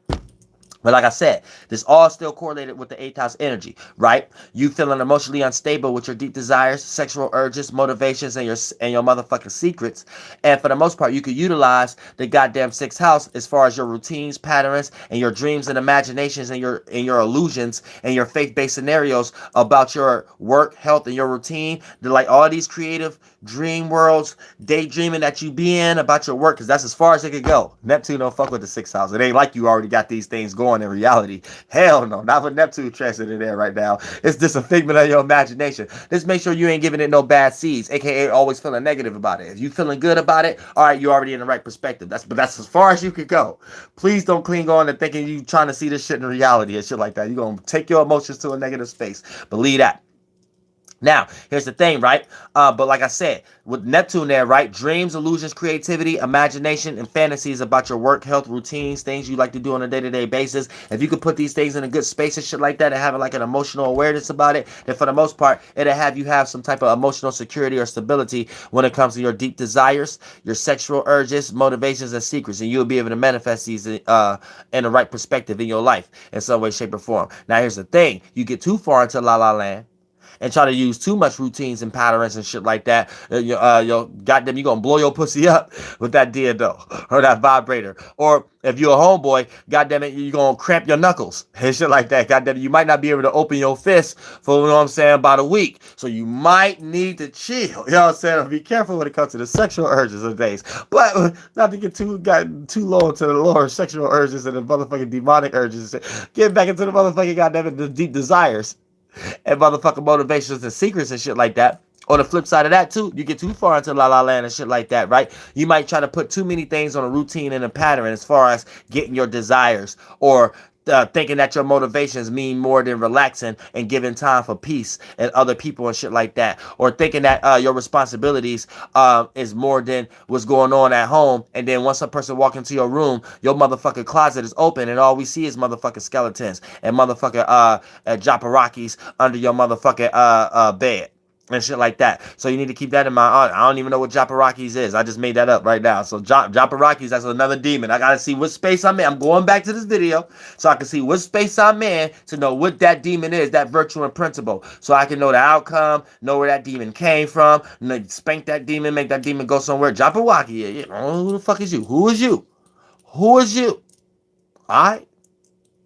But like I said, this all still correlated with the 8th house energy, right? You feeling emotionally unstable with your deep desires, sexual urges, motivations, and your motherfucking secrets. And for the most part, you could utilize the goddamn 6th house as far as your routines, patterns, and your dreams and imaginations and your illusions and your faith-based scenarios about your work, health, and your routine. They're like all these creative dream worlds, daydreaming that you be in about your work, because that's as far as it could go. Neptune don't fuck with the 6th house. It ain't like you already got these things going in reality. Hell no, not with Neptune transit in there right now. It's just a figment of your imagination. Just make sure you ain't giving it no bad seeds, aka always feeling negative about it. If you feeling good about it, all right, you're already in the right perspective. But that's as far as you could go. Please don't cling on to thinking you trying to see this shit in reality and shit like that. You're gonna take your emotions to a negative space. Believe that. Now, here's the thing, right? But like I said, with Neptune there, right? Dreams, illusions, creativity, imagination, and fantasies about your work, health, routines, things you like to do on a day-to-day basis. If you could put these things in a good space and shit like that and having like an emotional awareness about it, then for the most part, it'll have you have some type of emotional security or stability when it comes to your deep desires, your sexual urges, motivations, and secrets. And you'll be able to manifest these in the right perspective in your life in some way, shape, or form. Now, here's the thing. You get too far into La La Land, and try to use too much routines and patterns and shit like that, goddamn, you gonna blow your pussy up with that dildo or that vibrator. Or if you're a homeboy, goddamn it, you gonna cramp your knuckles and shit like that. Goddamn it, you might not be able to open your fist for, you know what I'm saying, about a week. So you might need to chill. You know what I'm saying? Be careful when it comes to the sexual urges of days. But not to get too low into the lower sexual urges and the motherfucking demonic urges. Get back into the motherfucking goddamn it, the deep desires and motherfucking motivations and secrets and shit like that. On the flip side of that too, you get too far into la la land and shit like that, right? You might try to put too many things on a routine and a pattern as far as getting your desires, or thinking that your motivations mean more than relaxing and giving time for peace and other people and shit like that, or thinking that your responsibilities is more than what's going on at home. And then once a person walk into your room, your motherfucking closet is open and all we see is motherfucking skeletons and motherfucking japarakis under your motherfucking bed and shit like that. So you need to keep that in mind. I don't even know what Japarakis is. I just made that up right now. So Japarakis, that's another demon. I gotta see what space I'm in. I'm going back to this video so I can see what space I'm in to know what that demon is, that virtue and principle. So I can know the outcome, know where that demon came from, spank that demon, make that demon go somewhere. Japaraki, who the fuck is you? Who is you? Who is you? Alright?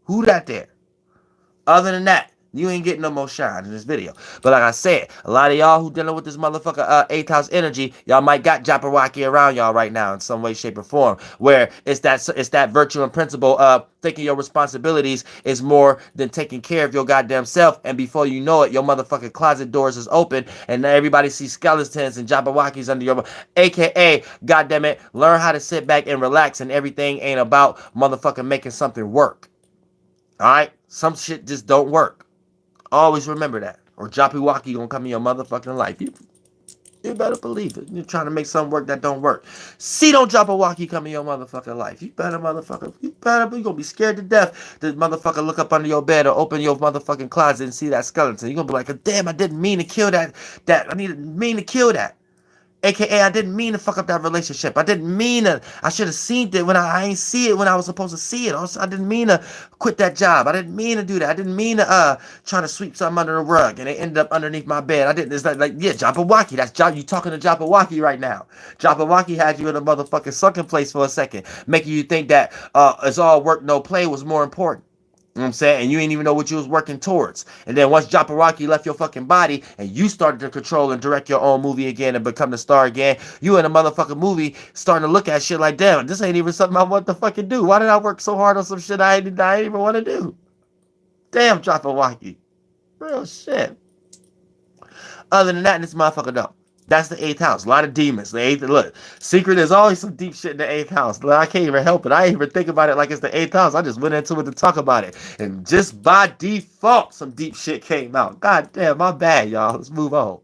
Who that there? Other than that, you ain't getting no more shine in this video. But like I said, a lot of y'all who dealing with this motherfucker 8th house energy, y'all might got Japaraki around y'all right now in some way, shape, or form. Where it's that virtue and principle of thinking your responsibilities is more than taking care of your goddamn self. And before you know it, your motherfucking closet doors is open and everybody sees skeletons and Japarakis under your... AKA, goddamn it, learn how to sit back and relax and everything ain't about motherfucking making something work. Alright? Some shit just don't work. Always remember that. Or Japiwaki gonna come in your motherfucking life. You better believe it. You're trying to make something work that don't work. See, don't Japiwaki come in your motherfucking life. You better motherfucker. You gonna be scared to death to motherfucker look up under your bed or open your motherfucking closet and see that skeleton. You're gonna be like, damn, I didn't mean to kill that. I didn't mean to kill that. AKA, I didn't mean to fuck up that relationship. I didn't mean to. I should have seen it when I ain't see it when I was supposed to see it. I didn't mean to quit that job. I didn't mean to do that. I didn't mean to try to sweep something under the rug and it ended up underneath my bed. I didn't. It's like yeah, Japaraki. That's you talking to Japaraki right now. Japaraki had you in a motherfucking sunken place for a second, making you think that it's all work, no play was more important. You know what I'm saying? And you ain't even know what you was working towards. And then once Japaraki left your fucking body and you started to control and direct your own movie again and become the star again, you in a motherfucking movie starting to look at shit like, damn, this ain't even something I want to fucking do. Why did I work so hard on some shit I ain't even want to do? Damn, Japaraki. Real shit. Other than that, this motherfucker don't. That's the 8th house. A lot of demons. The 8th. Look, secret, there's always some deep shit in the 8th house. I can't even help it. I ain't even think about it like it's the 8th house. I just went into it to talk about it. And just by default, some deep shit came out. God damn, my bad, y'all. Let's move on.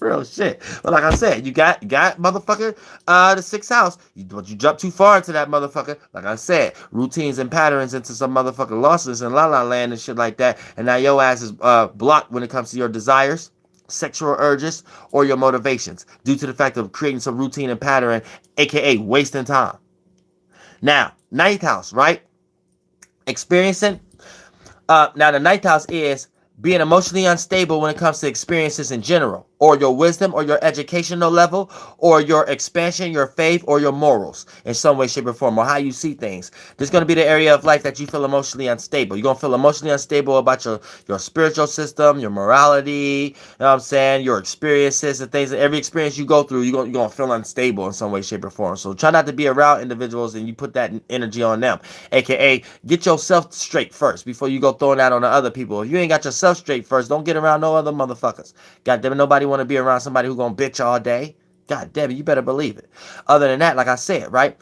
Real shit. But like I said, you got motherfucker the 6th house. But you jump too far into that motherfucker. Like I said, routines and patterns into some motherfucking losses and la la land and shit like that. And now your ass is blocked when it comes to your desires, sexual urges, or your motivations due to the fact of creating some routine and pattern, aka wasting time. Now, 9th house, right? Experiencing. Now, the 9th house is being emotionally unstable when it comes to experiences in general, or your wisdom, or your educational level, or your expansion, your faith, or your morals in some way, shape, or form, or how you see things. There's going to be the area of life that you feel emotionally unstable. You're going to feel emotionally unstable about your spiritual system, your morality, you know what I'm saying, your experiences and things. Every experience you go through, you're going to feel unstable in some way, shape, or form. So try not to be around individuals and you put that energy on them. AKA, get yourself straight first before you go throwing that on the other people. If you ain't got yourself straight first, don't get around no other motherfuckers. God damn it, nobody want to be around somebody who gonna bitch all day. God damn it, you better believe it. Other than that, like I said, right?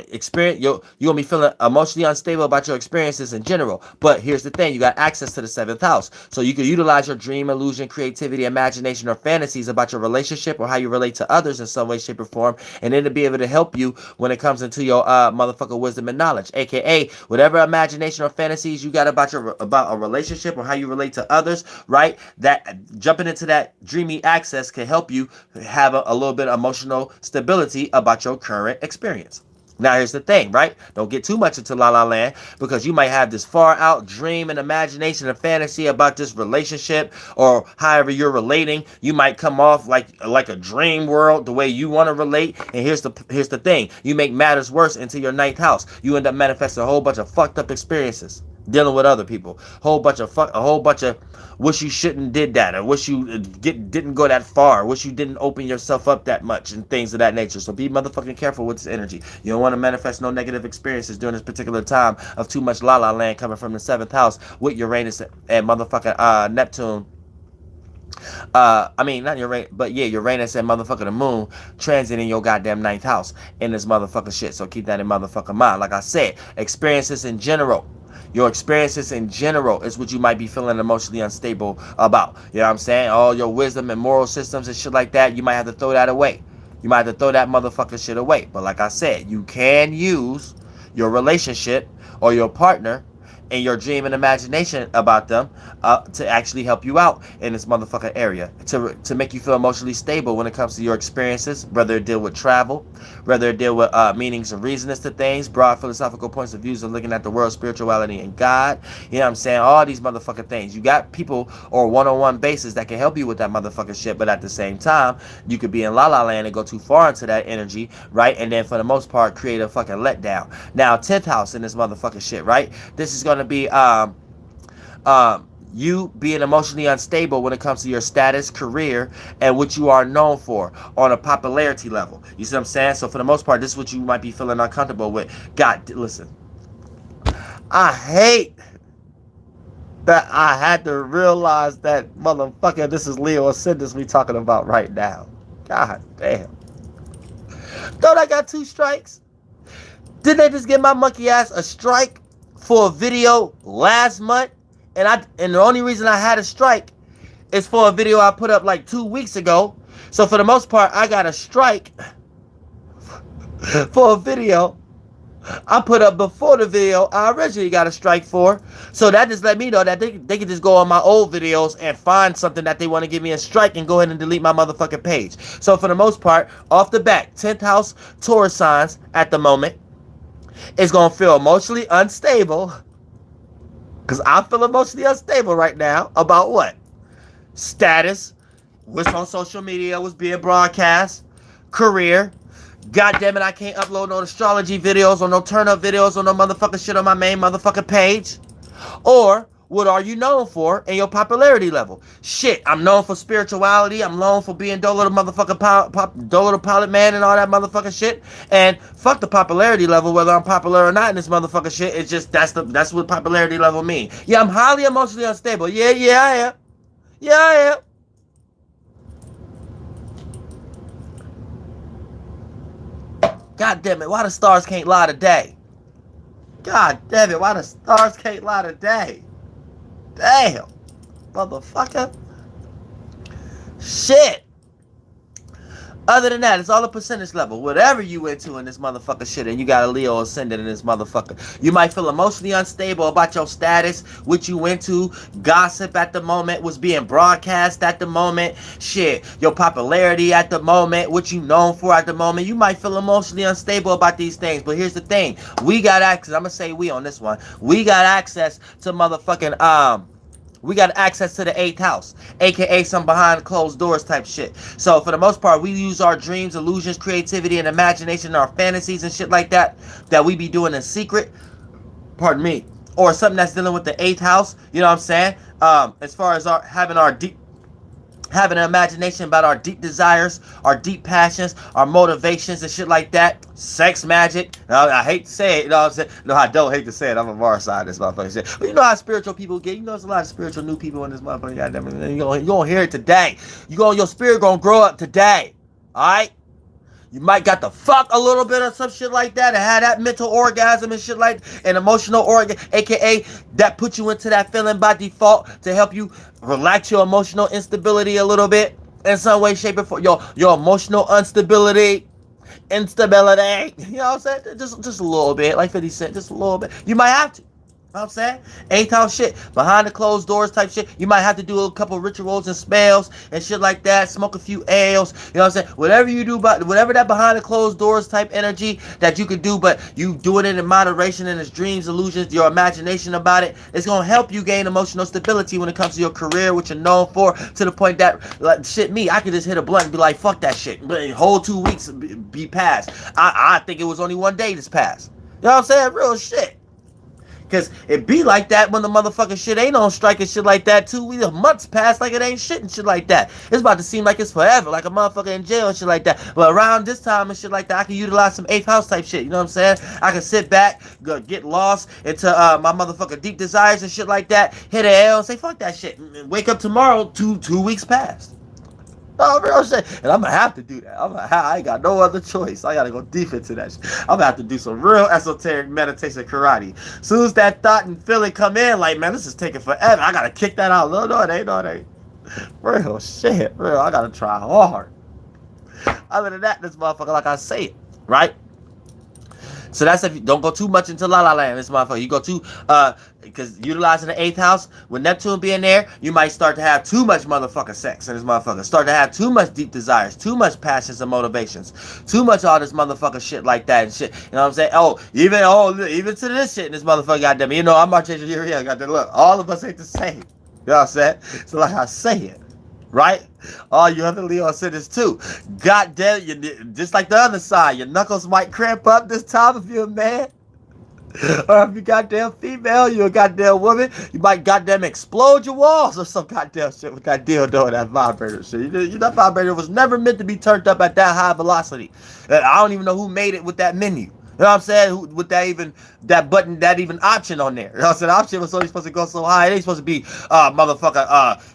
Experience, you're gonna be feeling emotionally unstable about your experiences in general. But here's the thing, you got access to the 7th house. So you can utilize your dream, illusion, creativity, imagination, or fantasies about your relationship or how you relate to others in some way, shape, or form. And then to be able to help you when it comes into your motherfucker wisdom and knowledge. AKA, whatever imagination or fantasies you got about a relationship or how you relate to others, right? That jumping into that dreamy access can help you have a little bit of emotional stability about your current experience. Now, here's the thing, right? Don't get too much into La La Land, because you might have this far out dream and imagination and fantasy about this relationship, or however you're relating. You might come off like a dream world, the way you want to relate. And here's the thing. You make matters worse into your ninth house. You end up manifesting a whole bunch of fucked up experiences dealing with other people. A whole bunch of wish you shouldn't did that, or wish you didn't go that far, wish you didn't open yourself up that much, and things of that nature. So be motherfucking careful with this energy. You don't want to manifest no negative experiences during this particular time of too much La La Land coming from the 7th house with Uranus and motherfucking Neptune. I mean, not Uranus, but yeah, Uranus and motherfucking the moon transiting your goddamn 9th house in this motherfucking shit. So keep that in motherfucking mind. Like I said, experiences in general. Your experiences in general is what you might be feeling emotionally unstable about. You know what I'm saying? All your wisdom and moral systems and shit like that, you might have to throw that away. You might have to throw that motherfucking shit away. But like I said, you can use your relationship or your partner and your dream and imagination about them to actually help you out in this motherfucking area, to make you feel emotionally stable when it comes to your experiences, whether it deal with travel, whether it deal with meanings and reasons to things, broad philosophical points of views of looking at the world, spirituality, and God. You know what I'm saying? All these motherfucking things. You got people or one-on-one basis that can help you with that motherfucking shit, but at the same time, you could be in La La Land and go too far into that energy, right? And then for the most part, create a fucking letdown. Now, 10th house in this motherfucking shit, right? This is going to be you being emotionally unstable when it comes to your status, career, and what you are known for on a popularity level. You see what I'm saying? So for the most part, this is what you might be feeling uncomfortable with. God, listen, I hate that I had to realize that motherfucker, this is Leo Ascendant we talking about right now. God damn. Don't I got 2 strikes? Didn't they just give my monkey ass a strike for a video last month? And the only reason I had a strike is for a video I put up like 2 weeks ago. So for the most part, I got a strike for a video I put up before the video I originally got a strike for. So that just let me know that they can just go on my old videos and find something that they want to give me a strike and go ahead and delete my motherfucking page. So for the most part, off the bat, 10th house Taurus signs at the moment is going to feel emotionally unstable. Because I feel emotionally unstable right now about what? Status, what's on social media, what's being broadcast, career. God damn it, I can't upload no astrology videos or no turn-up videos or no motherfucking shit on my main motherfucking page. Or, what are you known for in your popularity level? Shit, I'm known for spirituality. I'm known for being Dolo the motherfucking Dolo the pilot man and all that motherfucking shit. And fuck the popularity level, whether I'm popular or not in this motherfucking shit. It's just, that's what popularity level mean. Yeah, I'm highly emotionally unstable. Yeah, I am. Yeah, I am. God damn it, why the stars can't lie today? God damn it, why the stars can't lie today? Damn, motherfucker. Shit. Other than that, it's all a percentage level. Whatever you into in this motherfucker shit, and you got a Leo ascendant in this motherfucker, you might feel emotionally unstable about your status, what you into, gossip at the moment, what's being broadcast at the moment, shit, your popularity at the moment, what you known for at the moment. You might feel emotionally unstable about these things, but here's the thing. We got access, I'm gonna say we on this one. We got access to motherfucking, we got access to the 8th house, aka some behind closed doors type shit. So for the most part, we use our dreams, illusions, creativity, and imagination, our fantasies and shit like that we be doing in secret. Pardon me. Or something that's dealing with the 8th house. You know what I'm saying? As far as having an imagination about our deep desires, our deep passions, our motivations and shit like that. Sex magic. Now, I hate to say it, you know what I'm saying? No, I don't hate to say it. I'm a Mars side of this motherfucker shit. But you know how spiritual people get. You know there's a lot of spiritual new people in this motherfucker. Goddamn it. You're gonna hear it today. Your spirit gonna grow up today. Alright? You might got to fuck a little bit or some shit like that and have that mental orgasm and shit like an emotional organ, aka that put you into that feeling by default to help you relax your emotional instability a little bit in some way, shape, or form. Your emotional instability. You know what I'm saying? Just a little bit, like 50 Cent, just a little bit. You might have to. You know what I'm saying? 8th house shit. Behind the closed doors type shit. You might have to do a couple rituals and spells and shit like that. Smoke a few ales. You know what I'm saying? Whatever you do, but whatever that behind the closed doors type energy that you could do, but you doing it in moderation and it's dreams, illusions, your imagination about it. It's going to help you gain emotional stability when it comes to your career, what you're known for, to the point that, like, shit, me, I could just hit a blunt and be like, fuck that shit. But whole 2 weeks be past. I think it was only 1 day this past. You know what I'm saying? Real shit. Cause it be like that when the motherfucking shit ain't on strike and shit like that too. We the months pass like it ain't shit and shit like that. It's about to seem like it's forever, like a motherfucker in jail and shit like that. But around this time and shit like that, I can utilize some 8th house type shit. You know what I'm saying? I can sit back, get lost into my motherfucking deep desires and shit like that. Hit an L and say fuck that shit. And wake up tomorrow, two weeks past. Oh, real shit. And I'm gonna have to do that. I ain't got no other choice. I gotta go deep into that shit. I'm gonna have to do some real esoteric meditation karate. Soon as that thought and feeling come in, like, man, this is taking forever. I gotta kick that out. No, it ain't. Real shit. Real. I gotta try hard. Other than that, this motherfucker, like I say it, right? So that's if you don't go too much into La La Land, this motherfucker. You go too, because utilizing the 8th house, with Neptune being there, you might start to have too much motherfucking sex in this motherfucker. Start to have too much deep desires, too much passions and motivations, too much all this motherfucking shit like that and shit. You know what I'm saying? Even to this shit in this motherfucker, goddamn. You know, I'm not changing your ear, goddamn. Look, all of us ain't the same. You know what I'm saying? So like I say it. Right? All you other Leo ascendants too. God damn, you just like the other side, your knuckles might cramp up this time if you're a man. Or if you goddamn female, you're a goddamn woman, you might goddamn explode your walls or some goddamn shit with that dildo and that vibrator shit. That vibrator was never meant to be turned up at that high velocity. I don't even know who made it with that menu. You know what I'm saying? With that button, that even option on there. You know what I'm saying? The option was only supposed to go so high. It ain't supposed to be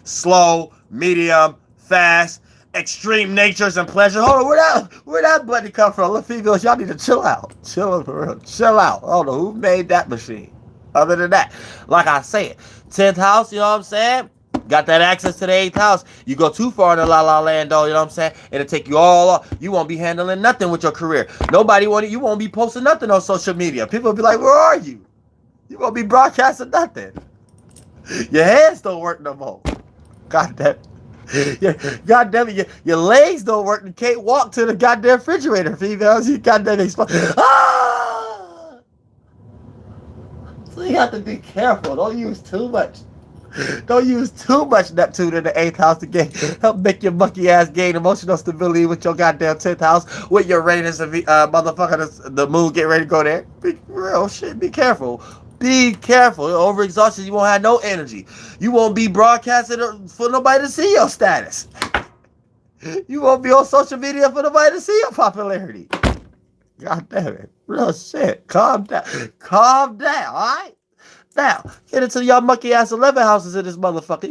slow, medium, fast, extreme natures and pleasure. Hold on, where that button come from? Look, females, y'all need to chill out. Chill for real. Chill out. I don't know who made that machine. Other than that, like I said, 10th house, you know what I'm saying? Got that access to the 8th house. You go too far in the La La Land, though, you know what I'm saying? It'll take you all off. You won't be handling nothing with your career. You won't be posting nothing on social media. People will be like, where are you? You won't be broadcasting nothing. Your hands don't work no more. God damn it. Yeah, God damn it. Your legs don't work. You can't walk to the goddamn refrigerator, females. You goddamn explode. Ah! So you have to be careful. Don't use too much. Don't use too much Neptune in the 8th house to help make your monkey ass gain emotional stability with your goddamn 10th house. With your Uranus and motherfucker, the moon get ready to go there. Be real shit. Be careful. Be careful. Overexhaustion, you won't have no energy. You won't be broadcasting for nobody to see your status. You won't be on social media for nobody to see your popularity. God damn it. Real shit. Calm down. Calm down, alright? Now, get into y'all monkey ass 11 houses in this motherfucker.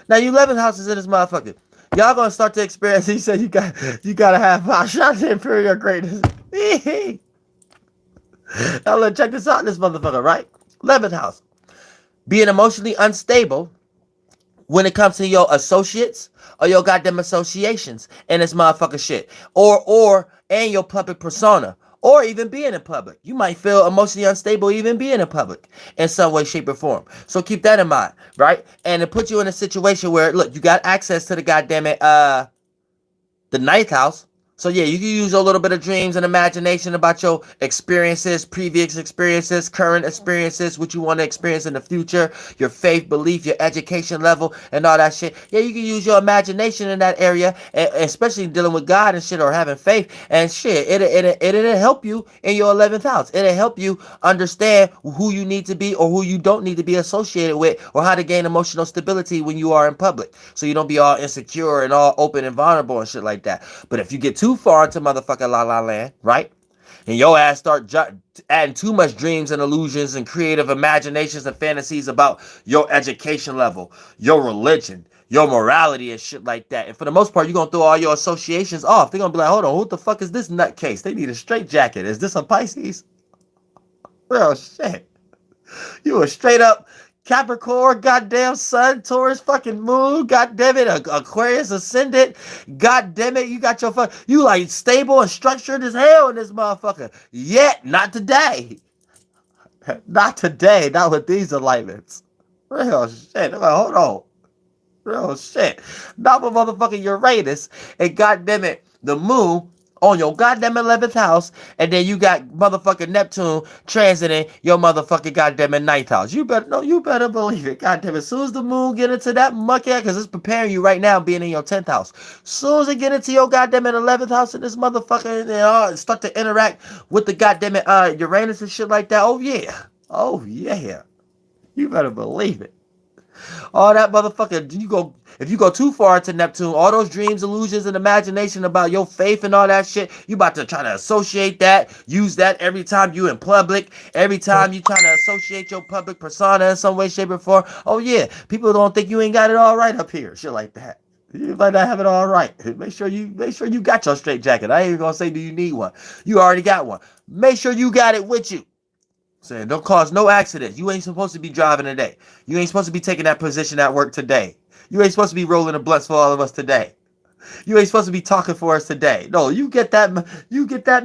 Now, you 11 houses in this motherfucker. Y'all gonna start to experience. He said you gotta have 5 shots of inferior greatness. Now, let's check this out, this motherfucker, right? 11th house. Being emotionally unstable when it comes to your associates or your goddamn associations and this motherfucker shit. And your public persona. Or even being in public. You might feel emotionally unstable even being in public in some way, shape, or form. So keep that in mind, right? And it puts you in a situation where, look, you got access to the goddamn it, the 9th house. So yeah, you can use a little bit of dreams and imagination about your experiences, previous experiences, current experiences, what you want to experience in the future, your faith, belief, your education level, and all that shit. Yeah, you can use your imagination in that area, especially dealing with God and shit or having faith and shit. It'll help you in your 11th house. It'll help you understand who you need to be or who you don't need to be associated with, or how to gain emotional stability when you are in public, so you don't be all insecure and all open and vulnerable and shit like that. But if you get too far into motherfucking La La Land, right? And your ass start adding too much dreams and illusions and creative imaginations and fantasies about your education level, your religion, your morality and shit like that. And for the most part, you're going to throw all your associations off. They're going to be like, hold on, who the fuck is this nutcase? They need a straight jacket. Is this a Pisces? Real shit. You a straight up Capricorn, goddamn Sun, Taurus, fucking Moon, goddamn it, Aquarius ascendant, goddamn it, you like stable and structured as hell in this motherfucker. Yet, not today. Not today, not with these alignments. Real shit. Hold on. Real shit. Not with motherfucking Uranus and goddamn it, the moon on your goddamn 11th house, and then you got motherfucking Neptune transiting your motherfucking goddamn 9th house. You better believe it. Goddamn it. As soon as the moon get into that muckhead, because it's preparing you right now being in your 10th house. As soon as it get into your goddamn 11th house and this motherfucker and start to interact with the goddamn Uranus and shit like that. Oh yeah. Oh yeah. You better believe it. All that motherfucker, if you go too far into Neptune, all those dreams, illusions, and imagination about your faith and all that shit, you about to try to associate that, use that every time you in public, every time you trying to associate your public persona in some way, shape, or form. Oh yeah, people don't think you ain't got it all right up here, shit like that. You might not have it all right. Make sure you got your straight jacket. I ain't even gonna say do you need one. You already got one. Make sure you got it with you. Saying don't cause no accidents. You ain't supposed to be driving today. You ain't supposed to be taking that position at work today. You ain't supposed to be rolling the blunts for all of us today. You ain't supposed to be talking for us today. No, you get that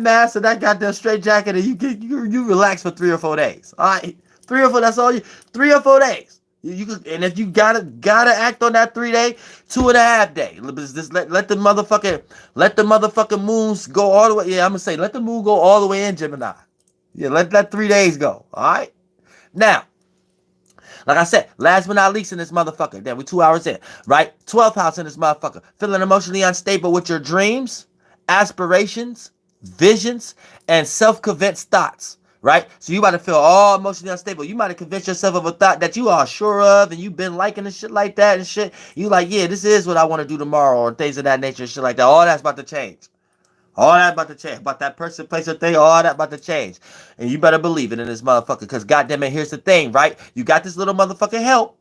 mask and that goddamn straight jacket, and you relax for 3 or 4 days. All right, 3 or 4. That's all you. 3 or 4 days. You could, and if you gotta act on that 3 day, 2.5 day. Just let the motherfucking moons go all the way. Yeah, I'm gonna say let the moon go all the way in Gemini. Yeah, let that 3 days go. All right. Now, like I said, last but not least in this motherfucker, then we 2 hours in, right? 12th house in this motherfucker. Feeling emotionally unstable with your dreams, aspirations, visions, and self-convinced thoughts, right? So you about to feel all emotionally unstable. You might have convinced yourself of a thought that you are sure of and you've been liking and shit like that and shit. You like, yeah, this is what I want to do tomorrow or things of that nature and shit like that. All that's about to change. All that about to change. About that person, place, or thing, all that about to change. And you better believe it in this motherfucker. Because goddamn it, here's the thing, right? You got this little motherfucking help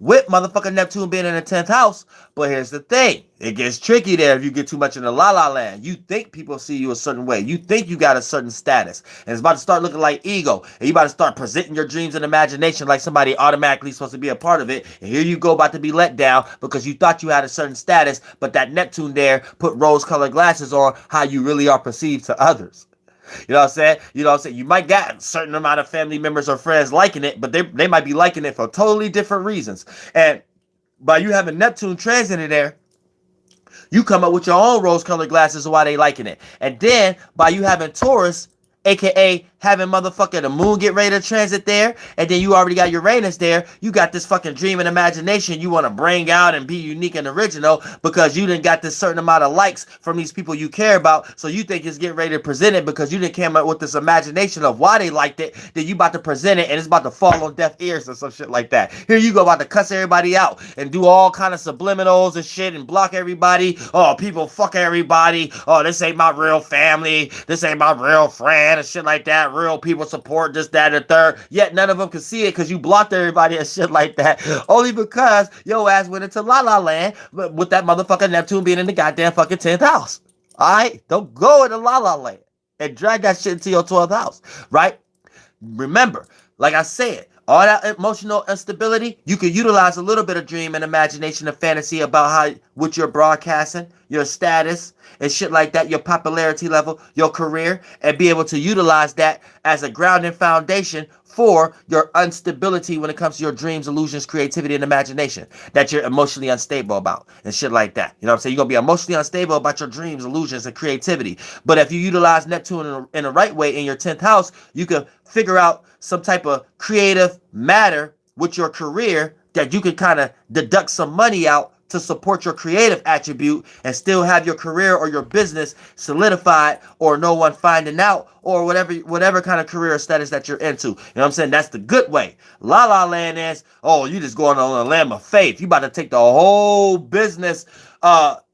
with motherfucking Neptune being in the 10th house. But here's the thing. It gets tricky there if you get too much in the la-la land. You think people see you a certain way. You think you got a certain status. And it's about to start looking like ego. And you about to start presenting your dreams and imagination like somebody automatically supposed to be a part of it. And here you go about to be let down because you thought you had a certain status. But that Neptune there put rose-colored glasses on how you really are perceived to others. You know what I'm saying? You know what I'm saying? You might get a certain amount of family members or friends liking it, but they might be liking it for totally different reasons. And by you having Neptune transiting there, you come up with your own rose-colored glasses of why they liking it. And then by you having Taurus, aka having motherfucking the moon get ready to transit there, and then you already got Uranus there, you got this fucking dream and imagination you want to bring out and be unique and original because you didn't got this certain amount of likes from these people you care about, so you think it's getting ready to present it because you didn't come up with this imagination of why they liked it, then you about to present it and it's about to fall on deaf ears or some shit like that. Here you go about to cuss everybody out and do all kind of subliminals and shit and block everybody. Oh, people fuck everybody. Oh, this ain't my real family. This ain't my real friend and shit like that. Real people support this, that, and the third. Yet none of them can see it because you blocked everybody and shit like that. Only because your ass went into la la land with that motherfucking Neptune being in the goddamn fucking 10th house. Alright? Don't go into la la land and drag that shit into your 12th house. Right? Remember, like I said, all that emotional instability, you can utilize a little bit of dream and imagination and fantasy about how what you're broadcasting, your status, and shit like that, your popularity level, your career, and be able to utilize that as a grounding foundation for your instability when it comes to your dreams, illusions, creativity, and imagination that you're emotionally unstable about and shit like that. You know what I'm saying? You're going to be emotionally unstable about your dreams, illusions, and creativity. But if you utilize Neptune in the right way in your 10th house, you can figure out some type of creative matter with your career that you can kind of deduct some money out to support your creative attribute and still have your career or your business solidified or no one finding out or whatever kind of career status that you're into. You know what I'm saying? That's the good way. La La Land is, oh, you just going on a lamb of faith. You about to take the whole business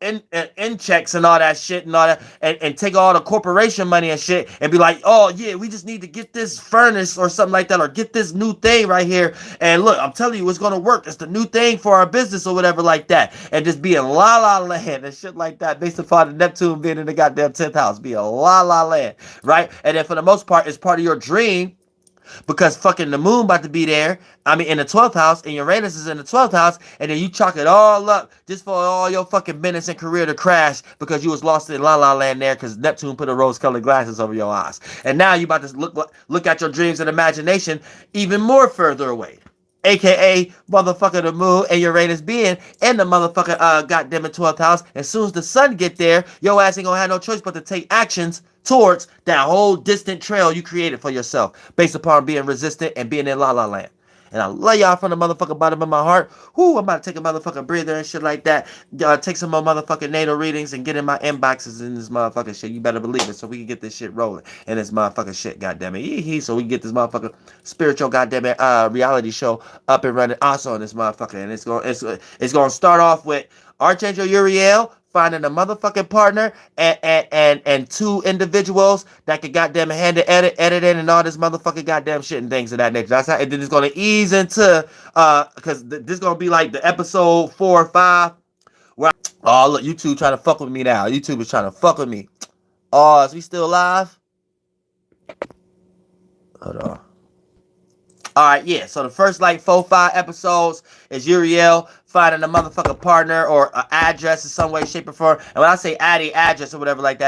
in checks and all that shit and all that and take all the corporation money and shit and be like, oh yeah, we just need to get this furnace or something like that or get this new thing right here. And look, I'm telling you, it's going to work. It's the new thing for our business or whatever like that. And just be in la la land and shit like that based upon the Neptune being in the goddamn 10th house. Be a la la land, right? And then for the most part, it's part of your dream Because fucking the moon about to be there. I mean, in the 12th house, and Uranus is in the 12th house, and then you chalk it all up just for all your fucking business and career to crash because you was lost in La La Land there because Neptune put a rose-colored glasses over your eyes. And now you about to look at your dreams and imagination even more further away. AKA motherfucker the moon and Uranus being in the motherfucker goddamn 12th house. As soon as the sun get there, your ass ain't gonna have no choice but to take actions towards that whole distant trail you created for yourself based upon being resistant and being in La La Land. And I love y'all from the motherfucking bottom of my heart. Whoo, I'm about to take a motherfucking breather and shit like that. Take some more motherfucking natal readings and get in my inboxes in this motherfucking shit. You better believe it, so we can get this shit rolling. And this motherfucking shit, goddammit. So we can get this motherfucking spiritual goddammit reality show up and running also on this motherfucker. And it's gonna start off with Archangel Uriel finding a motherfucking partner and two individuals that could goddamn hand the editing and all this motherfucking goddamn shit and things of that nature. That's how, and then it's gonna ease into because this is gonna be like the episode 4 or 5. Where oh look, YouTube trying to fuck with me now. YouTube is trying to fuck with me. Oh, is we still live? Hold on. All right, yeah. So the first like 4 or 5 episodes is Uriel finding a motherfucking partner or an address in some way, shape, or form. And when I say adding address or whatever like that,